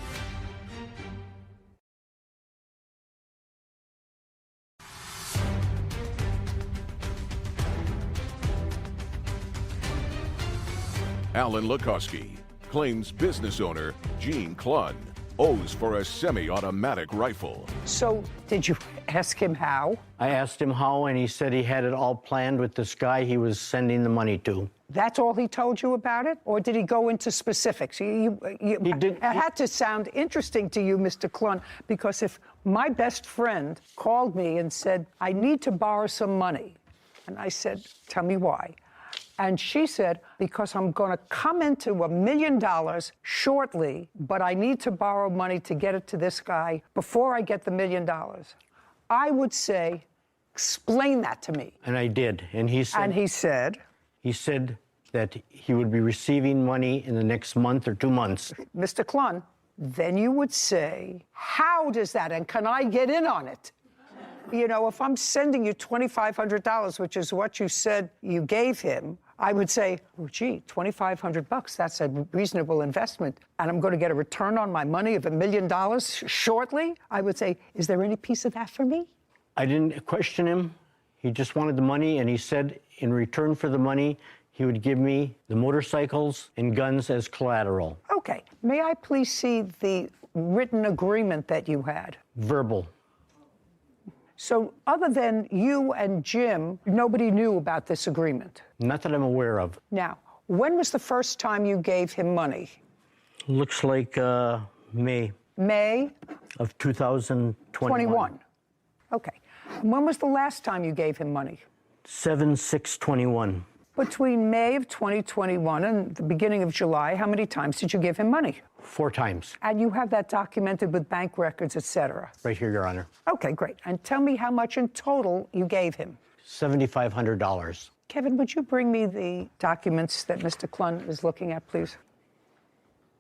Alan Lukoski claims business owner Gene Clun owes for a semi-automatic rifle. So did you ask him how? I asked him how, and he said he had it all planned with this guy he was sending the money to. That's all he told you about it? Or did he go into specifics? He did. It had to sound interesting to you, Mr. Clun, because if my best friend called me and said, I need to borrow some money, and I said, tell me why. And she said, because I'm going to come into $1 million shortly, but I need to borrow money to get it to this guy before I get the $1 million. I would say, explain that to me. And I did. And he said... And he said... He said that he would be receiving money in the next month or 2 months. Mr. Clun, then you would say, how does that, and can I get in on it? You know, if I'm sending you $2,500, which is what you said you gave him, I would say, oh, gee, $2,500, that's a reasonable investment, and I'm going to get a return on my money of $1 million shortly. I would say, is there any piece of that for me? I didn't question him. He just wanted the money, and he said in return for the money, he would give me the motorcycles and guns as collateral. Okay. May I please see the written agreement that you had? Verbal. So other than you and Jim, nobody knew about this agreement? Not that I'm aware of. Now, when was the first time you gave him money? Looks like May. May? Of 2021. Okay. And when was the last time you gave him money? 7/6/21. Between May of 2021 and the beginning of July, how many times did you give him money? 4 times. And you have that documented with bank records, et cetera? Right here, Your Honor. Okay, great. And tell me how much in total you gave him. $7,500. Kevin, would you bring me the documents that Mr. Klun is looking at, please?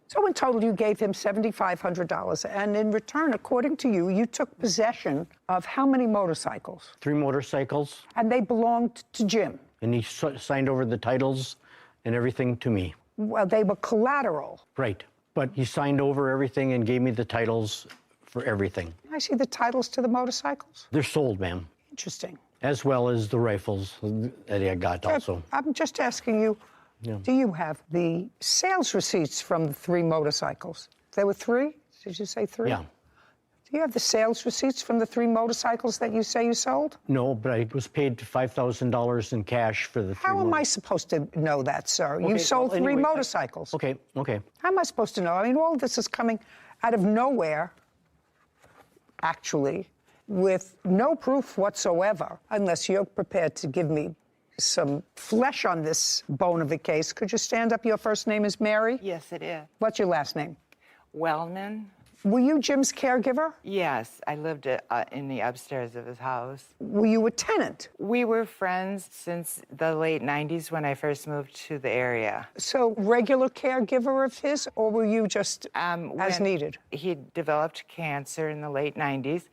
So in total, you gave him $7,500. And in return, according to you, you took possession of how many motorcycles? 3 motorcycles. And they belonged to Jim? And he signed over the titles and everything to me. Well, they were collateral. Right. But he signed over everything and gave me the titles for everything. Can I see the titles to the motorcycles? They're sold, ma'am. Interesting. As well as the rifles that I got also. I'm just asking you, do you have the sales receipts from the 3 motorcycles? There were 3? Did you say 3? Yeah. Do you have the sales receipts from the 3 motorcycles that you say you sold? No, but I was paid $5,000 in cash for the 3. How am I supposed to know that, sir? Okay, You sold well, 3 anyway, motorcycles. Okay. How am I supposed to know? I mean, all of this is coming out of nowhere, actually, with no proof whatsoever, unless you're prepared to give me some flesh on this bone of a case. Could you stand up? Your first name is Mary? Yes, it is. What's your last name? Wellman. Were you Jim's caregiver? Yes, I lived in the upstairs of his house. Were you a tenant? We were friends since the late 90s when I first moved to the area. So regular caregiver of his, or were you just as needed? He developed cancer in the late 90s,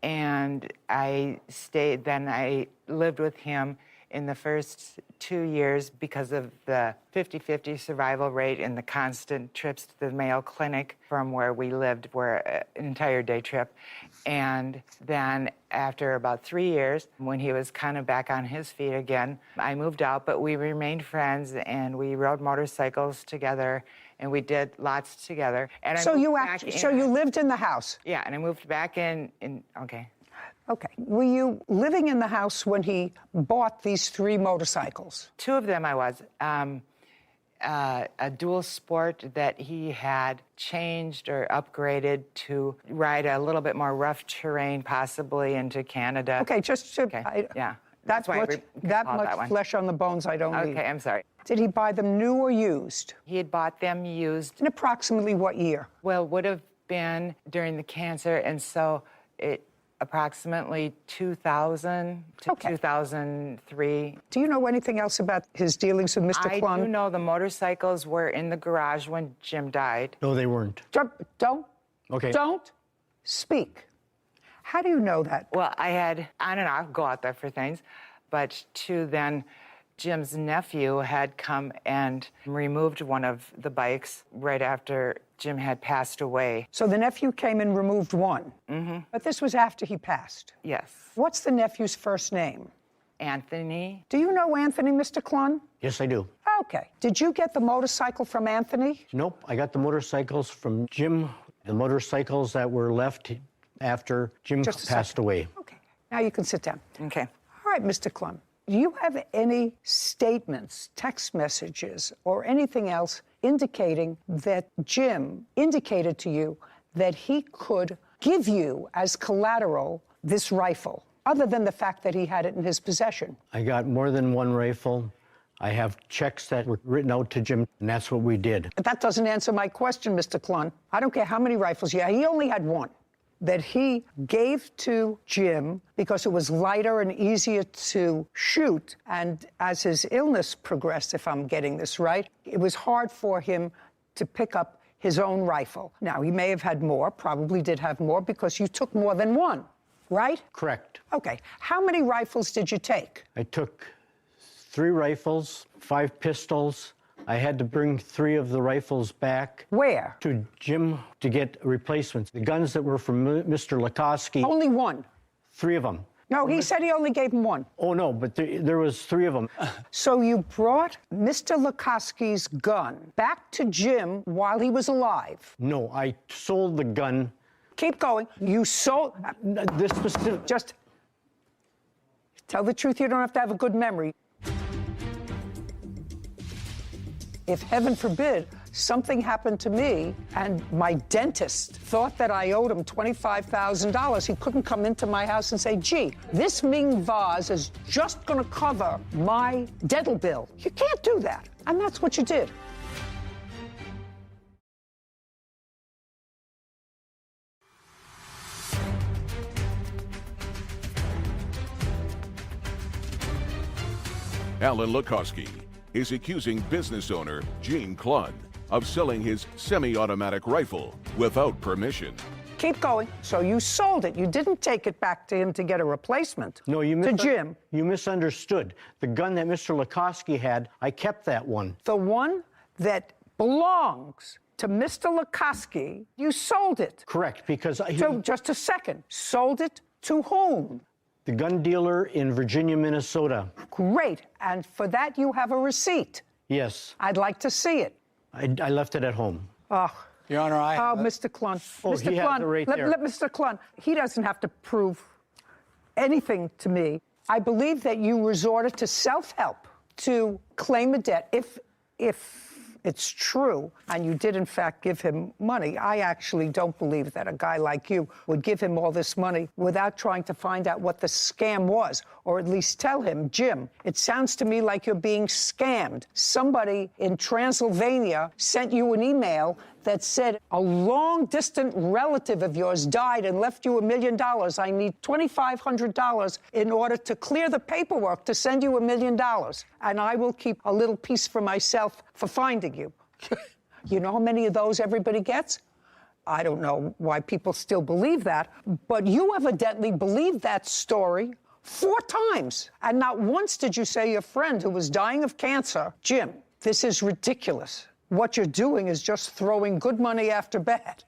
and I stayed, then I lived with him in the first 2 years because of the 50-50 survival rate and the constant trips to the Mayo Clinic from where we lived were an entire day trip. And then after about 3 years, when he was kind of back on his feet again, I moved out, but we remained friends and we rode motorcycles together and we did lots together. And so you lived in the house? Yeah, and I moved back in okay. Okay. Were you living in the house when he bought these 3 motorcycles? 2 of them I was. A dual sport that he had changed or upgraded to ride a little bit more rough terrain, possibly into Canada. Okay, just to... Okay. Yeah. That much flesh on the bones I don't need. Okay, I'm sorry. Did he buy them new or used? He had bought them used. In approximately what year? Well, would have been during the cancer, and so it approximately 2000 to 2003. Do you know anything else about his dealings with Mr. Klun? I do know the motorcycles were in the garage when Jim died. No, they weren't. Don't. Okay. Don't speak. How do you know that? Well, I had on and off go out there for things, but then Jim's nephew had come and removed one of the bikes right after Jim had passed away. So the nephew came and removed one? Mm-hmm. But this was after he passed? Yes. What's the nephew's first name? Anthony. Do you know Anthony, Mr. Klun? Yes, I do. Okay. Did you get the motorcycle from Anthony? Nope, I got the motorcycles from Jim, the motorcycles that were left after Jim passed away. Okay. Now you can sit down. Okay. All right, Mr. Klun. Do you have any statements, text messages, or anything else indicating that Jim indicated to you that he could give you as collateral this rifle, other than the fact that he had it in his possession? I got more than 1 rifle. I have checks that were written out to Jim, and that's what we did. But that doesn't answer my question, Mr. Klun. I don't care how many rifles you had. He only had 1. That he gave to Jim because it was lighter and easier to shoot. And as his illness progressed, if I'm getting this right, it was hard for him to pick up his own rifle. Now, he may have had more, probably did have more, because you took more than 1, right? Correct. Okay. How many rifles did you take? I took 3 rifles, 5 pistols. I had to bring 3 of the rifles back. Where? To Jim to get replacements. The guns that were from Mr. Lukoski. Only 1? 3 of them. No, he said he only gave him 1. Oh, no, but there was 3 of them. So you brought Mr. Lukoski's gun back to Jim while he was alive? No, I sold the gun. Keep going. You sold... This specific... Just tell the truth. You don't have to have a good memory. If, heaven forbid, something happened to me and my dentist thought that I owed him $25,000, he couldn't come into my house and say, gee, this Ming vase is just going to cover my dental bill. You can't do that. And that's what you did. Alan Lukoski is accusing business owner Gene Clunn of selling his semi-automatic rifle without permission. Keep going. So you sold it. You didn't take it back to him to get a replacement. No, to Jim. You misunderstood. The gun that Mr. Lukoski had, I kept that one. The one that belongs to Mr. Lukoski, you sold it. Correct, because... So, just a second. Sold it to whom? The gun dealer in Virginia, Minnesota. Great. And for that, you have a receipt. Yes. I'd like to see it. I left it at home. Oh. Your Honor, Mr. Clunn. Oh, Mr. he Clunn, has it right there. let Mr. Clunn, he doesn't have to prove anything to me. I believe that you resorted to self-help to claim a debt. If it's true, and you did, in fact, give him money, I actually don't believe that a guy like you would give him all this money without trying to find out what the scam was, or at least tell him, Jim, it sounds to me like you're being scammed. Somebody in Transylvania sent you an email that said a long-distant relative of yours died and left you $1 million. I need $2,500 in order to clear the paperwork to send you $1 million. And I will keep a little piece for myself for finding you. You know how many of those everybody gets? I don't know why people still believe that, but you evidently believed that story 4 times. And not once did you say your friend who was dying of cancer, Jim, this is ridiculous. What you're doing is just throwing good money after bad.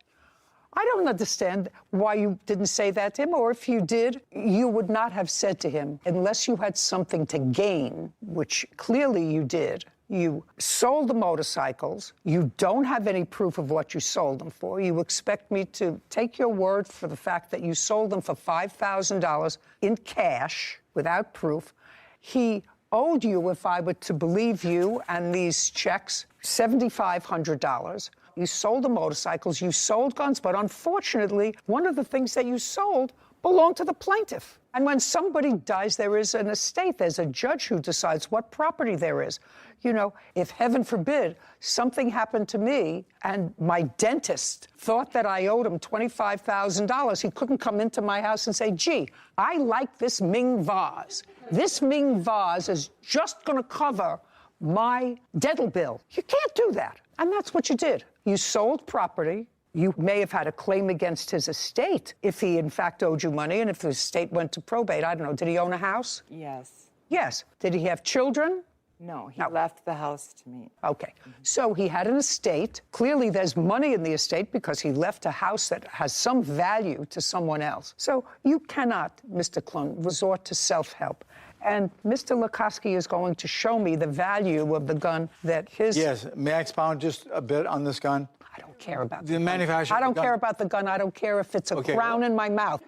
I don't understand why you didn't say that to him, or if you did, you would not have said to him, unless you had something to gain, which clearly you did. You sold the motorcycles. You don't have any proof of what you sold them for. You expect me to take your word for the fact that you sold them for $5,000 in cash without proof. He owed you, if I were to believe you and these checks, $7,500. You sold the motorcycles, you sold guns, but unfortunately, one of the things that you sold belonged to the plaintiff. And when somebody dies, there is an estate. There's a judge who decides what property there is. You know, if heaven forbid, something happened to me and my dentist thought that I owed him $25,000, he couldn't come into my house and say, gee, I like this Ming vase. This Ming vase is just going to cover my dental bill. You can't do that. And that's what you did. You sold property. You may have had a claim against his estate if he, in fact, owed you money, and if the estate went to probate. I don't know. Did he own a house? Yes. Yes. Did he have children? No, he left the house to me. Okay. So he had an estate. Clearly, there's money in the estate because he left a house that has some value to someone else. So you cannot, Mr. Clunn, resort to self-help. And Mr. Lukoski is going to show me the value of the gun that his... Yes. May I expound just a bit on this gun? I don't care about the manufacturer. I don't care about the gun. I don't care if it's a crown in my mouth.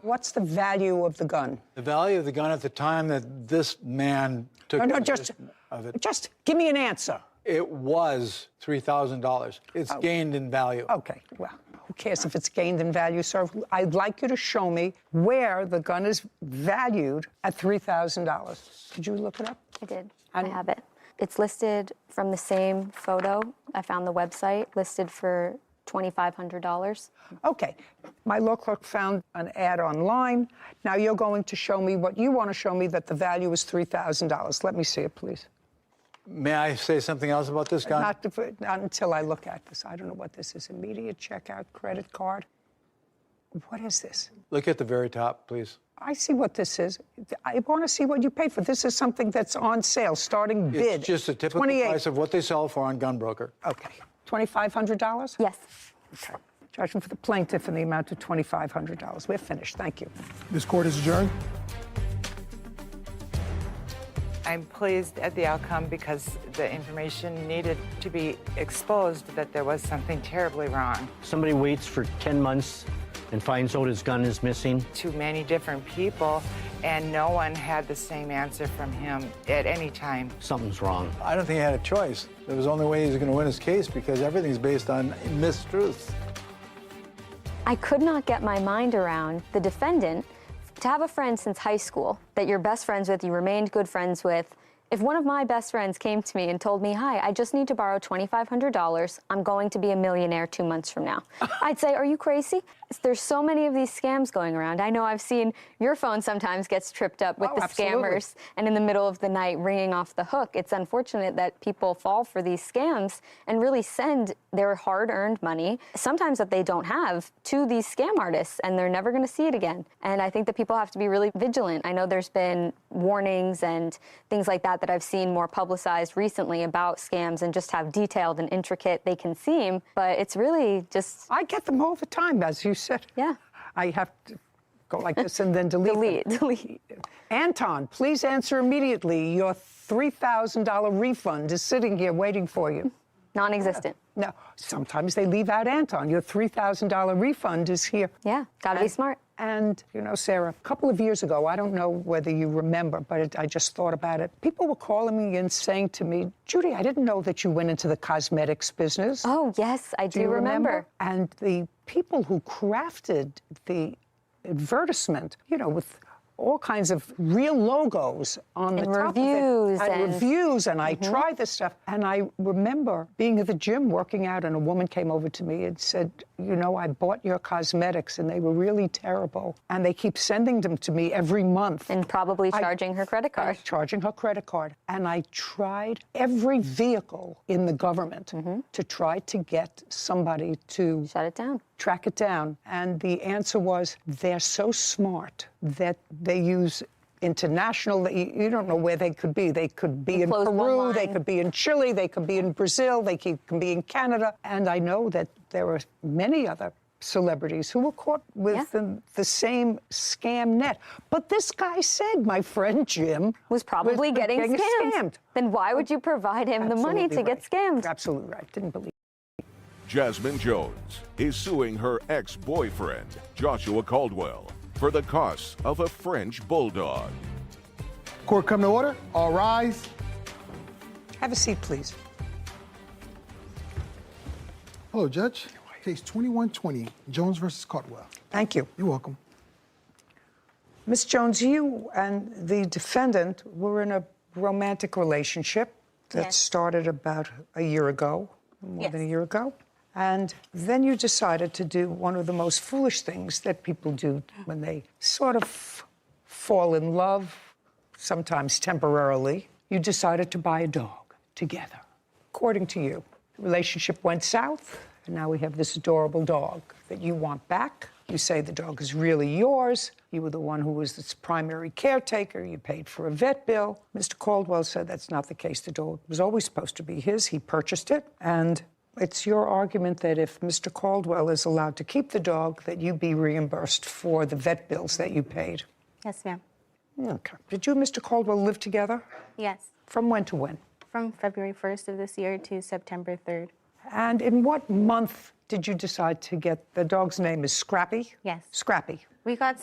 What's the value of the gun? The value of the gun at the time that this man took just give me an answer. It was $3,000. It's gained in value. Okay, well, who cares if it's gained in value, sir? I'd like you to show me where the gun is valued at $3,000. Did you look it up? I did. I have it. It's listed from the same photo. I found the website listed for $2,500. Okay. My law clerk found an ad online. Now you're going to show me what you want to show me, that the value is $3,000. Let me see it, please. May I say something else about this gun? Not until I look at this. I don't know what this is. Immediate checkout credit card. What is this? Look at the very top, please. I see what this is. I want to see what you paid for. This is something that's on sale, starting bid. It's just a typical price of what they sell for on Gunbroker. Okay. $2,500? Yes. Okay. Judgment for the plaintiff in the amount of $2,500. We're finished. Thank you. This court is adjourned. I'm pleased at the outcome because the information needed to be exposed that there was something terribly wrong. Somebody waits for 10 months and finds out his gun is missing. Too many different people, and no one had the same answer from him at any time. Something's wrong. I don't think he had a choice. It was the only way he was going to win his case because everything's based on mistruths. I could not get my mind around the defendant. To have a friend since high school that you're best friends with, you remained good friends with. If one of my best friends came to me and told me, hi, I just need to borrow $2,500, I'm going to be a millionaire 2 months from now, I'd say, are you crazy? There's so many of these scams going around. I know I've seen your phone sometimes gets tripped up with the scammers and in the middle of the night ringing off the hook. It's unfortunate that people fall for these scams and really send their hard-earned money, sometimes that they don't have, to these scam artists, and they're never going to see it again. And I think that people have to be really vigilant. I know there's been warnings and things like that I've seen more publicized recently about scams and just how detailed and intricate they can seem, but it's really just... I get them all the time, as you said. Yeah. I have to go like this and then delete them. Delete. Anton, please answer immediately. Your $3,000 refund is sitting here waiting for you. Non-existent. No, sometimes they leave out Anton. Your $3,000 refund is here. Yeah, gotta be smart. And, you know, Sarah, a couple of years ago, I don't know whether you remember, but I just thought about it. People were calling me and saying to me, Judy, I didn't know that you went into the cosmetics business. Oh, yes, I do remember. And the people who crafted the advertisement, you know, with all kinds of real logos on the top reviews of it. And reviews, and I tried this stuff. And I remember being at the gym working out, and a woman came over to me and said, you know, I bought your cosmetics, and they were really terrible. And they keep sending them to me every month. And probably charging her credit card. Charging her credit card. And I tried every vehicle in the government to try to get somebody to... shut it down. Track it down. And the answer was, they're so smart that they use international, you don't know where they could be. They could be in Peru, they could be in Chile, they could be in Brazil, they can be in Canada. And I know that there are many other celebrities who were caught with the same scam net. But this guy said, my friend Jim was probably getting scammed. Then why would you provide him the money to get scammed? Absolutely right. Didn't believe. Jasmine Jones is suing her ex-boyfriend, Joshua Caldwell, for the costs of a French bulldog. Court come to order. All rise. Have a seat, please. Hello, Judge. Case 2120, Jones versus Caldwell. Thank you. You're welcome. Ms. Jones, you and the defendant were in a romantic relationship that started about a year ago, more than a year ago. And then you decided to do one of the most foolish things that people do when they sort of fall in love, sometimes temporarily. You decided to buy a dog together. According to you, the relationship went south, and now we have this adorable dog that you want back. You say the dog is really yours. You were the one who was its primary caretaker. You paid for a vet bill. Mr. Caldwell said that's not the case. The dog was always supposed to be his. He purchased it, and it's your argument that if Mr. Caldwell is allowed to keep the dog, that you be reimbursed for the vet bills that you paid. Yes, ma'am. Okay. Did you and Mr. Caldwell live together? Yes. From when to when? From February 1st of this year to September 3rd. And in what month did you decide to get, the dog's name is Scrappy? Yes. Scrappy. We got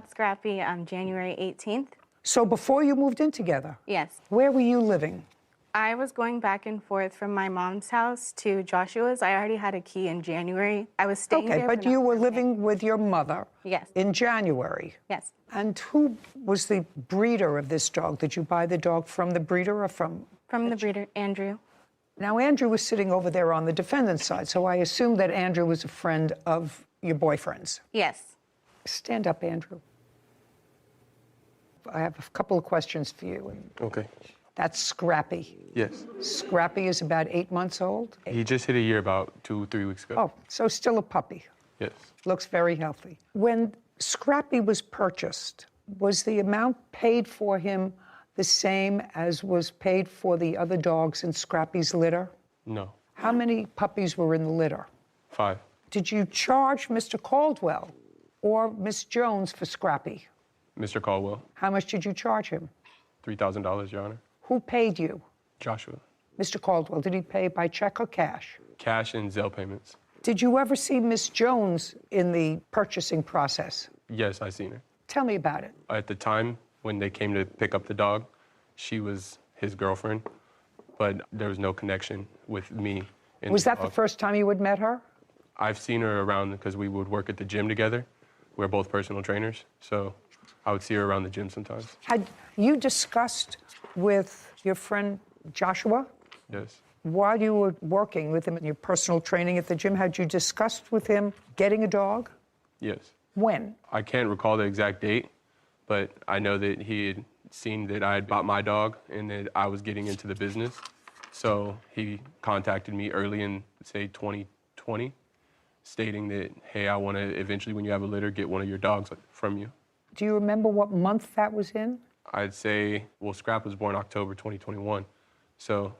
Scrappy on January 18th. So before you moved in together? Yes. Where were you living? I was going back and forth from my mom's house to Joshua's. I already had a key in January. I was staying there. Okay, but you were living with your mother. Yes. In January. Yes. And who was the breeder of this dog? Did you buy the dog from the breeder or from? From the breeder, Andrew. Now, Andrew was sitting over there on the defendant's side, so I assume that Andrew was a friend of your boyfriend's. Yes. Stand up, Andrew. I have a couple of questions for you. Okay. That's Scrappy. Yes. Scrappy is about 8 months old? He just hit a year about 2-3 weeks ago. Oh, so still a puppy. Yes. Looks very healthy. When Scrappy was purchased, was the amount paid for him the same as was paid for the other dogs in Scrappy's litter? No. How many puppies were in the litter? 5. Did you charge Mr. Caldwell or Miss Jones for Scrappy? Mr. Caldwell, How much did you charge him? $3,000, Your Honor. Who paid you? Joshua. Mr. Caldwell, did he pay by check or cash? Cash and Zelle payments. Did you ever see Miss Jones in the purchasing process? Yes, I seen her. Tell me about it. At the time when they came to pick up the dog, she was his girlfriend, but there was no connection with me. And Was that the dog. first time you had met her? I've seen her around because we would work at the gym together. We're both personal trainers, so I would see her around the gym sometimes. Had you discussed with your friend Joshua Yes. while you were working with him in your personal training at the gym? Had you discussed with him getting a dog? Yes. When? I can't recall the exact date, but I know that he had seen that I had bought my dog and that I was getting into the business. So he contacted me early in, say, 2020, stating that, hey, I want to eventually, when you have a litter, get one of your dogs from you. Do you remember what month that was in? I'd say, well, Scrap was born October 2021. So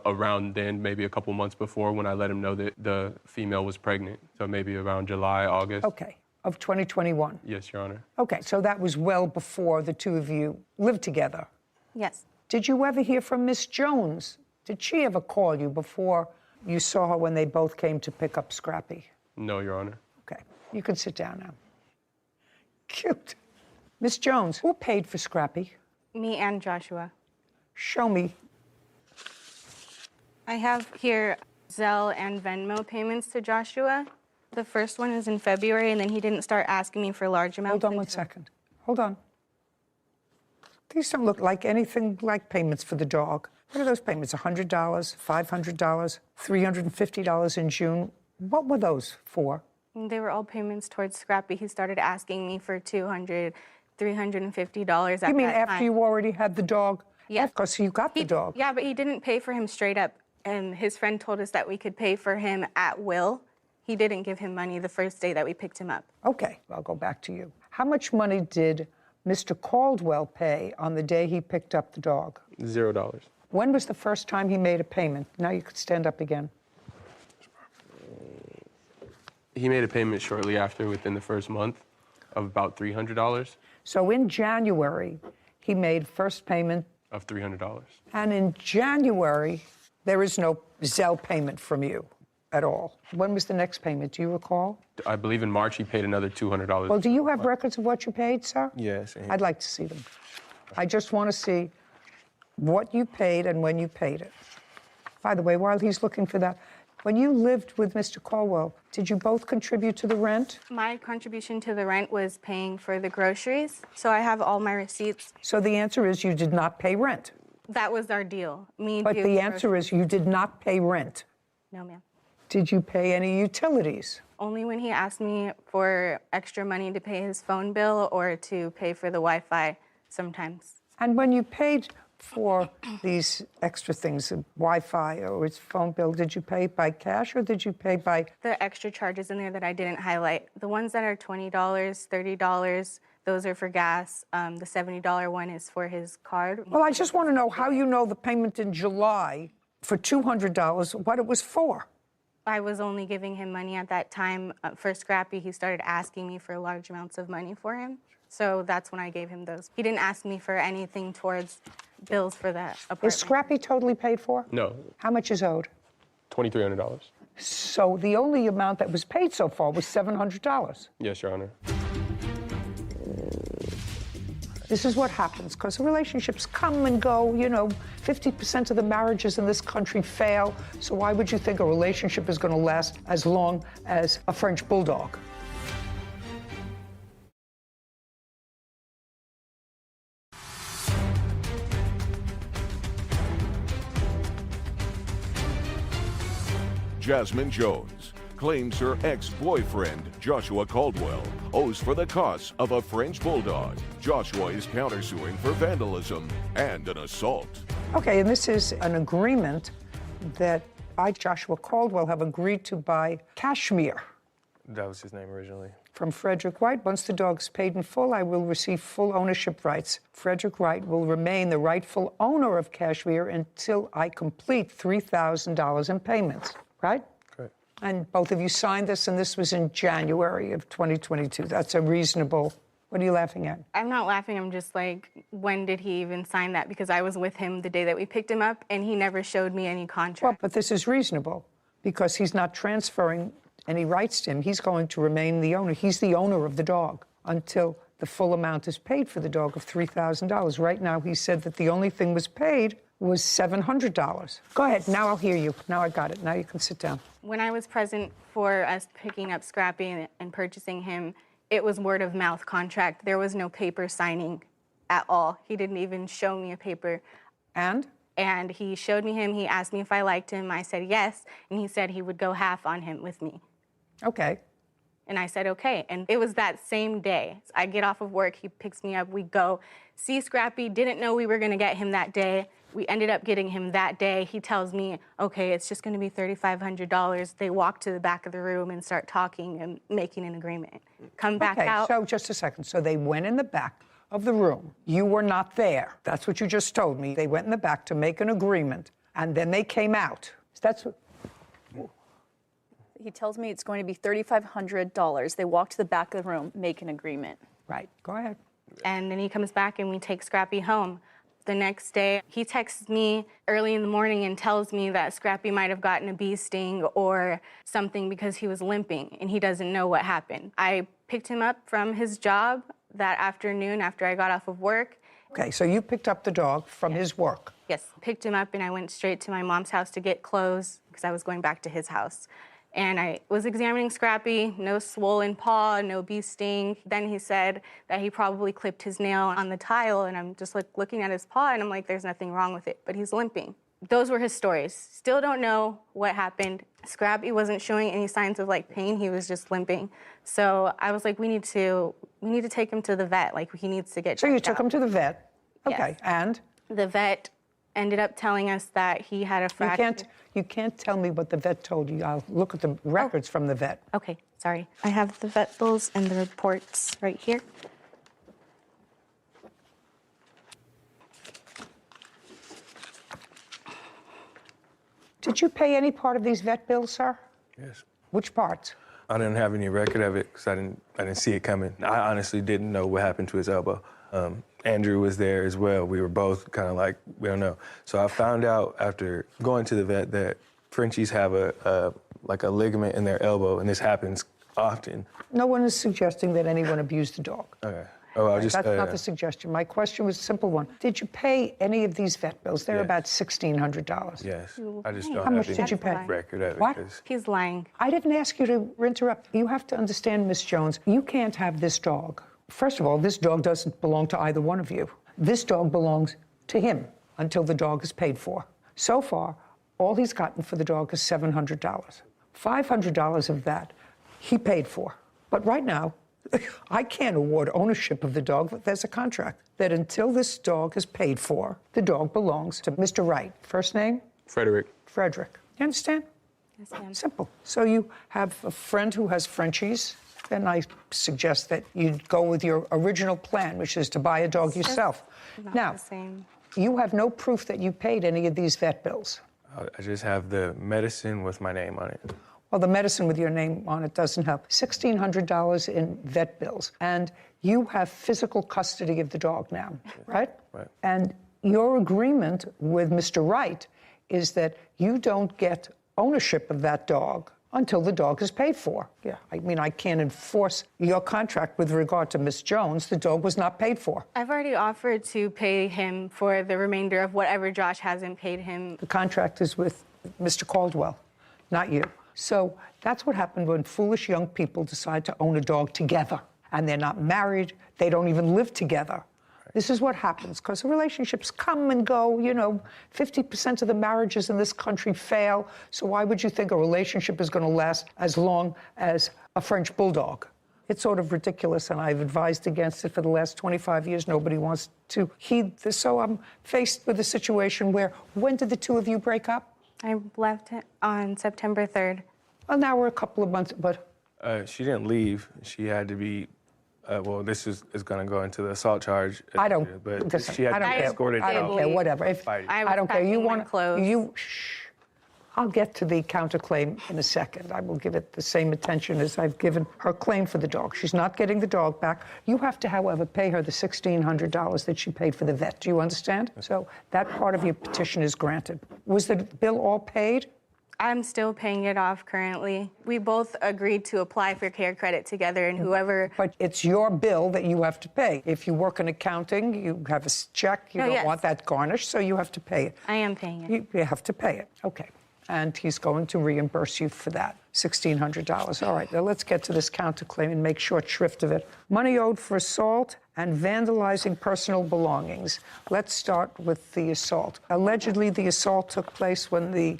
around then, maybe a couple months before, when I let him know that the female was pregnant. So maybe around July, August. Okay, of 2021. Yes, Your Honor. Okay, so that was well before the two of you lived together. Yes. Did you ever hear from Miss Jones? Did she ever call you before you saw her when they both came to pick up Scrappy? No, Your Honor. Okay, you can sit down now. Cute. Miss Jones, who paid for Scrappy? Me and Joshua. Show me. I have here Zelle and Venmo payments to Joshua. The first one is in February, and then he didn't start asking me for large amounts. Hold on one second. Hold on. These don't look like anything like payments for the dog. What are those payments? $100, $500, $350 in June. What were those for? They were all payments towards Scrappy. He started asking me for $200, $350 at You mean that after time. you already had the dog? Yeah. Because you got the dog. Yeah, but he didn't pay for him straight up. And his friend told us that we could pay for him at will. He didn't give him money the first day that we picked him up. Okay, I'll go back to you. How much money did Mr. Caldwell pay on the day he picked up the dog? $0. When was the first time he made a payment? Now you could stand up again. He made a payment shortly after, within the first month, of about $300. So in January, he made first payment. Of $300. And in January, there is no Zelle payment from you at all. When was the next payment? Do you recall? I believe in March he paid another $200. Well, do you have records of what you paid, sir? Yes. I'd like to see them. I just want to see what you paid and when you paid it. By the way, while he's looking for that, when you lived with Mr. Caldwell, did you both contribute to the rent? My contribution to the rent was paying for the groceries, so I have all my receipts. So the answer is you did not pay rent. That was our deal. But the answer is you did not pay rent. No, ma'am. Did you pay any utilities? Only when he asked me for extra money to pay his phone bill or to pay for the Wi-Fi sometimes. And when you paid for these extra things, Wi-Fi or his phone bill, did you pay by cash or did you pay by... The extra charges in there that I didn't highlight. The ones that are $20, $30, those are for gas. The $70 one is for his card. Well, I just want to know how you know the payment in July for $200, what it was for. I was only giving him money at that time. For Scrappy, he started asking me for large amounts of money for him. So that's when I gave him those. He didn't ask me for anything towards bills for that apartment. Is Scrappy totally paid for? No. How much is owed? $2,300. So the only amount that was paid so far was $700. Yes, Your Honor. This is what happens, because relationships come and go. You know, 50% of the marriages in this country fail. So why would you think a relationship is going to last as long as a French bulldog? Jasmine Jones claims her ex-boyfriend, Joshua Caldwell, owes for the costs of a French bulldog. Joshua is countersuing for vandalism and an assault. Okay, and this is an agreement that I, Joshua Caldwell, have agreed to buy cashmere That was his name originally. From Frederick Wright. Once the dog is paid in full, I will receive full ownership rights. Frederick Wright will remain the rightful owner of Kashmir until I complete $3,000 in payments, right? Correct. And both of you signed this, and this was in January of 2022. That's a reasonable... What are you laughing at? I'm not laughing. I'm just like, when did he even sign that? Because I was with him the day that we picked him up, and he never showed me any contract. Well, but this is reasonable because he's not transferring any rights to him. He's going to remain the owner. He's the owner of the dog until the full amount is paid for the dog of $3,000. Right now, he said that the only thing was paid was $700. Go ahead. Now I'll hear you. Now I got it. Now you can sit down. When I was present for us picking up Scrappy and purchasing him, it was word of mouth contract. There was no paper signing at all. He didn't even show me a paper. And he showed me him. He asked me if I liked him. I said yes. And he said he would go half on him with me. Okay. And I said, okay. And it was that same day. I get off of work. He picks me up. We go see Scrappy. Didn't know we were going to get him that day. We ended up getting him that day. He tells me, okay, it's just going to be $3,500. They walk to the back of the room and start talking and making an agreement. Come back out. So just a second. So they went in the back of the room. You were not there. That's what you just told me. They went in the back to make an agreement, and then they came out. That's what... He tells me it's going to be $3,500. They walk to the back of the room, make an agreement. Right. Go ahead. And then he comes back and we take Scrappy home. The next day, he texts me early in the morning and tells me that Scrappy might have gotten a bee sting or something because he was limping and he doesn't know what happened. I picked him up from his job that afternoon after I got off of work. Okay, so you picked up the dog from his work. Yes, picked him up and I went straight to my mom's house to get clothes because I was going back to his house. And I was examining Scrappy, no swollen paw, no bee sting. Then he said that he probably clipped his nail on the tile, and I'm just like looking at his paw, and I'm like, there's nothing wrong with it, but he's limping. Those were his stories. Still don't know what happened. Scrappy wasn't showing any signs of like pain, he was just limping. So I was like, we need to take him to the vet, like he needs to get checked out. So you took him to the vet? Okay, yes. And? The vet ended up telling us that he had a fracture. You can't tell me what the vet told you. I'll look at the records from the vet. Okay, sorry. I have the vet bills and the reports right here. Did you pay any part of these vet bills, sir? Yes. Which parts? I didn't have any record of it because I didn't see it coming. I honestly didn't know what happened to his elbow. Andrew was there as well. We were both kind of like, we don't know. So I found out after going to the vet that Frenchies have a ligament in their elbow, and this happens often. No one is suggesting that anyone abused the dog. Okay. Oh, That's not the suggestion. My question was a simple one. Did you pay any of these vet bills? They're about $1,600. Yes. I just don't How much have did you pay? record of it. What? 'Cause He's lying. I didn't ask you to interrupt. You have to understand, Miss Jones, you can't have this dog. First of all, this dog doesn't belong to either one of you. This dog belongs to him until the dog is paid for. So far, all he's gotten for the dog is $700. $500 of that he paid for. But right now, I can't award ownership of the dog, but there's a contract that until this dog is paid for, the dog belongs to Mr. Wright. First name? Frederick. Frederick. You understand? Yes, ma'am. Simple. So you have a friend who has Frenchies, then I suggest that you go with your original plan, which is to buy a dog yourself. Not Now, the same. you have no proof that you paid any of these vet bills. I just have the medicine with my name on it. Well, the medicine with your name on it doesn't help. $1,600 in vet bills. And you have physical custody of the dog now, right? Right. And your agreement with Mr. Wright is that you don't get ownership of that dog until the dog is paid for. Yeah, I mean, I can't enforce your contract with regard to Miss Jones. The dog was not paid for. I've already offered to pay him for the remainder of whatever Josh hasn't paid him. The contract is with Mr. Caldwell, not you. So that's what happened when foolish young people decide to own a dog together. And they're not married, they don't even live together. This is what happens, because relationships come and go. 50% of the marriages in this country fail. So why would you think a relationship is going to last as long as a French bulldog? It's sort of ridiculous, and I've advised against it for the last 25 years. Nobody wants to heed this. So I'm faced with a situation where, when did the two of you break up? I left on September 3rd. Well, now we're a couple of months, but... She didn't leave. She had to be, well, this is going to go into the assault charge. I don't. But Listen, she had I to don't be care. escorted I don't out. care. Whatever. I don't care. You packing my want clothes. you. Shh. I'll get to the counterclaim in a second. I will give it the same attention as I've given her claim for the dog. She's not getting the dog back. You have to, however, pay her the $1,600 that she paid for the vet. Do you understand? So that part of your petition is granted. Was the bill all paid? I'm still paying it off currently. We both agreed to apply for care credit together, and whoever... But it's your bill that you have to pay. If you work in accounting, you have a check, you don't want that garnished, so you have to pay it. I am paying it. You have to pay it. Okay. And he's going to reimburse you for that, $1,600. All right, now let's get to this counterclaim and make short shrift of it. Money owed for assault and vandalizing personal belongings. Let's start with the assault. Allegedly, the assault took place when the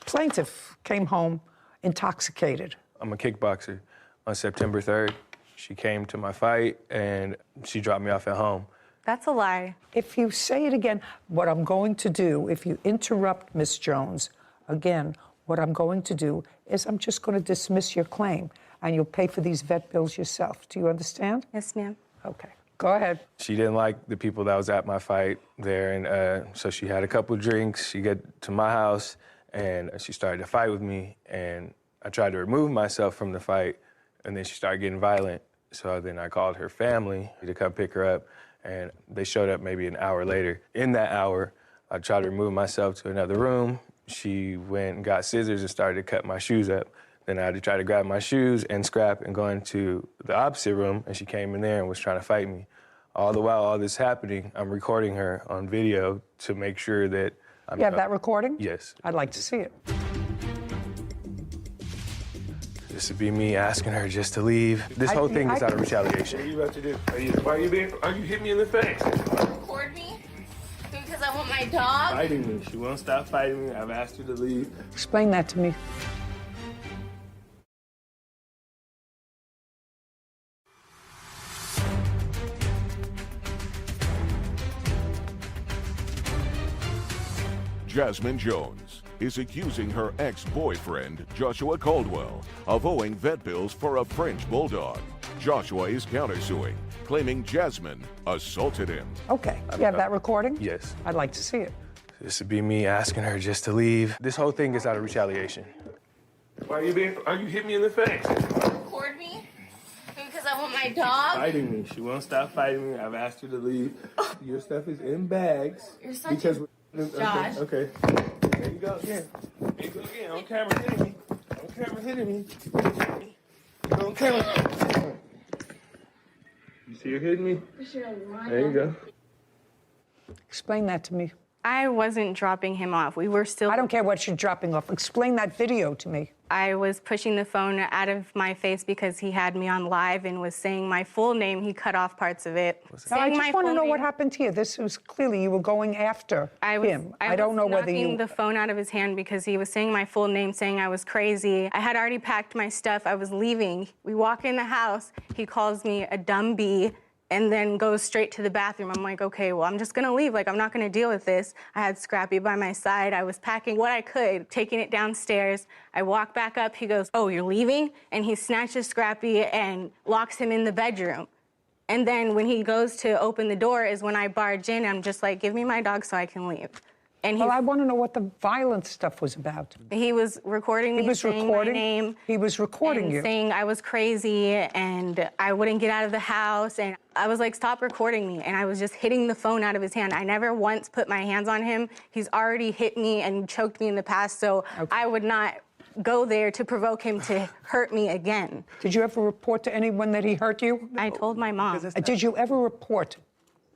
plaintiff came home intoxicated. I'm a kickboxer. On September 3rd, she came to my fight, and she dropped me off at home. That's a lie. If you say it again, what I'm going to do, if you interrupt Miss Jones, again, what I'm going to do is I'm just going to dismiss your claim, and you'll pay for these vet bills yourself. Do you understand? Yes, ma'am. Okay. Go ahead. She didn't like the people that was at my fight there, and so she had a couple drinks. She got to my house, and she started to fight with me, and I tried to remove myself from the fight, and then she started getting violent. So then I called her family to come pick her up, and they showed up maybe an hour later. In that hour, I tried to remove myself to another room. She went and got scissors and started to cut my shoes up. Then I had to try to grab my shoes and scrap and go into the opposite room, and she came in there and was trying to fight me. All the while all this happening, I'm recording her on video to make sure that I'm... You have that recording? Yes. I'd like to see it. This would be me asking her just to leave. This whole thing is out of retaliation. What are you about to do? Why are you hitting me in the face? Record me? Because I want my dog? Fighting me. She won't stop fighting me. I've asked her to leave. Explain that to me. Jasmine Jones is accusing her ex-boyfriend, Joshua Caldwell, of owing vet bills for a French bulldog. Joshua is countersuing, claiming Jasmine assaulted him. Okay. You have that recording? Yes. I'd like to see it. This would be me asking her just to leave. This whole thing is out of retaliation. Why are you hitting me in the face? Record me? Because I want my dog? Fighting me. She won't stop fighting me. I've asked her to leave. Your stuff is in bags. You're such a... Josh. Okay. There you go again. There you go again. On camera hitting me. On camera hitting me. On camera. You see her hitting me? There you go. Explain that to me. I wasn't dropping him off. We were still... I don't care what you're dropping off. Explain that video to me. I was pushing the phone out of my face because he had me on live and was saying my full name. He cut off parts of it. No, I just want to know what happened here. This was clearly you were going after him. I don't know whether you... knocking the phone out of his hand because he was saying my full name, saying I was crazy. I had already packed my stuff. I was leaving. We walk in the house. He calls me a dumb bee and then goes straight to the bathroom. I'm like, okay, well, I'm just gonna leave. Like, I'm not gonna deal with this. I had Scrappy by my side. I was packing what I could, taking it downstairs. I walk back up. He goes, oh, you're leaving? And he snatches Scrappy and locks him in the bedroom. And then when he goes to open the door is when I barge in. I'm just like, give me my dog so I can leave. And well, I want to know what the violent stuff was about. He was recording me, saying my name. He was recording you. Saying I was crazy and I wouldn't get out of the house. And I was like, stop recording me. And I was just hitting the phone out of his hand. I never once put my hands on him. He's already hit me and choked me in the past, so I would not go there to provoke him to hurt me again. Did you ever report to anyone that he hurt you? I told my mom. Did you ever report?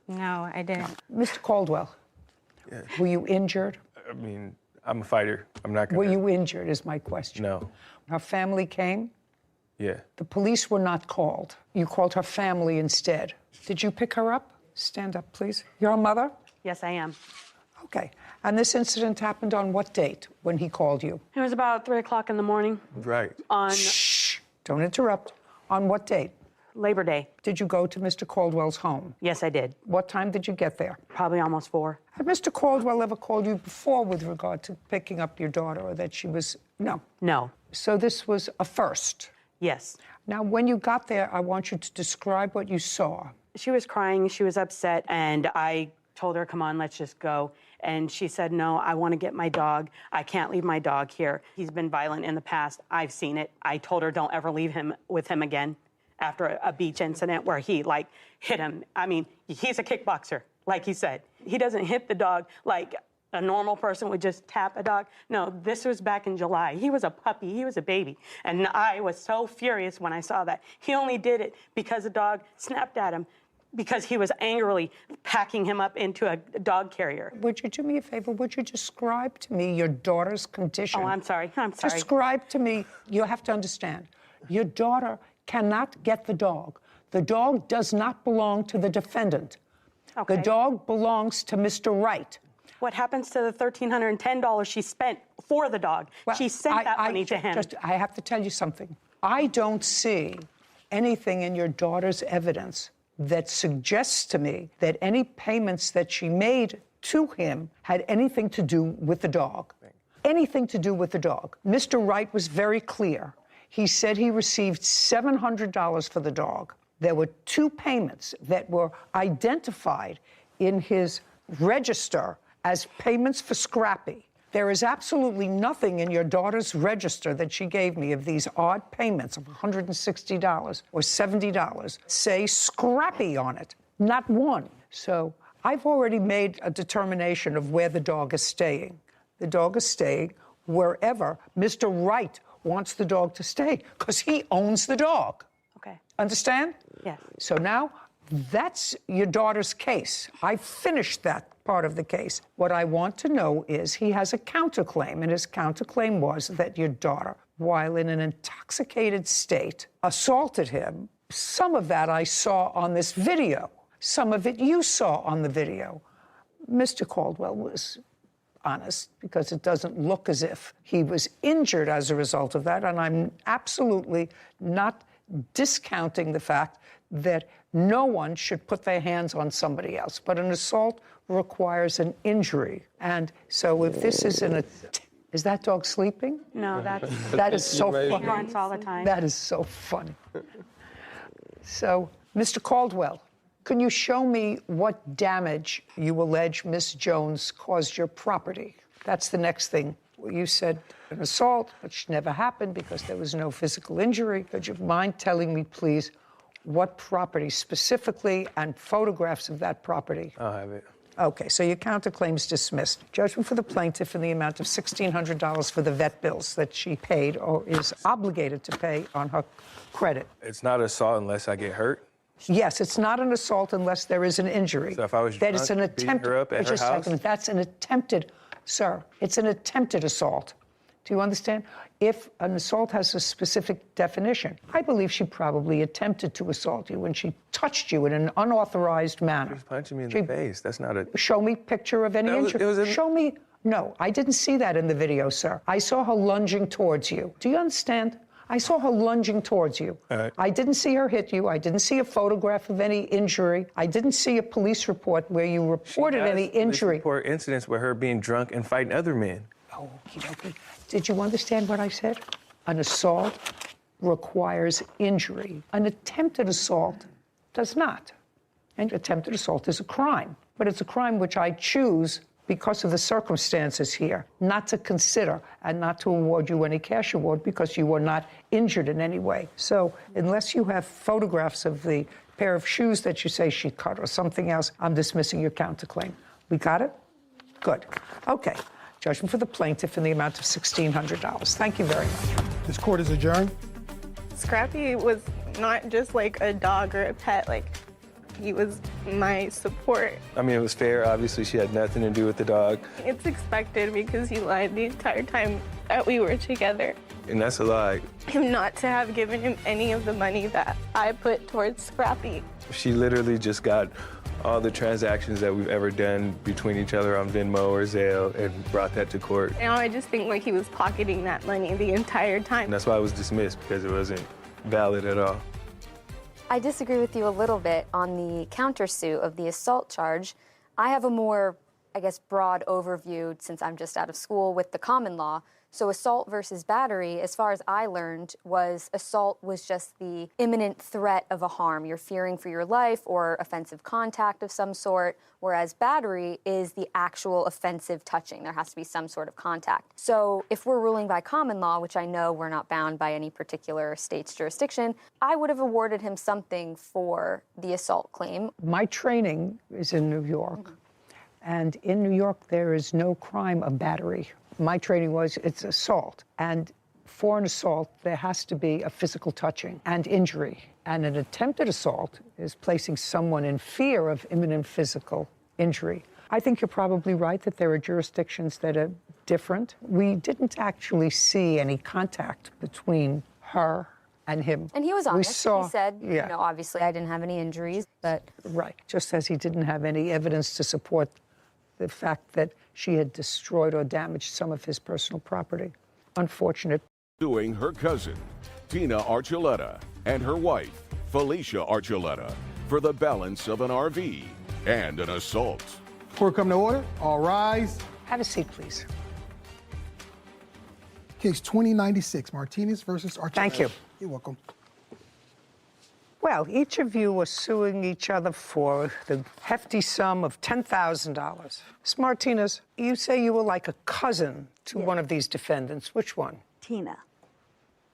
No, I didn't. Mr. Caldwell, were you injured? I mean, I'm a fighter. I'm not gonna... Were you injured is my question. No. Her family came? Yeah. The police were not called. You called her family instead. Did you pick her up? Stand up, please. You're a mother? Yes, I am. Okay. And this incident happened on what date when he called you? It was about 3 o'clock in the morning. Right. On... Shh. Don't interrupt. On what date? Labor Day. Did you go to Mr. Caldwell's home? Yes, I did. What time did you get there? Probably almost 4. Had Mr. Caldwell ever called you before with regard to picking up your daughter or that she was... No. No. So this was a first? Yes. Now, when you got there, I want you to describe what you saw. She was crying, she was upset, and I told her, come on, let's just go. And she said, no, I want to get my dog. I can't leave my dog here. He's been violent in the past. I've seen it. I told her, don't ever leave him with him again after a beach incident where he, like, hit him. I mean, he's a kickboxer, like he said. He doesn't hit the dog like a normal person would just tap a dog. No, this was back in July. He was a puppy. He was a baby. And I was so furious when I saw that. He only did it because the dog snapped at him, because he was angrily packing him up into a dog carrier. Would you do me a favor? Would you describe to me your daughter's condition? Oh, I'm sorry. Describe to me. You have to understand. Your daughter cannot get the dog. The dog does not belong to the defendant. Okay. The dog belongs to Mr. Wright. What happens to the $1,310 she spent for the dog? Well, she sent that money to him. I have to tell you something. I don't see anything in your daughter's evidence that suggests to me that any payments that she made to him had anything to do with the dog. Anything to do with the dog. Mr. Wright was very clear. He said he received $700 for the dog. There were 2 payments that were identified in his register as payments for Scrappy. There is absolutely nothing in your daughter's register that she gave me of these odd payments of $160 or $70 say Scrappy on it. Not one. So I've already made a determination of where the dog is staying. The dog is staying wherever Mr. Wright wants the dog to stay, because he owns the dog. Okay. Understand? Yes. So now that's your daughter's case. I finished that part of the case. What I want to know is he has a counterclaim, and his counterclaim was that your daughter, while in an intoxicated state, assaulted him. Some of that I saw on this video. Some of it you saw on the video. Mr. Caldwell was honest, because it doesn't look as if he was injured as a result of that, and I'm absolutely not discounting the fact that no one should put their hands on somebody else, but an assault requires an injury. And so if this is is that dog sleeping? No, that is so funny. He grunts all the time. That is so funny. So, Mr. Caldwell, can you show me what damage you allege Miss Jones caused your property? That's the next thing. You said an assault, which never happened because there was no physical injury. Would you mind telling me, please, what property specifically and photographs of that property? I'll have it. Okay, so your counterclaim's dismissed. Judgment for the plaintiff in the amount of $1,600 for the vet bills that she paid or is obligated to pay on her credit. It's not assault unless I get hurt. Yes, it's not an assault unless there is an injury. So if I was that drunk, it's an attempt, beating her up at her just a house? second, that's an attempted, sir, it's an attempted assault. Do you understand? If an assault has a specific definition, I believe she probably attempted to assault you when she touched you in an unauthorized manner. She was punching me in the face. That's not a... Show me picture of any injury. Show me. No, I didn't see that in the video, sir. I saw her lunging towards you. Do you understand? I saw her lunging towards you. I didn't see her hit you. I didn't see a photograph of any injury. I didn't see a police report where you reported any injury. Report incidents with her being drunk and fighting other men. Oh, okay. Did you understand what I said? An assault requires injury. An attempted assault does not. And attempted assault is a crime. But it's a crime which I choose, because of the circumstances here, not to consider and not to award you any cash award because you were not injured in any way. So unless you have photographs of the pair of shoes that you say she cut or something else, I'm dismissing your counterclaim. We got it? Good. Okay. Judgment for the plaintiff in the amount of $1,600. Thank you very much. This court is adjourned. Scrappy was not just like a dog or a pet, like he was my support. I mean, it was fair. Obviously, she had nothing to do with the dog. It's expected because he lied the entire time that we were together. And that's a lie. Him not to have given him any of the money that I put towards Scrappy. She literally just got all the transactions that we've ever done between each other on Venmo or Zelle and brought that to court. Now I just think like he was pocketing that money the entire time. And that's why it was dismissed, because it wasn't valid at all. I disagree with you a little bit on the countersuit of the assault charge. I have a more, I guess, broad overview since I'm just out of school with the common law. So assault versus battery, as far as I learned, was assault was just the imminent threat of a harm. You're fearing for your life or offensive contact of some sort, whereas battery is the actual offensive touching. There has to be some sort of contact. So if we're ruling by common law, which I know we're not bound by any particular state's jurisdiction, I would have awarded him something for the assault claim. My training is in New York, and in New York there is no crime of battery. My training was it's assault, and for an assault there has to be a physical touching and injury, and an attempted assault is placing someone in fear of imminent physical injury. I think you're probably right that there are jurisdictions that are different. We didn't actually see any contact between her and him. And he was honest. He said, yeah. you know, obviously I didn't have any injuries, but... Right, just as he didn't have any evidence to support the fact that she had destroyed or damaged some of his personal property. Unfortunate. Suing her cousin, Tina Archuleta, and her wife, Felicia Archuleta, for the balance of an RV and an assault. Court come to order. All rise. Have a seat, please. Case 2096, Martinez versus Archuleta. Thank you. You're welcome. Well, each of you was suing each other for the hefty sum of $10,000. Ms. Martinez, you say you were like a cousin to one of these defendants. Which one? Tina.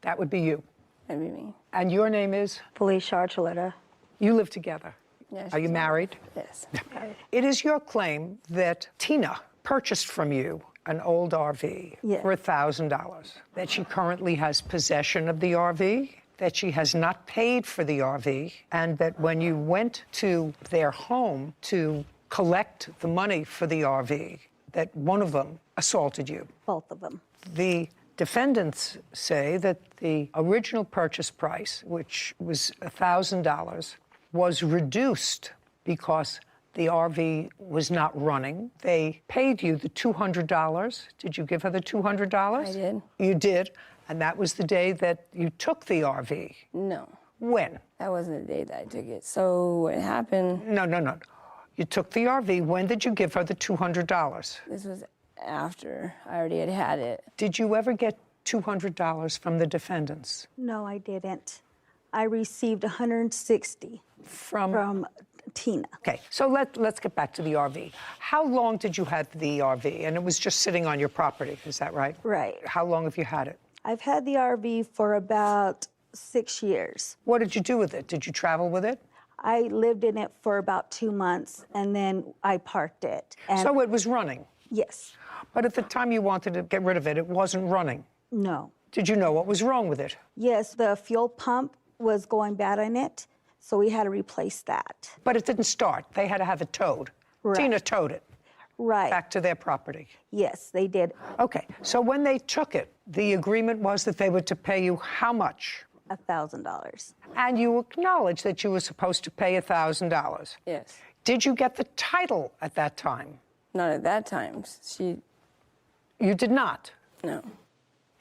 That would be you. That'd be me. And your name is? Felicia Archuleta. You live together. Yes. Are you married? Yes. It is your claim that Tina purchased from you an old RV for $1,000, that she currently has possession of the RV, that she has not paid for the RV, and that when you went to their home to collect the money for the RV, that one of them assaulted you. Both of them. The defendants say that the original purchase price, which was $1,000, was reduced because the RV was not running. They paid you the $200. Did you give her the $200? I did. You did? And that was the day that you took the RV? No. When? That wasn't the day that I took it. So what happened? No. You took the RV. When did you give her the $200? This was after I already had it. Did you ever get $200 from the defendants? No, I didn't. I received $160 from Tina. Okay, so let's get back to the RV. How long did you have the RV? And it was just sitting on your property, is that right? Right. How long have you had it? I've had the RV for about 6 years. What did you do with it? Did you travel with it? I lived in it for about 2 months, and then I parked it. And so it was running? Yes. But at the time you wanted to get rid of it, it wasn't running? No. Did you know what was wrong with it? Yes, the fuel pump was going bad in it, so we had to replace that. But it didn't start. They had to have it towed. Right. Tina towed it. Right. Back to their property. Yes, they did. Okay, so when they took it, the agreement was that they were to pay you how much? $1,000. And you acknowledged that you were supposed to pay $1,000. Yes. Did you get the title at that time? Not at that time. You did not? No.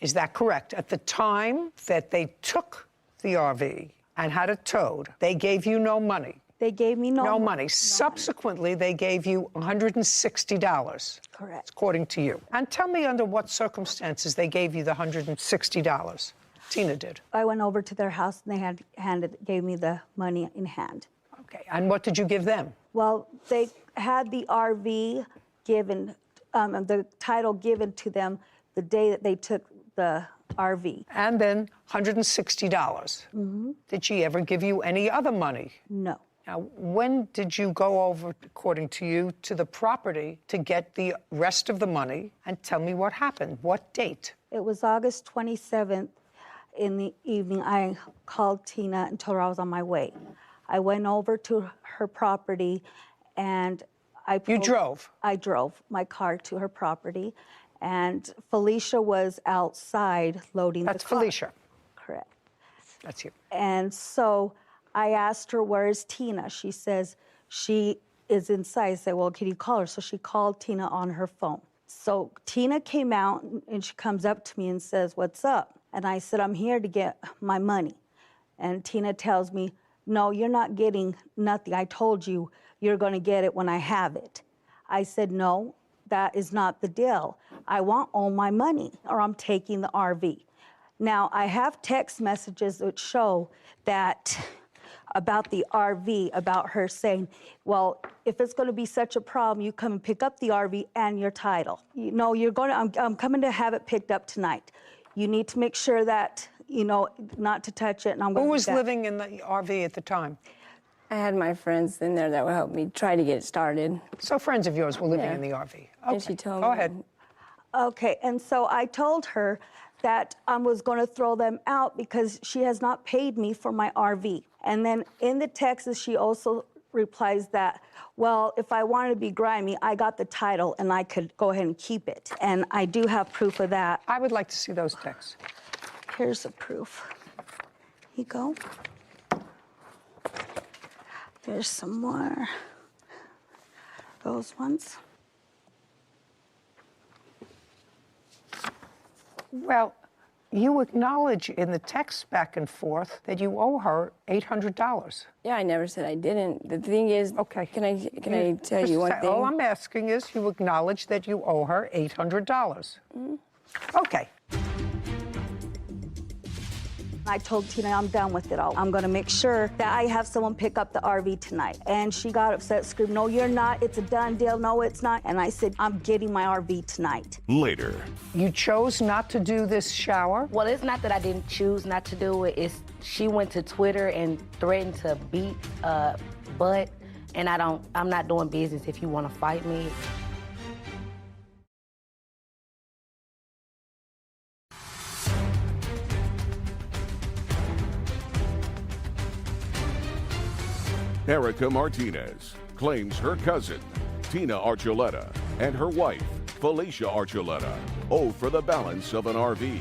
Is that correct? At the time that they took the RV and had it towed, they gave you no money? They gave me no money. Subsequently, they gave you $160. Correct. According to you. And tell me under what circumstances they gave you the $160. Tina did. I went over to their house and they gave me the money in hand. Okay, and what did you give them? Well, they had the RV given, the title given to them the day that they took the RV. And then $160. Mm-hmm. Did she ever give you any other money? No. Now, when did you go over, according to you, to the property to get the rest of the money? And tell me what happened. What date? It was August 27th in the evening. I called Tina and told her I was on my way. I went over to her property and You drove? I drove my car to her property. And Felicia was outside loading the car. That's Felicia. Correct. That's you. And so I asked her, where is Tina? She says she is inside. I said, well, can you call her? So she called Tina on her phone. So Tina came out and she comes up to me and says, what's up? And I said, I'm here to get my money. And Tina tells me, no, you're not getting nothing. I told you you're going to get it when I have it. I said, no, that is not the deal. I want all my money or I'm taking the RV. Now, I have text messages that show that about the RV, about her saying, well, if it's going to be such a problem, you come and pick up the RV and your title. You know, I'm coming to have it picked up tonight. You need to make sure that, you know, not to touch it. And I'm going Who to was living in the RV at the time? I had my friends in there that would help me try to get it started. So friends of yours were living Yeah. in the RV. Okay. And she told me. Go ahead. Okay, and so I told her that I was going to throw them out because she has not paid me for my RV. And then in the text, she also replies that, well, if I wanted to be grimy, I got the title and I could go ahead and keep it. And I do have proof of that. I would like to see those texts. Here's the proof. Here you go. There's some more. Those ones. Well, you acknowledge in the text back and forth that you owe her $800. Yeah, I never said I didn't. The thing is, okay. Can I tell you one thing? All I'm asking is you acknowledge that you owe her $800. Mm-hmm. Okay. I told Tina I'm done with it all. I'm going to make sure that I have someone pick up the RV tonight. And she got upset, screamed, no, you're not. It's a done deal. No, it's not. And I said, I'm getting my RV tonight. Later. You chose not to do this shower? Well, it's not that I didn't choose not to do it. It's she went to Twitter and threatened to beat butt. And I'm not doing business if you want to fight me. Erica Martinez claims her cousin, Tina Archuleta, and her wife, Felicia Archuleta, owe for the balance of an RV.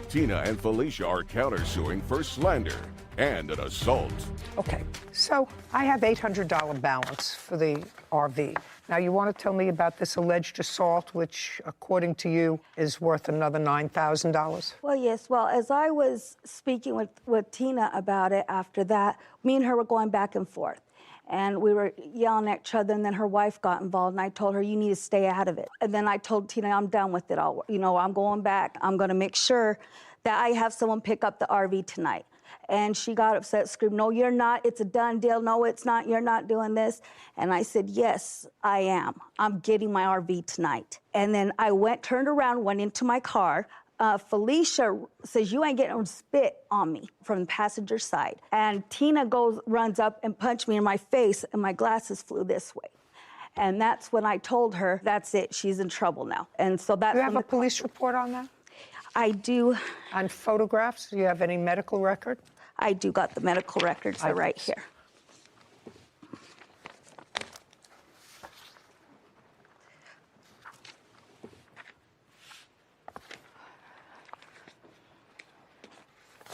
Tina and Felicia are countersuing for slander and an assault. Okay, so I have $800 balance for the RV. Now, you want to tell me about this alleged assault, which, according to you, is worth another $9,000? Well, yes. Well, as I was speaking with Tina about it after that, me and her were going back and forth. And we were yelling at each other, and then her wife got involved, and I told her, you need to stay out of it. And then I told Tina, I'm done with it all. You know, I'm going back. I'm going to make sure that I have someone pick up the RV tonight. And she got upset, screamed, no, you're not. It's a done deal. No, it's not. You're not doing this. And I said, yes, I am. I'm getting my RV tonight. And then I turned around, went into my car. Felicia says, you ain't getting spit on me from the passenger side. And Tina runs up and punched me in my face, and my glasses flew this way. And that's when I told her, that's it, she's in trouble now. And so that's Do you have a police report on that? I do. On photographs? Do you have any medical record? I do got the medical records. They're right here.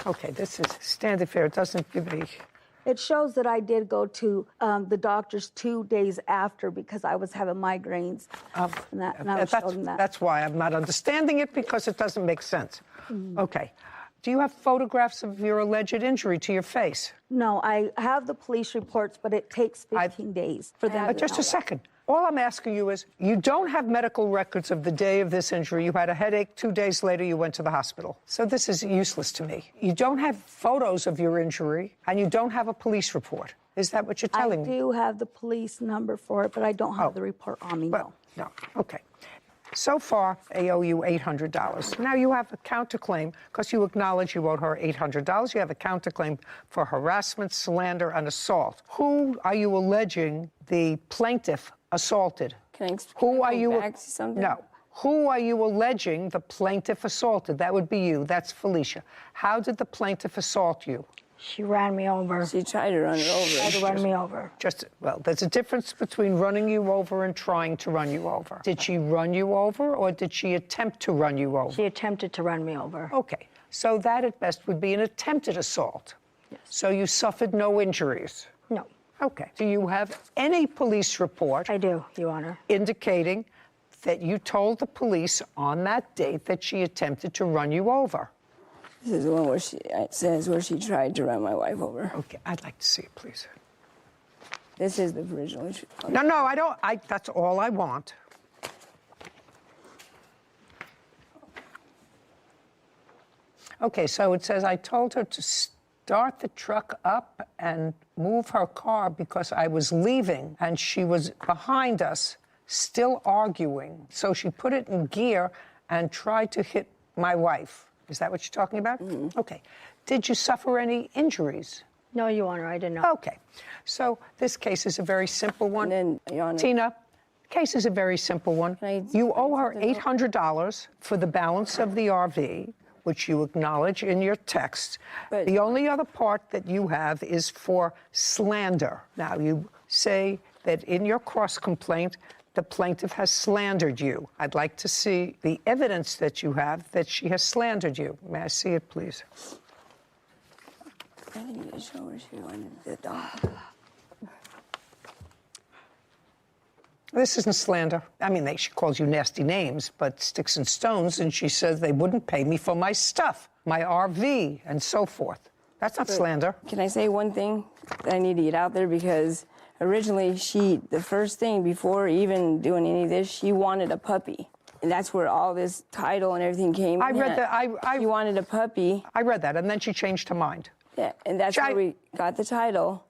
Okay, this is standard fare. It doesn't give me... It shows that I did go to the doctors 2 days after because I was having migraines. That's why I'm not understanding it, because it doesn't make sense. Okay. Do you have photographs of your alleged injury to your face? No, I have the police reports, but it takes 15 days for them to Just know a second. All I'm asking you is, you don't have medical records of the day of this injury. You had a headache. 2 days later, you went to the hospital. So this is useless to me. You don't have photos of your injury, and you don't have a police report. Is that what you're telling me? I do have the police number for it, but I don't have the report on me, no. No, okay. So far, they owe you $800. Now you have a counterclaim, because you acknowledge you owed her $800. You have a counterclaim for harassment, slander, and assault. Who are you alleging the plaintiff assaulted? Can I go back to something? No. Who are you alleging the plaintiff assaulted? That would be you. That's Felicia. How did the plaintiff assault you? She ran me over. She tried to run it over. She tried to run me over. Well, there's a difference between running you over and trying to run you over. Did she run you over, or did she attempt to run you over? She attempted to run me over. Okay. So that at best would be an attempted assault. Yes. So you suffered no injuries? No. Okay. Do you have any police report? I do, Your Honor. Indicating that you told the police on that date that she attempted to run you over? This is the one where it says where she tried to run my wife over. Okay, I'd like to see it, please. This is the original. No, I don't. That's all I want. Okay, so it says, I told her to start the truck up and move her car because I was leaving and she was behind us, still arguing. So she put it in gear and tried to hit my wife. Is that what you're talking about? Okay. Did you suffer any injuries? No, Your Honor, I did not. Okay. So this case is a very simple one. And then, Your Honor, Tina, case is a very simple one. You owe her $800 for the balance of the RV, which you acknowledge in your text. But the only other part that you have is for slander. Now, you say that in your cross complaint, the plaintiff has slandered you. I'd like to see the evidence that you have that she has slandered you. May I see it, please? I need to show her she wanted the dog. This isn't slander. I mean, she calls you nasty names, but sticks and stones, and she says they wouldn't pay me for my stuff, my RV, and so forth. That's not slander. Can I say one thing that I need to get out there? Because originally, the first thing before even doing any of this, she wanted a puppy. And that's where all this title and everything came in. I read that. She wanted a puppy. I read that, and then she changed her mind. Yeah, and that's where we got the title.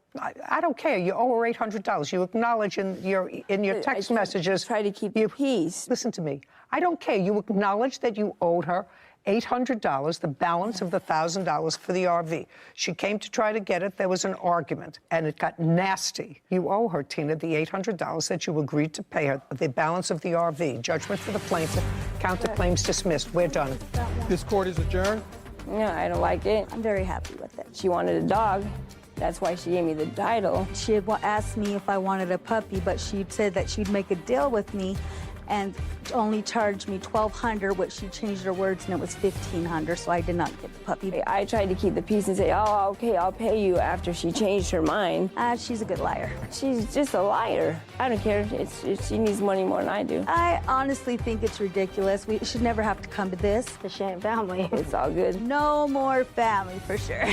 I don't care. You owe her $800. You acknowledge in your text messages. Try to keep the peace. Listen to me. I don't care. You acknowledge that you owed her $800, the balance of the $1,000 for the RV. She came to try to get it. There was an argument, and it got nasty. You owe her, Tina, the $800 that you agreed to pay her, the balance of the RV. Judgment for the plaintiff. Counterclaims dismissed. We're done. This court is adjourned. Yeah, I don't like it. I'm very happy with it. She wanted a dog. That's why she gave me the title. She had asked me if I wanted a puppy, but she said that she'd make a deal with me and only charge me $1,200, which she changed her words, and it was $1,500, so I did not get the puppy. I tried to keep the peace and say, oh, okay, I'll pay you after she changed her mind. She's a good liar. She's just a liar. I don't care. She needs money more than I do. I honestly think it's ridiculous. We should never have to come to this. The Shane family. It's all good. No more family, for sure.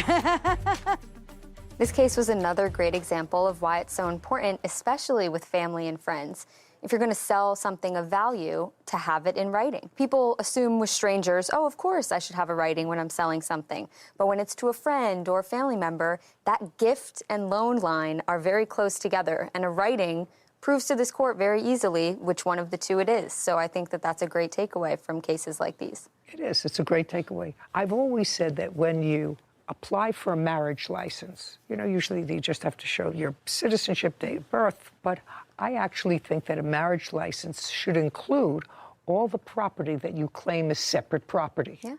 This case was another great example of why it's so important, especially with family and friends, if you're going to sell something of value, to have it in writing. People assume with strangers, oh, of course I should have a writing when I'm selling something. But when it's to a friend or a family member, that gift and loan line are very close together, and a writing proves to this court very easily which one of the two it is. So I think that that's a great takeaway from cases like these. It is. It's a great takeaway. I've always said that when you apply for a marriage license, usually you just have to show your citizenship, date of birth, but I actually think that a marriage license should include all the property that you claim is separate property. Yeah.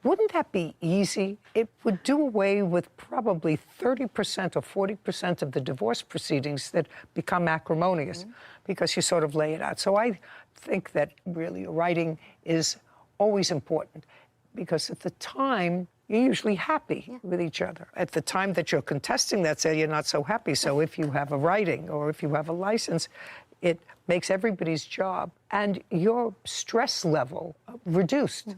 Wouldn't that be easy? It would do away with probably 30% or 40% of the divorce proceedings that become acrimonious because you sort of lay it out. So I think that really writing is always important because at the time, you're usually happy with each other. At the time that you're contesting that sale, you're not so happy. So if you have a writing or if you have a license, it makes everybody's job and your stress level reduced.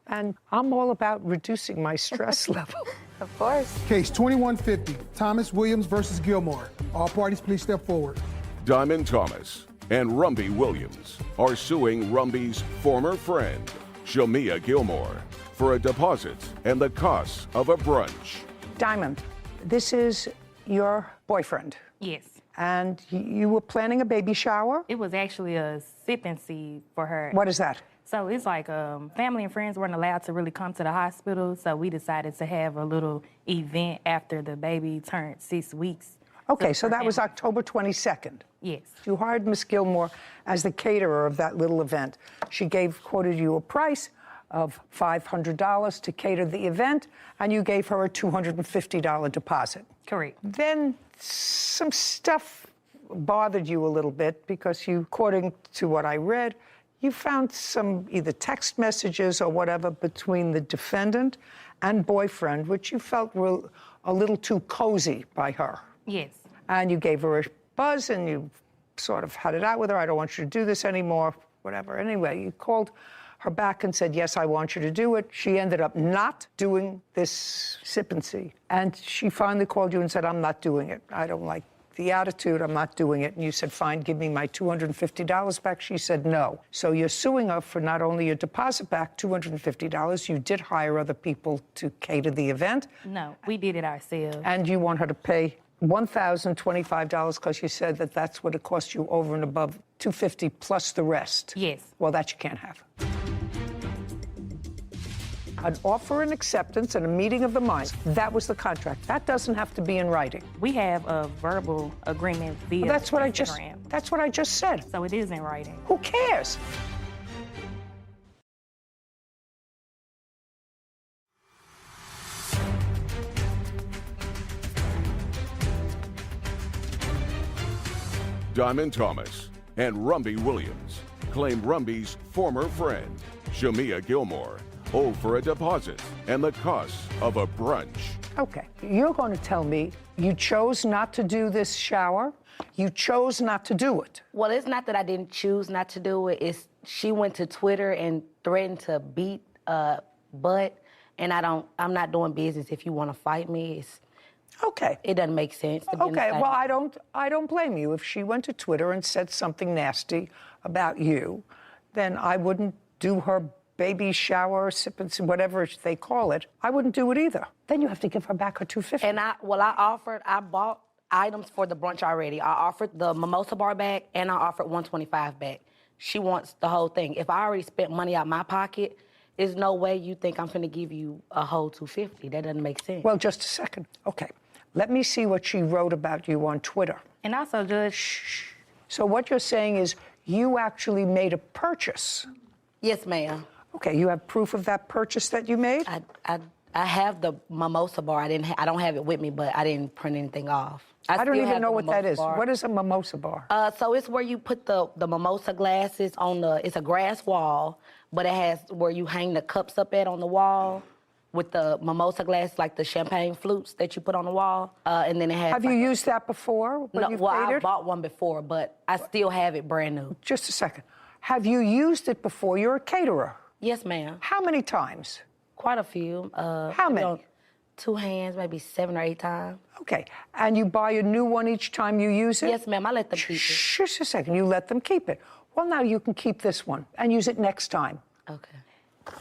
And I'm all about reducing my stress level. Of course. Case 2150, Thomas Williams versus Gilmore. All parties, please step forward. Diamond Thomas and Rumby Williams are suing Rumby's former friend, Shamia Gilmore, for a deposit and the costs of a brunch. Diamond, this is your boyfriend. Yes. And you were planning a baby shower? It was actually a sipping seed for her. What is that? So it's like family and friends weren't allowed to really come to the hospital, so we decided to have a little event after the baby turned 6 weeks. Okay, so that was October 22nd. Yes. You hired Miss Gilmore as the caterer of that little event. She quoted you a price of $500 to cater the event, and you gave her a $250 deposit. Correct. Then some stuff bothered you a little bit because you, according to what I read, you found some either text messages or whatever between the defendant and boyfriend, which you felt were a little too cozy by her. Yes. And you gave her a buzz and you sort of had it out with her. I don't want you to do this anymore, whatever. Anyway, you called her back and said, yes, I want you to do it. She ended up not doing this sip and see. And she finally called you and said, I'm not doing it. I don't like the attitude, I'm not doing it. And you said, fine, give me my $250 back. She said, no. So you're suing her for not only your deposit back, $250, you did hire other people to cater the event. No, we did it ourselves. And you want her to pay $1,025 because you said that that's what it cost you over and above $250 plus the rest. Yes. Well, that you can't have. An offer and acceptance and a meeting of the minds. That was the contract. That doesn't have to be in writing. We have a verbal agreement via Well, that's what Instagram. That's what I just said. So it is in writing. Who cares? Diamond Thomas and Rumby Williams claim Rumby's former friend, Shamia Gilmore, owe for a deposit and the costs of a brunch. Okay, you're going to tell me you chose not to do this shower? You chose not to do it. Well, it's not that I didn't choose not to do it. It's she went to Twitter and threatened to beat butt, and I'm not doing business if you want to fight me. It's okay. It doesn't make sense. To be in the Okay, same- well, I don't blame you. If she went to Twitter and said something nasty about you, then I wouldn't do her baby shower, sip and whatever they call it. I wouldn't do it either. Then you have to give her back her $250. And I bought items for the brunch already. I offered the mimosa bar back and I offered $125 back. She wants the whole thing. If I already spent money out my pocket, there's no way you think I'm going to give you a whole $250. That doesn't make sense. Well, just a second. Okay, let me see what she wrote about you on Twitter. And also, Judge. So what you're saying is you actually made a purchase. Yes, ma'am. Okay, you have proof of that purchase that you made? I have the mimosa bar. I don't have it with me, but I didn't print anything off. I don't still even have know the what that mimosa is. bar. What is a mimosa bar? So it's where you put the mimosa glasses on it's a grass wall, but it has where you hang the cups up at on the wall with the mimosa glass, like the champagne flutes that you put on the wall. And then it has. Have you used that before? No, I bought one before, but I still have it brand new. Just a second. Have you used it before? You're a caterer. Yes, ma'am. How many times? Quite a few. How many? 2 hands, maybe 7 or 8 times. Okay. And you buy a new one each time you use it? Yes, ma'am. I let them keep it. Just a second. You let them keep it. Well, now you can keep this one and use it next time. Okay.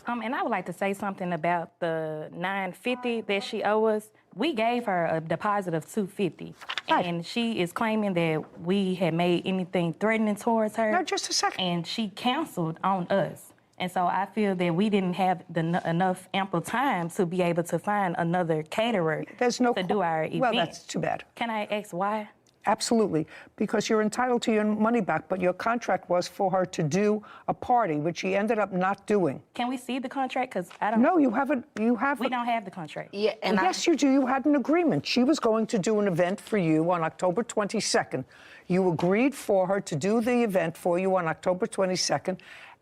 And I would like to say something about the $950 that she owes us. We gave her a deposit of $250, and she is claiming that we had made anything threatening towards her. No, just a second. And she canceled on us. And so I feel that we didn't have enough ample time to be able to find another caterer to do our event. Well, that's too bad. Can I ask why? Absolutely, because you're entitled to your money back, but your contract was for her to do a party, which she ended up not doing. Can we see the contract? Because I don't. No, you haven't. We don't have the contract. Yeah, and yes, you do. You had an agreement. She was going to do an event for you on October 22nd. You agreed for her to do the event for you on October 22nd.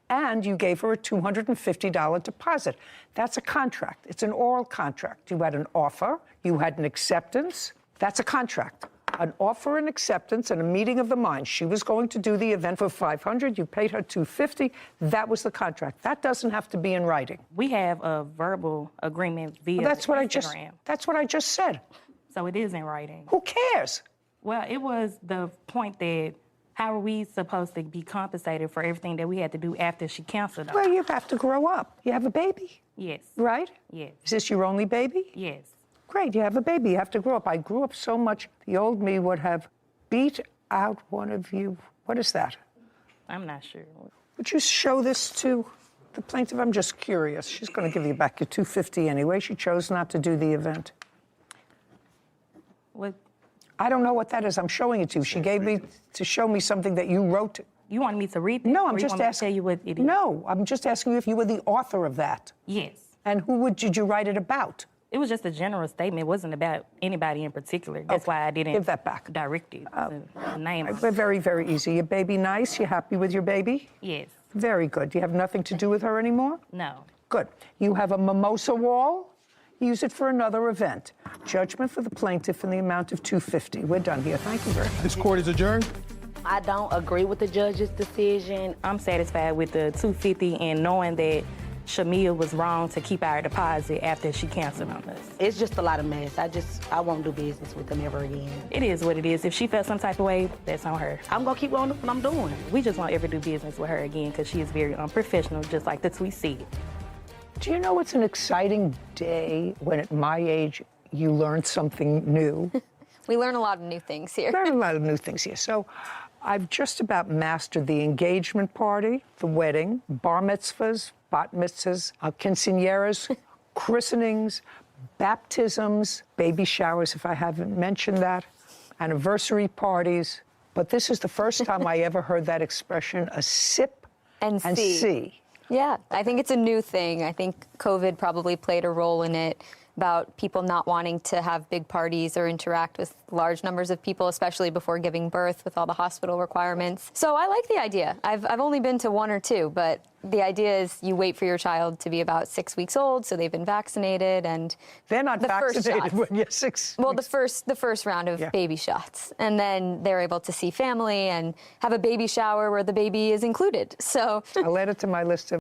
And you gave her a $250 deposit. That's a contract. It's an oral contract. You had an offer. You had an acceptance. That's a contract. An offer and acceptance and a meeting of the minds. She was going to do the event for $500. You paid her $250. That was the contract. That doesn't have to be in writing. We have a verbal agreement via That's what Instagram. That's what I just said. So it is in writing. Who cares? Well, it was the point that how are we supposed to be compensated for everything that we had to do after she canceled? Well, you have to grow up. You have a baby. Yes. Right? Yes. Is this your only baby? Yes. Great, you have a baby. You have to grow up. I grew up so much, the old me would have beat out one of you. What is that? I'm not sure. Would you show this to the plaintiff? I'm just curious. She's going to give you back your $250 anyway. She chose not to do the event. What? I don't know what that is. I'm showing it to you. She gave me to show me something that you wrote. You wanted me to read this? No, I'm or just you want me to asking. tell you what it is? No, I'm just asking you if you were the author of that. Yes. And did you write it about? It was just a general statement. It wasn't about anybody in particular. That's why I didn't give that back. Direct it. The name. Very, very easy. Your baby nice? You happy with your baby? Yes. Very good. You have nothing to do with her anymore? No. Good. You have a mimosa wall? Use it for another event. Judgment for the plaintiff in the amount of $250. We're done here. Thank you very much. This court is adjourned. I don't agree with the judge's decision. I'm satisfied with the $250 and knowing that Shamia was wrong to keep our deposit after she canceled on us. It's just a lot of mess. I won't do business with them ever again. It is what it is. If she felt some type of way, that's on her. I'm gonna keep on doing what I'm doing. We just won't ever do business with her again because she is very unprofessional, just like the tweet said. Do you know it's an exciting day when at my age you learn something new? We learn a lot of new things here. Learn a lot of new things here. So I've just about mastered the engagement party, the wedding, bar mitzvahs, bat mitzvahs, quinceañeras, christenings, baptisms, baby showers, if I haven't mentioned that, anniversary parties. But this is the first time I ever heard that expression, a sip and see. Yeah, I think it's a new thing. I think COVID probably played a role in it, about people not wanting to have big parties or interact with large numbers of people, especially before giving birth with all the hospital requirements. So I like the idea. I've only been to 1 or 2, but the idea is you wait for your child to be about 6 weeks old, so they've been vaccinated, and they're not vaccinated when you're 6 Well, the first round of baby shots, and then they're able to see family and have a baby shower where the baby is included. So I'll add it to my list of